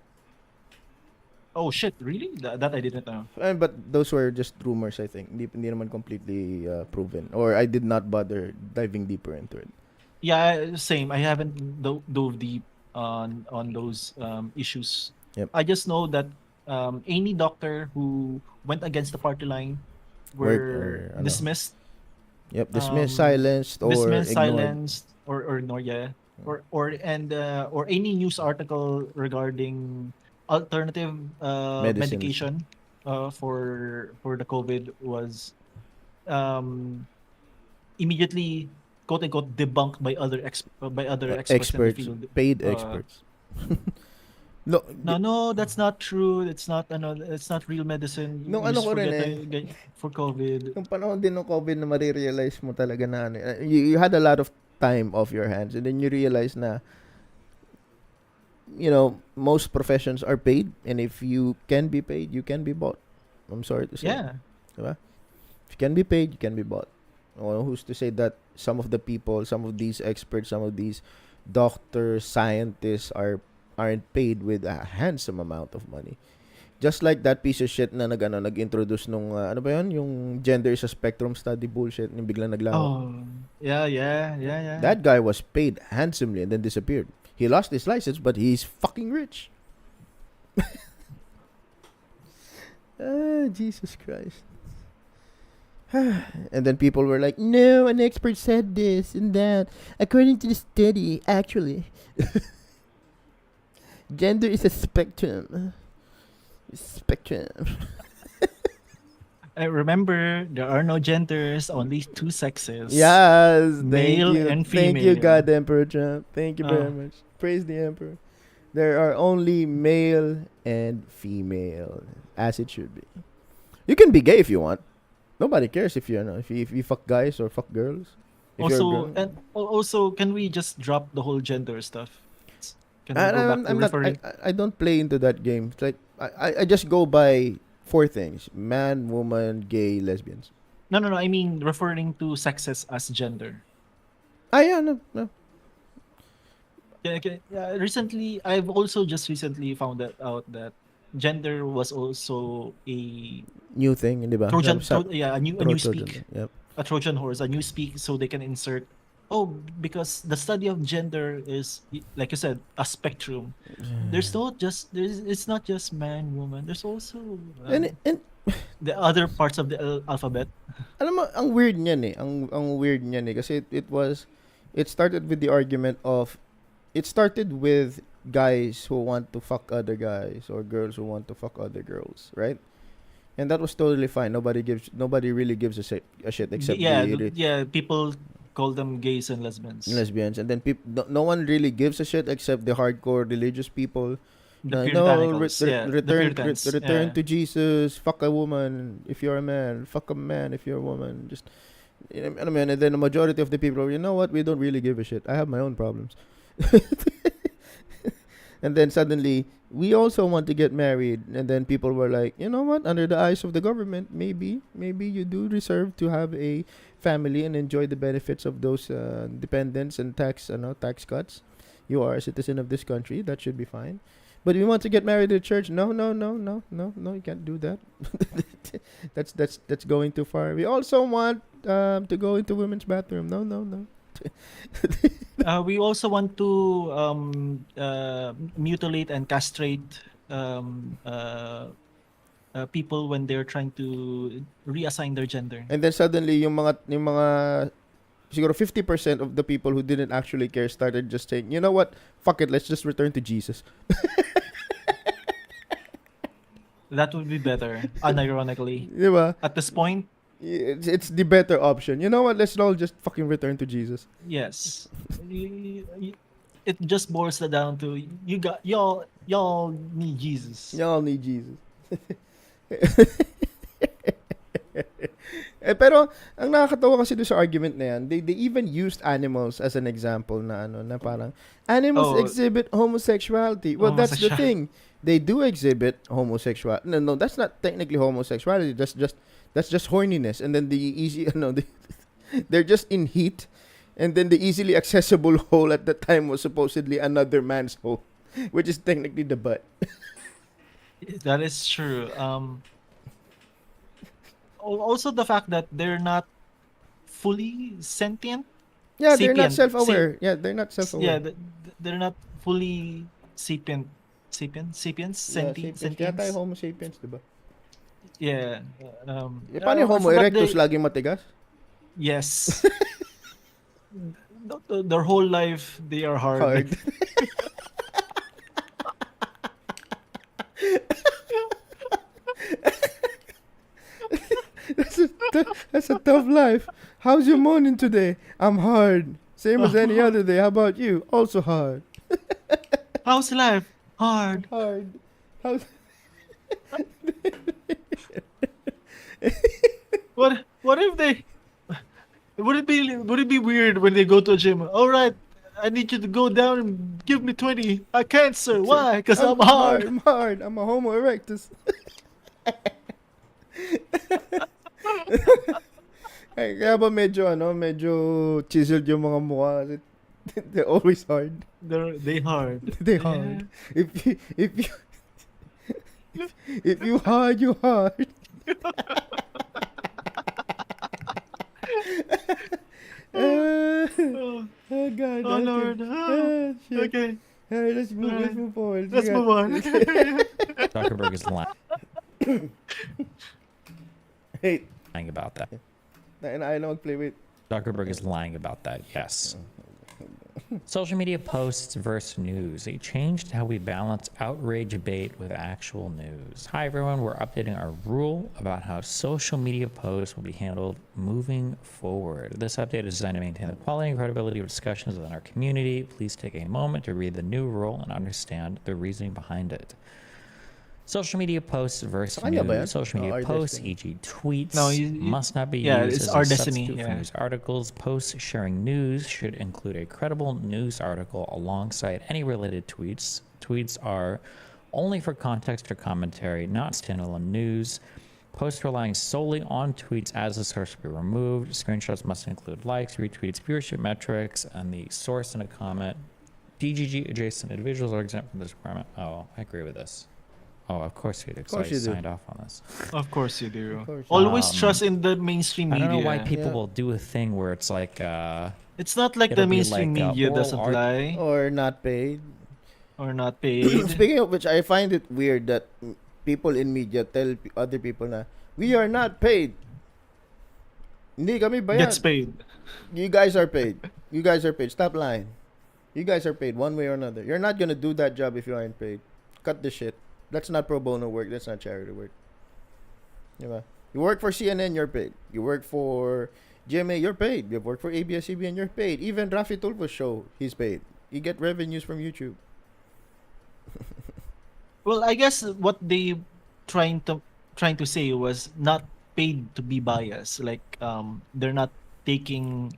Oh shit! Really? That I didn't know. But those were just rumors, I think. Hindi naman completely proven. Or I did not bother diving deeper into it. Yeah, same. I haven't dove deep on those issues. Yep. I just know that any doctor who went against the party line Word were or ano. dismissed, Yep, dismissed, silenced, or ignored. silenced, or ignored. Yeah, or any news article regarding alternative Medicines. medication for the COVID was um immediately quote unquote debunked by other experts in the Experts, field. paid experts. No, No, that's not true. It's not real medicine. nung You ano just ko rin forget eh, for COVID. nung panahon din ng COVID na marirealize mo talaga na ano, you had a lot of time off your hands and then you realize na, most professions are paid and if you can be paid, you can be bought. I'm sorry to say. Yeah. Diba? If you can be paid, you can be bought. Well, who's to say that some of the people, some of these experts, some of these doctors, scientists aren't paid with a handsome amount of money. Just like that piece of shit na nag-introduce nung ano ba 'yon, yung gender is a spectrum study bullshit, yung biglang naglaho. Oh, yeah. That guy was paid handsomely and then disappeared. He lost his license, but he's fucking rich. Jesus Christ. And then people were like, no, an expert said this and that. According to the study, actually, gender is a spectrum. Spectrum. I remember there are no genders, only two sexes. Yes, Male thank you. and Thank you, female. God Emperor Trump. Thank you very Oh. much. Praise the Emperor. There are only male and female, as it should be. You can be gay if you want. Nobody cares if if you fuck guys or fuck girls. If you're a Also, girl. and also, can we just drop the whole gender stuff? Can we I, go back I'm, to I'm not. referring? I don't play into that game. It's like I just go by four things: man, woman, gay, lesbians. No. I mean referring to sexes as gender. Yeah, no. Yeah, recently, I've also just recently found out that gender was also a New thing, di ba? a new Trojan. speak, Yep. a Trojan horse, a new speak, so they can insert. Oh, because the study of gender is, like you said, a spectrum. It's not just man, woman. There's also And the other parts of the alphabet. alam mo, ang weird niyan eh. Ang weird niyan eh. Kasi it started with the argument of, it started with guys who want to fuck other guys or girls who want to fuck other girls, right? And that was totally fine. Nobody really gives a shit except People call them gays and lesbians. lesbians. And then no one really gives a shit except the hardcore religious people. The No, Puritanicals, the Puritans, return yeah. to Jesus. Fuck a woman if you're a man. Fuck a man if you're a woman. Just, ano man, and then the majority of the people are, you know what? We don't really give a shit. I have my own problems. And then suddenly, we also want to get married. And then people were like, you know what? Under the eyes of the government, maybe you do deserve to have a family and enjoy the benefits of those dependents and tax cuts. You are a citizen of this country. That should be fine. But we want to get married at church. No, you can't do that. That's going too far. We also want to go into women's bathroom. No. We also want to mutilate and castrate people when they're trying to reassign their gender. And then suddenly yung mga siguro 50% of the people who didn't actually care started just saying, you know what? Fuck it, let's just return to Jesus. That would be better, unironically. Diba? At this point, It's the better option. You know what? Let's all just fucking return to Jesus. yes. It just boils down to y'all need Jesus. Y'all need Jesus. Pero ang nakakatawa kasi doon sa argument na yan, they even used animals as an example na parang animals exhibit homosexuality. Well, that's the thing. They do exhibit homosexuality. No, that's not technically homosexuality. That's just horniness. And then they're just in heat. And then the easily accessible hole at the time was supposedly another man's hole, which is technically the butt. That is true. Also the fact that they're not fully sentient. Yeah, they're not sapient. self-aware. Yeah, they're not self-aware. They're not fully sapient. Sapiens? Yeah, sapiens. Kaya tayo Sentience? Homo sapiens, di ba? Yeah. Paano yung I Homo forgot erectus laging matigas? Yes. Their whole life, they are hard. Hard. That's a tough life. How's your morning today? I'm hard. Same as any other day. How about you? Also hard. How's life? Hard. Hard. How's... What if they would it be weird when they go to a gym? All right, I need you to go down and give me 20. I can't, sir. Why? Because I'm hard. I'm hard. I'm a Homo erectus. Ay, kaya ba medyo chiseled yung mga mukha kasi they're always hard. They hard. They hard. If you hard, you hard. Oh God. Oh okay. Lord. Shit. Okay. Alright, let's move forward. Let's move on. Zuckerberg is Hey, lying about that. I know play with. Zuckerberg is lying about that. Yes. Social media posts versus news. They changed how we balance outrage debate with actual news. Hi everyone, we're updating our rule about how social media posts will be handled moving forward. This update is designed to maintain the quality and credibility of discussions within our community. Please take a moment to read the new rule and understand the reasoning behind it. Social media posts versus Kanya ba yan? news. Social media Our posts, Destiny. e.g. tweets, No, must not be yeah, used it's as Our a Destiny, substitute for yeah. news articles. Posts sharing news should include a credible news article alongside any related tweets. Tweets are only for context or commentary, not standalone news. Posts relying solely on tweets as a source will be removed. Screenshots must include likes, retweets, viewership metrics, and the source in a comment. DGG adjacent individuals are exempt from this requirement. Oh, I agree with this. Oh, of course you do. Of course you do. signed off on this. Of course you do. Of course. Always trust in the mainstream I media. don't know why people Yeah. will do a thing where it's like, It's not like It'll the be mainstream like, media oral doesn't art- lie Or not paid. or not paid. Speaking of which, I find it weird that people in media tell other people na, we are not paid. Hindi kami bayad. Gets paid. You guys are paid. You guys are paid. Stop lying. You guys are paid one way or another. You're not gonna do that job if you aren't paid. Cut the shit. That's not pro bono work. That's not charity work. Diba? You work for CNN, you're paid. You work for GMA, you're paid. You work for ABS-CBN, you're paid. Even Rafi Tulfo's show, he's paid. You get revenues from YouTube. Well, I guess what they trying to say was not paid to be biased. Like they're not taking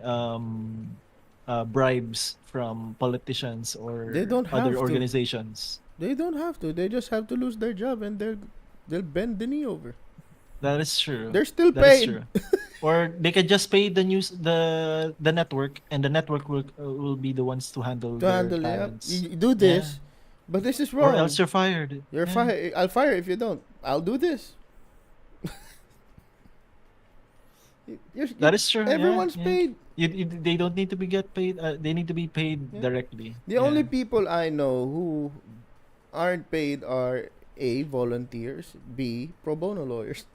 bribes from politicians or They don't have other to. organizations. They don't have to. They just have to lose their job and they'll bend the knee over. That is true. They're still That is paid. true. Or they can just pay the news the network, and the network will be the ones to handle To their handle it. talents. You do this, but this is Or wrong. else you're fired. You're Yeah. fired. I'll fire if you don't. I'll do this. That is true. yeah, Everyone's yeah. paid. They don't need to be get paid. They need to be paid Yeah. directly. The Yeah. only people I know who aren't paid are A, volunteers, B, pro bono lawyers.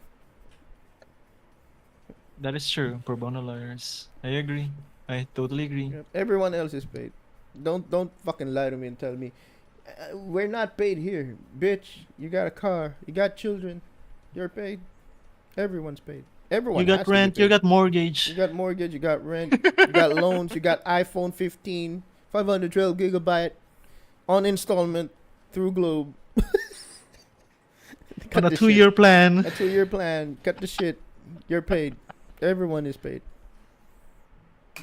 That is true. Pro bono lawyers. I agree. I totally agree. Everyone else is paid. Don't fucking lie to me and tell me we're not paid here, bitch. You got a car, you got children, you're paid. Everyone's paid. Everyone. You got has to be rent. You paid. got mortgage. You got mortgage, you got rent, you got loans, you got iPhone 15, 512 gigabyte on installment through Globe. On a the 2-year plan. A 2-year plan. Cut the shit. You're paid. Everyone is paid.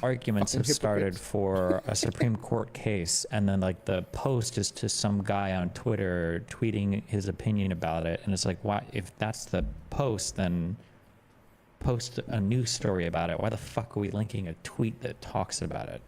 arguments Fucking have started hypocrites. for a Supreme Court case, and then like the post is to some guy on Twitter tweeting his opinion about it, and it's like, why? If that's the post, then post a news story about it. Why the fuck are we linking a tweet that talks about it?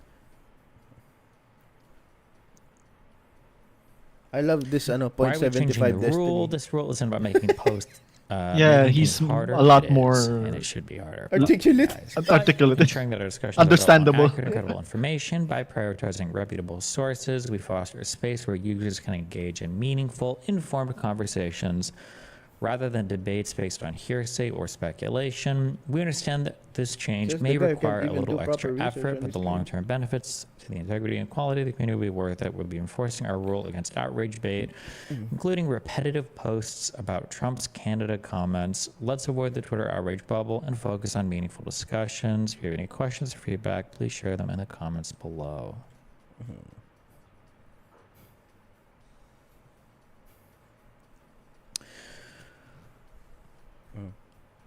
I love this Why are we changing 0.75 the rule? destiny. This rule isn't about making posts Yeah, making he's things harder. a lot It is, more and it should be harder. Articulate. Guys. articulate. Ensuring that our discussions are built on Understandable. accurate and credible information by prioritizing reputable sources. We foster a space where users can engage in meaningful, informed conversations rather than debates based on hearsay or speculation. We understand that this change Says may the guy who require can't a even little do proper extra research effort, on but his the team. long-term benefits to the integrity and quality of the community will be worth it. We'll be enforcing our rule against outrage bait, including repetitive posts about Trump's Canada comments. Let's avoid the Twitter outrage bubble and focus on meaningful discussions. If you have any questions or feedback, please share them in the comments below.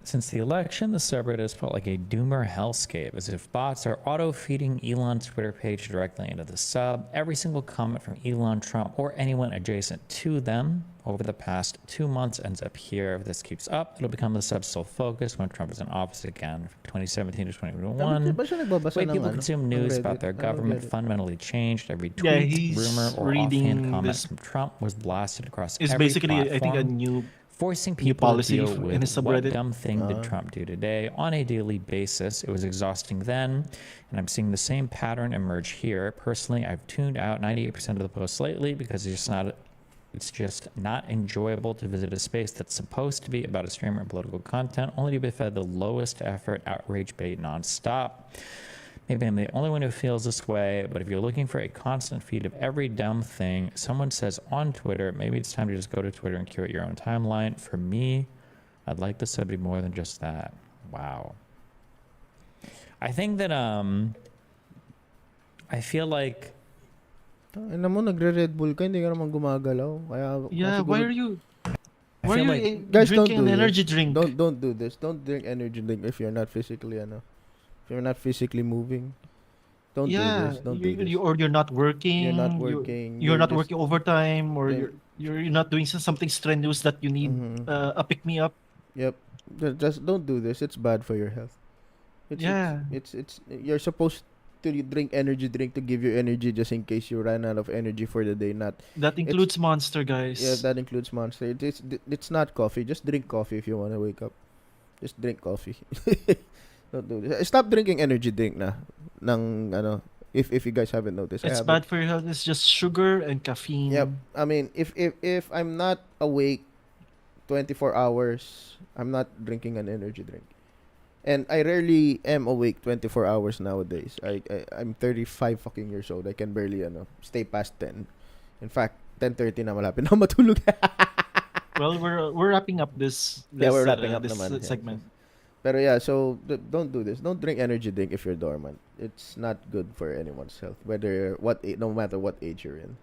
Since the election, the subreddit has felt like a doomer hellscape, as if bots are auto-feeding Elon's Twitter page directly into the sub. Every single comment from Elon, Trump, or anyone adjacent to them over the past 2 months ends up here. If this keeps up, it'll become the sub's sole focus when Trump is in office again, from 2017 to 2021. Ba siya nagbabasa The way ng people ano, consume ng news Reddit? about their I don't government get it. fundamentally changed. Every Yeah, tweet, he's rumor, or reading offhand comment this- from Trump was blasted across It's every basically, I think, a platform, new forcing people to policy deal in with his what subreddit. dumb thing did Trump do today on a daily basis. It was exhausting then, and I'm seeing the same pattern emerge here. Personally, I've tuned out 98% of the posts lately because it's just not enjoyable to visit a space that's supposed to be about a streamer and political content, only to be fed the lowest effort outrage bait nonstop. Maybe I'm the only one who feels this way, but if you're looking for a constant feed of every dumb thing someone says on Twitter, maybe it's time to just go to Twitter and curate your own timeline. For me, I'd like the sub to be more than just that. Wow. I think that I feel like Ano mo, nagre-Red Bull ka, hindi ka naman gumagalaw. Kaya, Yeah, siguro- why are you? I Why feel are like- you Guys, don't drinking do an this. energy drink? Don't do this. Don't drink energy drink if you're not physically if you're not physically moving. Don't do this. Don't do this. or you're not working. You're not working, You're you're not just- working overtime, or Yeah. you're not doing something strenuous that you need Mhm. a pick me up. Yep. Just don't do this. It's bad for your health. Yeah. It's you're supposed to drink energy drink to give you energy just in case you run out of energy for the day. Not That includes Monster, guys. yeah, that includes Monster. It's not coffee. Just drink coffee if you want to wake up. Just drink coffee. Don't do this. Stop drinking energy drink na. Ng ano, if you guys haven't noticed. I It's haven't. bad for your health. It's just sugar and caffeine. Yep. I mean, if I'm not awake 24 hours, I'm not drinking an energy drink. And I rarely am awake 24 hours nowadays. I'm 35 fucking years old. I can barely stay past 10. In fact, 10:30 na malapit na matulog. Well, we're wrapping up this. Yeah, we're wrapping up this naman. segment. Pero yeah, so don't do this. Don't drink energy drink if you're dormant. It's not good for anyone's health, no matter what age you're in.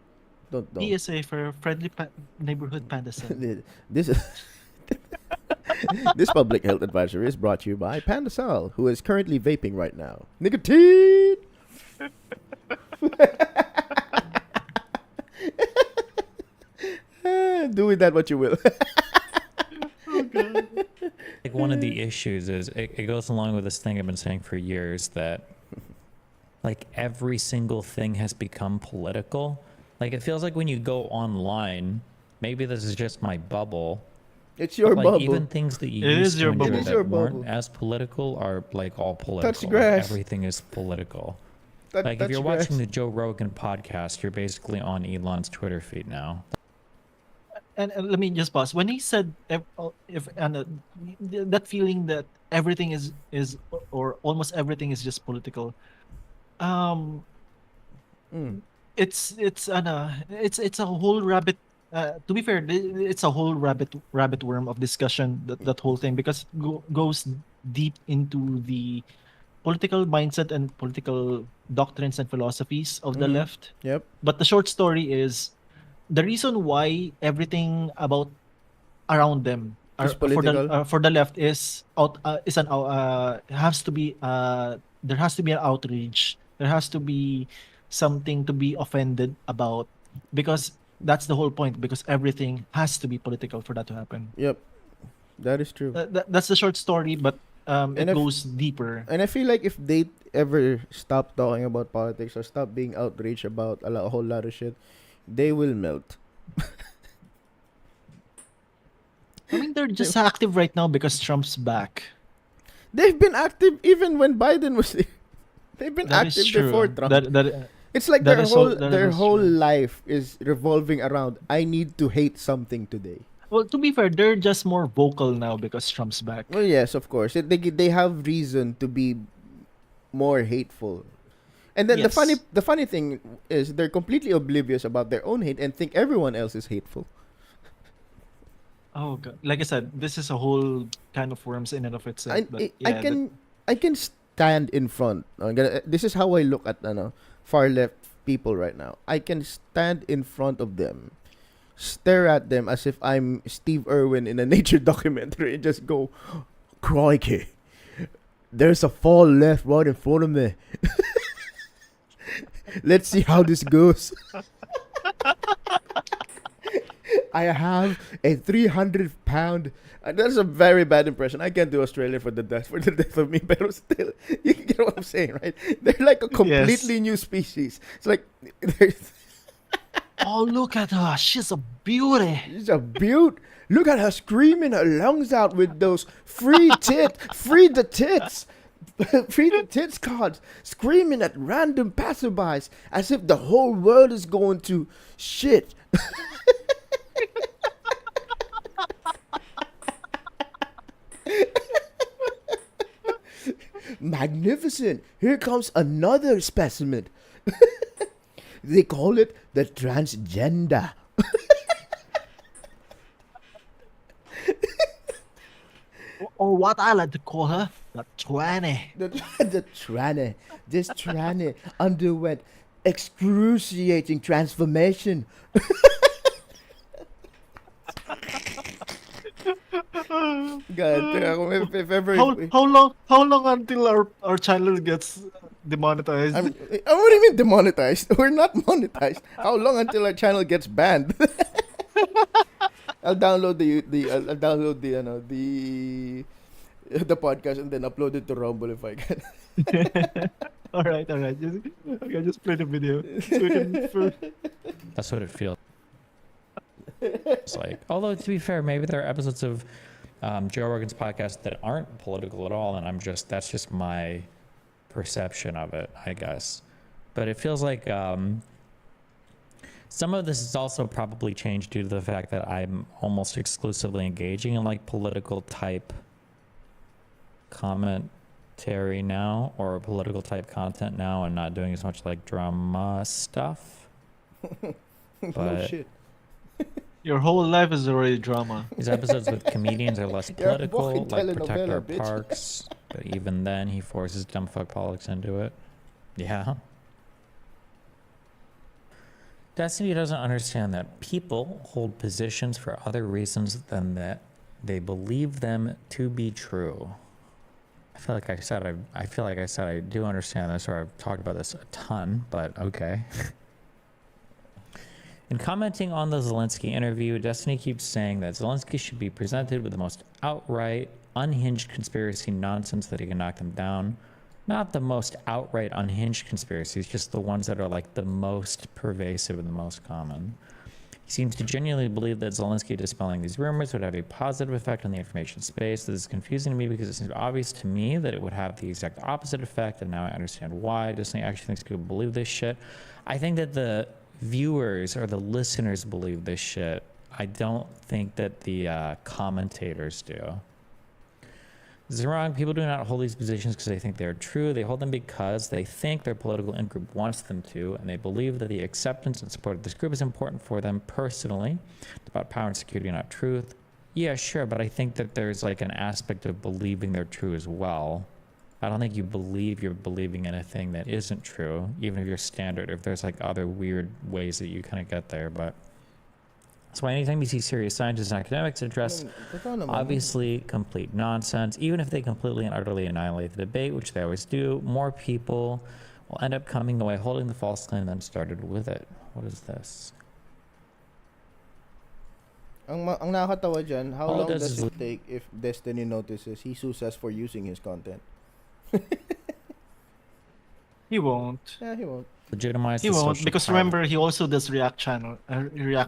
Don't. PSA for friendly neighborhood panda cell. This this public health advisory is brought to you by Pandasol, who is currently vaping right now. Nicotine. Do with that what you will. like one of the issues is it goes along with this thing I've been saying for years that like every single thing has become political. Like it feels like when you go online, maybe this is just my bubble. It's your Like bubble. even things that you It used is your to bubble. enjoy It is that your weren't bubble. as political are like all political. Touch grass. Everything is political. That- Like if that's you're grass. watching the Joe Rogan podcast, you're basically on Elon's Twitter feed now. And let me just pause. When he said that feeling that everything is or almost everything is just political, it's a whole rabbit. To be fair, it's a whole rabbit worm of discussion, that whole thing, because it goes deep into the political mindset and political doctrines and philosophies of the left. Yep. But the short story is the reason why everything about around them Is political. for the left is has to be there has to be an outrage. There has to be something to be offended about, because that's the whole point, because everything has to be political for that to happen. Yep. That is true. That's the short story, but And it if- goes deeper. And I feel like if they ever stop talking about politics or stop being outraged about a whole lot of shit, they will melt. I mean, they're just active right now because Trump's back. They've been active even when Biden was there. They've been That is active true. before Trump. That It's like that their is whole so- that their is whole true. life is revolving around I need to hate something today. Well, to be fair, they're just more vocal now because Trump's back. Well, yes, of course. They have reason to be more hateful. And then Yes. the funny thing is they're completely oblivious about their own hate and think everyone else is hateful. Oh god! Like I said, this is a whole kind of worms in and of itself. I, but I, yeah, I can stand in front. This is how I look at far left people right now. I can stand in front of them, stare at them as if I'm Steve Irwin in a nature documentary, and just go, "Crikey, there's a fall left right in front of me. Let's see how this goes." I have a 300-pound. That's a very bad impression. I can't do Australia for the death of me, but still, you get what I'm saying, right? They're like a completely new species. It's like there's oh, look at her! She's a beauty. she's a beaut. Look at her screaming her lungs out with those free the tits. Free the tits cards, screaming at random passerbys as if the whole world is going to shit. Magnificent. Here comes another specimen. They call it the transgender. Or what I like to call her, the tranny. The tranny. This tranny underwent excruciating transformation. God, if ever. How long until our channel gets demonetized? What do you mean demonetized? We're not monetized. How long until our channel gets banned? I'll download I'll download the podcast and then upload it to Rumble if I can. all right. Just play the video. So we can, That's what it feels. It's like, although to be fair, maybe there are episodes of Joe Rogan's podcast that aren't political at all, and that's just my perception of it, I guess. But it feels like some of this is also probably changed due to the fact that I'm almost exclusively engaging in like political type commentary now, or political type content now, and not doing as much like drama stuff. No But shit. your whole life is already drama. his episodes with comedians are less You're a political, fucking like Protect telenovela, Our bitch. Parks. But even then, he forces dumb fuck politics into it. Yeah. Destiny doesn't understand that people hold positions for other reasons than that they believe them to be true. I feel like I said I do understand this, or I've talked about this a ton, but okay. In commenting on the Zelensky interview, Destiny keeps saying that Zelensky should be presented with the most outright, unhinged conspiracy nonsense that he can knock them down. Not the most outright unhinged conspiracies, just the ones that are like the most pervasive and the most common. He seems to genuinely believe that Zelensky dispelling these rumors would have a positive effect on the information space. This is confusing to me because it seems obvious to me that it would have the exact opposite effect, and now I understand why. Destiny actually thinks people believe this shit. I think that the viewers or the listeners believe this shit. I don't think that the commentators do. This is wrong. People do not hold these positions because they think they're true. They hold them because they think their political in-group wants them to, and they believe that the acceptance and support of this group is important for them personally. It's about power and security, not truth. Yeah, sure, but I think that there's like an aspect of believing they're true as well. I don't think you believe you're believing in a thing that isn't true, even if you're standard, or if there's like other weird ways that you kind of get there, but... That's why anytime you see serious scientists and academics address obviously complete nonsense, even if they completely and utterly annihilate the debate, which they always do, more people will end up coming away holding the false claim that started with it. What is this? Ang nakakatawa dyan, how All long it does does is it take if Destiny notices he sues us for using his content? He won't. Yeah, he won't. Legitimize He the won't social because power. remember he also does React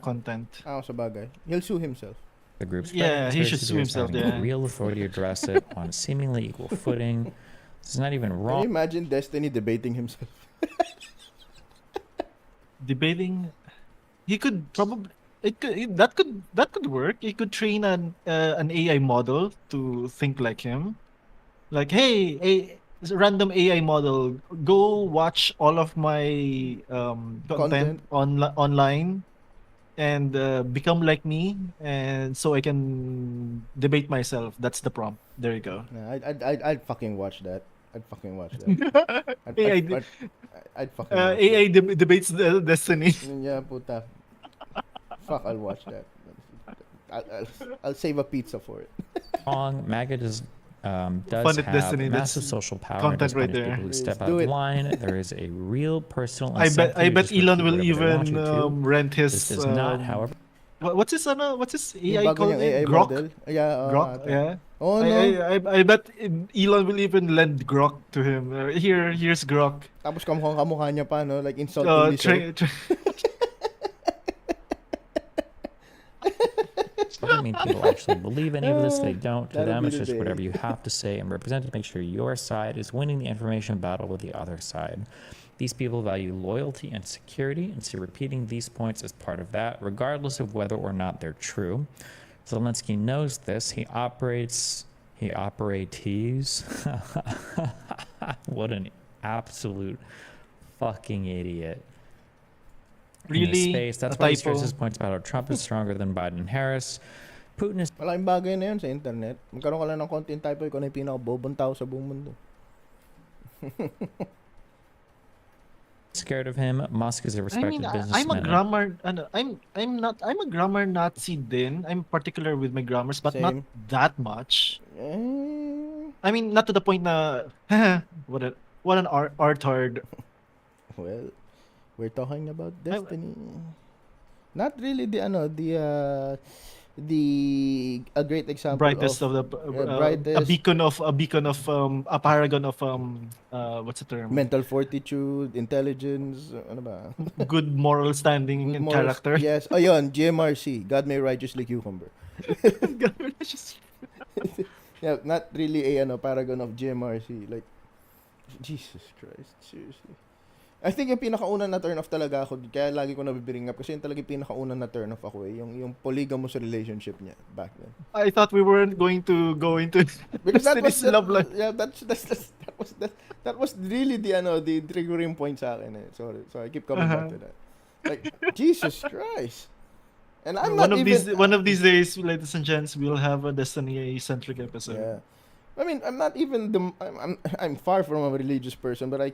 content. Sa bagay. He'll sue himself. The group Yeah, spreading he should conspiracy sue theories himself, having yeah. real authority to address it on a seemingly equal footing. It's not even Can you wrong. imagine Destiny debating himself? Debating, he could probably that could work. He could train an AI model to think like him. Like, hey, a random AI model, go watch all of my content Content. online and become like me, and so I can debate myself. That's the prompt. There you go. Nah, I'd fucking watch that. I'd fucking watch that. AI, I'd fucking watch that. AI debates the Destiny. Yeah, puta. Fuck, I'll watch that. I'll save a pizza for it. Wrong. MAGA does Fun have at Destiny, massive that's social power and content does right punish there. people who Please step out do of it. line. There is a real personal I incentive bet to just Elon repeat will whatever they want even you to. rent his This does not, however, what's his Yung AI bago called niyang name? AI Grok. model. Yeah, Grok, ata. yeah. Oh, no. I bet Elon will even lend Grok to him. Here's Grok. Tapos kamukha niya pa, no? Like, insultingly so. doesn't mean people actually believe any of this. They don't. To That'll them, be it's the just day. whatever you have to say and represent to make sure your side is winning the information battle with the other side. These people value loyalty and security, and see repeating these points as part of that, regardless of whether or not they're true. Zelensky knows this. He operates. What an absolute fucking idiot. In his Really? space. That's A why he typo? stresses points about how Trump is stronger than Biden and Harris. Putin is Malaking bagay na yun sa internet. Magkaroon ka lang ng content type, ikaw na yung pinakabobong tao sa buong mundo. scared of him. Musk is a I respected mean, businessman. I'm a grammar. I'm a grammar Nazi. Then I'm particular with my grammars, but not Same. that much. Eh, I mean, not to the point na what an artard. well, we're talking about Destiny. Not really a great example Brightest of the brightest a beacon of a paragon of what's the term? mental fortitude, intelligence, ano ba? Good moral standing Good and morals. character. Yes. Ayun, GMRC. God may righteously cucumber. Yeah, not really a paragon of GMRC. Like, Jesus Christ, seriously. I think yung pinakauna na turn off talaga ako, kaya lagi ko nabibring up kasi yung talaga yung pinakauna na turn off ako yung polygamous relationship niya back then. I thought we weren't going to go into Because that was Destiny's love life. yeah, that was really the triggering point sa akin eh. Sorry, so I keep coming back to that. Like, Jesus Christ. And I'm not even one of these days, ladies and gents, we'll have a Destiny centric episode. yeah. I mean, I'm not even I'm far from a religious person, but I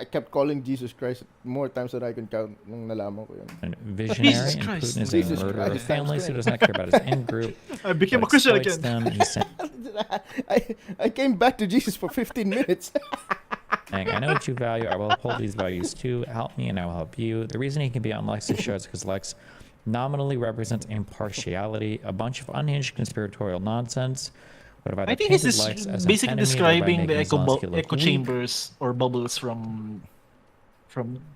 kept calling Jesus Christ more times than I can count nung nalaman ko yun. And visionary, Jesus and Christ. Putin is Jesus a murderer of Christ, families who times does not care about his in-group. I became a but Christian exploits again. them. He's I came back to Jesus for 15 minutes. saying, I know what you value. I will uphold these values too. Help me and I will help you. The reason he can be on Lex's show is because Lex nominally represents impartiality, a bunch of unhinged conspiratorial nonsense. I think this is basically describing the echo chambers or bubbles from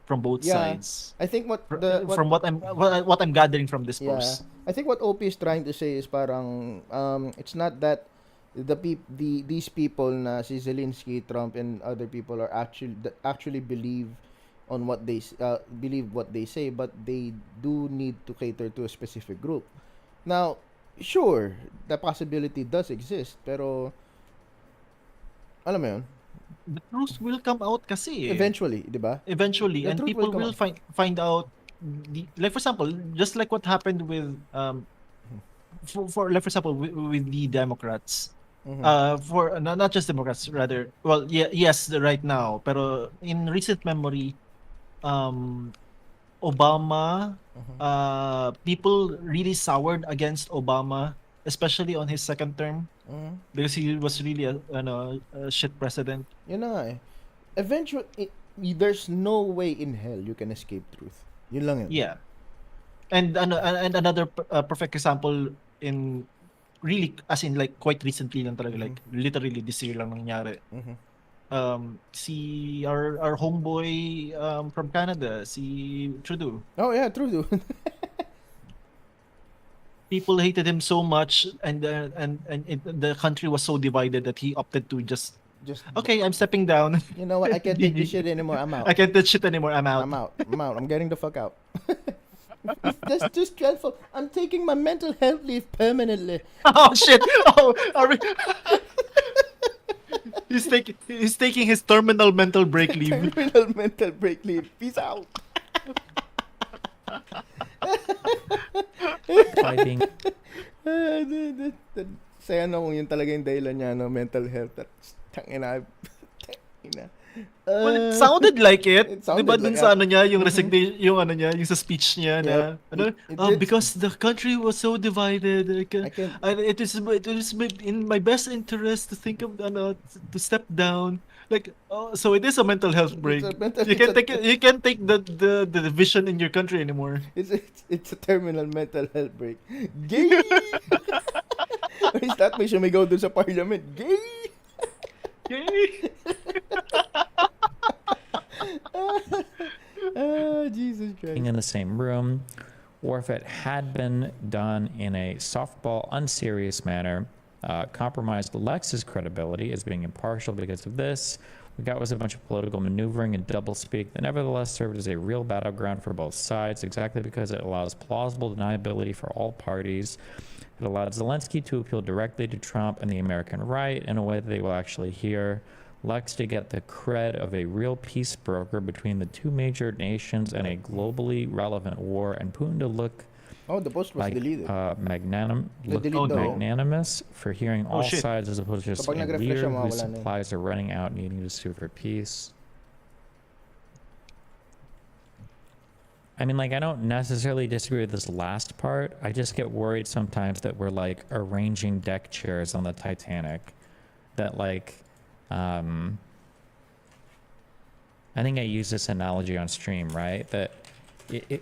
both Yeah. sides. I think From what I'm gathering from this yeah, post. I think what OP is trying to say is parang it's not that these people na si Zelensky, Trump, and other people are actually believe on what they believe what they say, but they do need to cater to a specific group. Now, sure, the possibility does exist, pero alam mo yun, The truth will come out kasi. eventually, di ba? Eventually, The and truth people will will come find out. Like for example, just like what happened with for like for example with the Democrats. Mhm. For not just Democrats, rather. Well, yeah, yes, right now, pero in recent memory, Obama, people really soured against Obama, especially on his second term, Mhm. because he was really a shit president. Yun na nga eh. Eventually, there's no way in hell you can escape truth. Yun lang yun. Yeah, and another perfect example in really, as in like quite recently lang talaga, like literally this year lang nangyari. Si our homeboy from Canada, si Trudeau. Oh yeah, true dude. people hated him so much, and the country was so divided that he opted to just okay, I'm stepping down. You know what? I can't take this shit anymore. I'm out. I can't take shit anymore. I'm out. I'm out. I'm out. I'm getting the fuck out. That's just dreadful. I'm taking my mental health leave permanently. Oh shit! Oh, are we... he's taking his terminal mental break leave. Terminal mental break leave. Peace out. By being Saya kung yun talaga yung dahilan niya, no? Mental health. Tangina. Tangina. Well, it sounded like it. It sounded Diba dun like sa it. ano niya, yung resignation, yung ano niya, yung sa speech niya na, Yeah. ano, It did. because the country was so divided, it is in my best interest to think of, to step down. Like, so it is a mental health break. You can't take the division in your country anymore. It's a terminal mental health break. Gay! Is that may sumigaw dun sa parliament? Gay! Yay! Jesus Christ. in the same room, or if it had been done in a softball, unserious manner, compromised Lex's credibility as being impartial because of this. What we got was a bunch of political maneuvering and doublespeak that nevertheless served as a real battleground for both sides, exactly because it allows plausible deniability for all parties. It allowed Zelensky to appeal directly to Trump and the American right in a way that they will actually hear. Lex to get the cred of a real peace broker between the two major nations in a globally relevant war, and Putin to look Oh, the post was like deleted. magnanimous for hearing all shit. sides as opposed to just a Kapag nag-refresh leader siya, whose mawawala na yun. supplies are running out, needing to sue for peace. I mean, like, I don't necessarily disagree with this last part. I just get worried sometimes that we're like arranging deck chairs on the Titanic. That like, I think I use this analogy on stream, right? That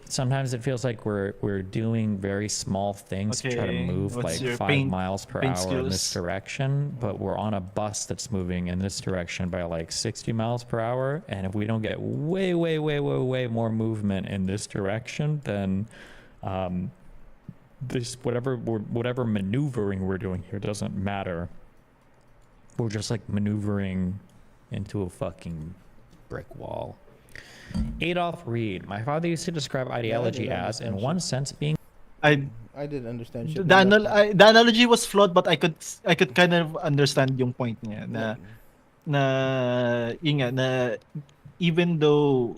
sometimes it feels like we're doing very small things to try to Okay, move what's like your 5 miles per hour paint in this skills? direction, but we're on a bus that's moving in this direction by like 60 miles per hour, and if we don't get way more movement in this direction, then this whatever maneuvering we're doing here doesn't matter. We're just like maneuvering into a fucking brick wall. Adolf Reed. My father used to describe ideology as, in one sense, being I didn't understand shit. The analogy was flawed, but I could kind of understand yung point niya na even though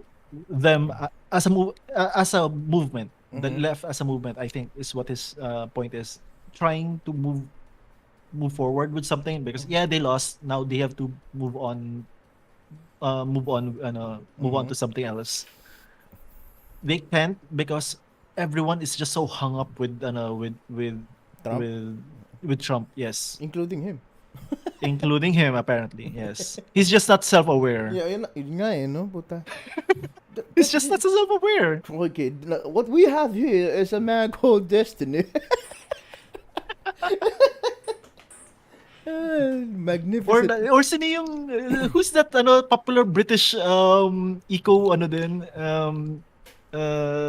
them as a movement, the left as a movement, I think is what his point is, trying to move forward with something, because they lost, now they have to move on to something else. They can't because everyone is just so hung up with Trump? with Trump, yes. Including him. Including him, apparently, yes. He's just not self-aware. Yeah, yun nga no, puta. He's just not self-aware. Okay, what we have here is a man called Destiny. Magnificent. Or sino yung who's that popular British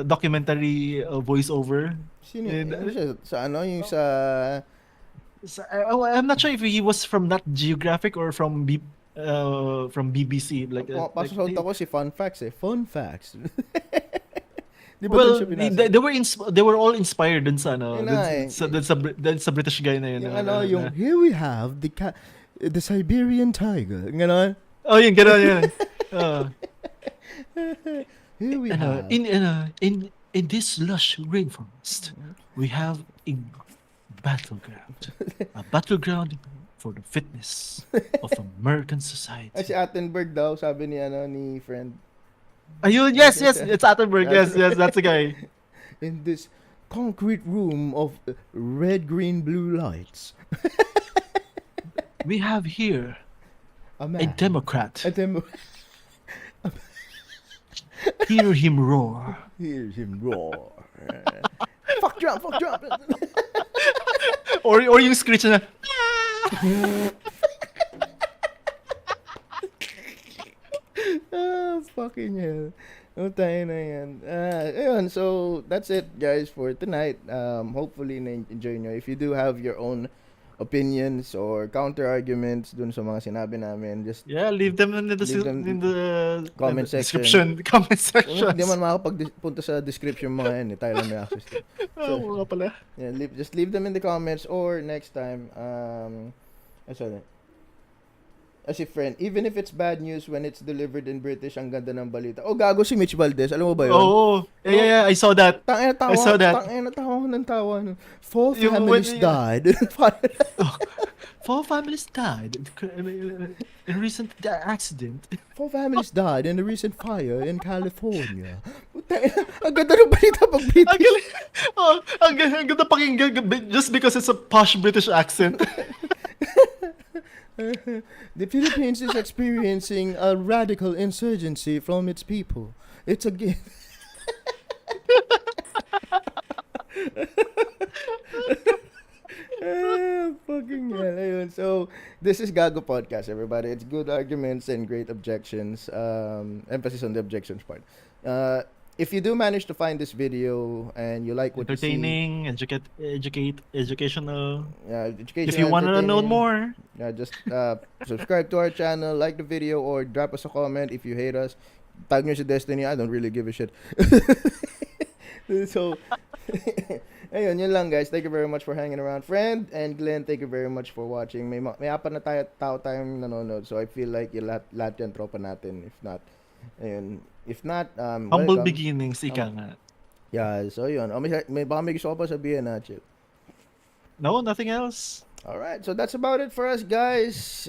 documentary voiceover? Sino siya? Sa yung sa... I'm not sure if he was from Nat Geographic or from BBC. Pasasawt ako si Fun Facts eh. Fun Facts. Di ba Well, dun siya binasa? they were all inspired dun sa Yun na eh. sa British guy na yun. Yung here we have the Siberian tiger. Ganon. Oh, yun, gano'n yun. Here we have... In this lush rainforest, we have a battleground for the fitness of American society. Ay, si Attenberg daw, sabi ni ni friend. Ayun, yes, it's Attenberg. Yes, that's the guy. In this concrete room of red, green, blue lights. We have here A a man. Democrat. Hear Hear him roar. him roar. Fuck Trump. Or yung screech na, Fucking hell. Tayo na yan. Ayun, so that's it guys for tonight. Hopefully na-enjoy nyo. If you do have your own opinions or counter arguments dun sa mga sinabi namin, just leave them in the, in the comment description. Comment section. hindi man makakapagpunta sa description mga yan. Tayo lang may access to. Oo nga pala. Yeah, just leave them in the comments or next time, as a friend, even if it's bad news when it's delivered in British, ang ganda ng balita. Oh, gago si Mitch Valdez. Alam mo ba yun? Oh, yeah, I saw that. Tangina tawa. I saw that. Tangina tawa ko ng tawa. 4 Yung families when- died. 4 families died in a recent accident. 4 families died in a recent fire in California. Tangina, ang ganda ng balita pag Ang British. galing. Ang ganda pakinggan just because it's a posh British accent. The Philippines is experiencing a radical insurgency from its people. It's a gift. Fucking hell. Ayun. So, this is G.A.G.O Podcast, everybody. It's good arguments and great objections. Emphasis on the objections part. If you do manage to find this video and you like what you see, Entertaining, educational. education, If you want to know entertaining, more, just subscribe to our channel, like the video, or drop us a comment if you hate us. Tag nyo si Destiny, I don't really give a shit. So, ayun, yun lang guys. Thank you very much for hanging around. Friend and Glenn, thank you very much for watching. May apat na tao tayong nanonood, so I feel like yung lahat yan tropa natin. If not, ayun. If not, humble welcome. beginnings, ika nga. Yeah, so yun. Baka may gusto ko pa sabihin na, chill. No, nothing else. Alright, so that's about it for us, guys.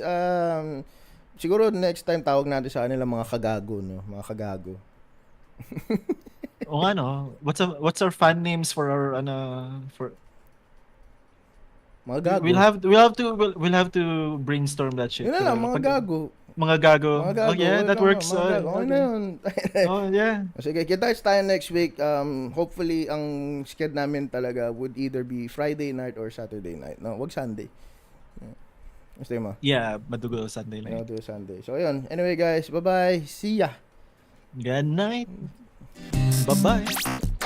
Siguro next time tawag natin sa kanila mga kagago, no? Mga kagago. O nga no, what's our fan names for our for Mga gago. we'll have to brainstorm that shit. Yun na lang, mga gago. Mga gago. Mga gago. Oh yeah, that works. Mga gago. Okay na yun. Oh yeah. Sige, kita tayo next week. Hopefully, ang sked namin talaga would either be Friday night or Saturday night. No, wag Sunday. Gusto mo? Yeah, madugo Sunday I'll night. do Sunday. So, yun. Anyway, guys. Bye-bye. See ya. Good night. Bye-bye.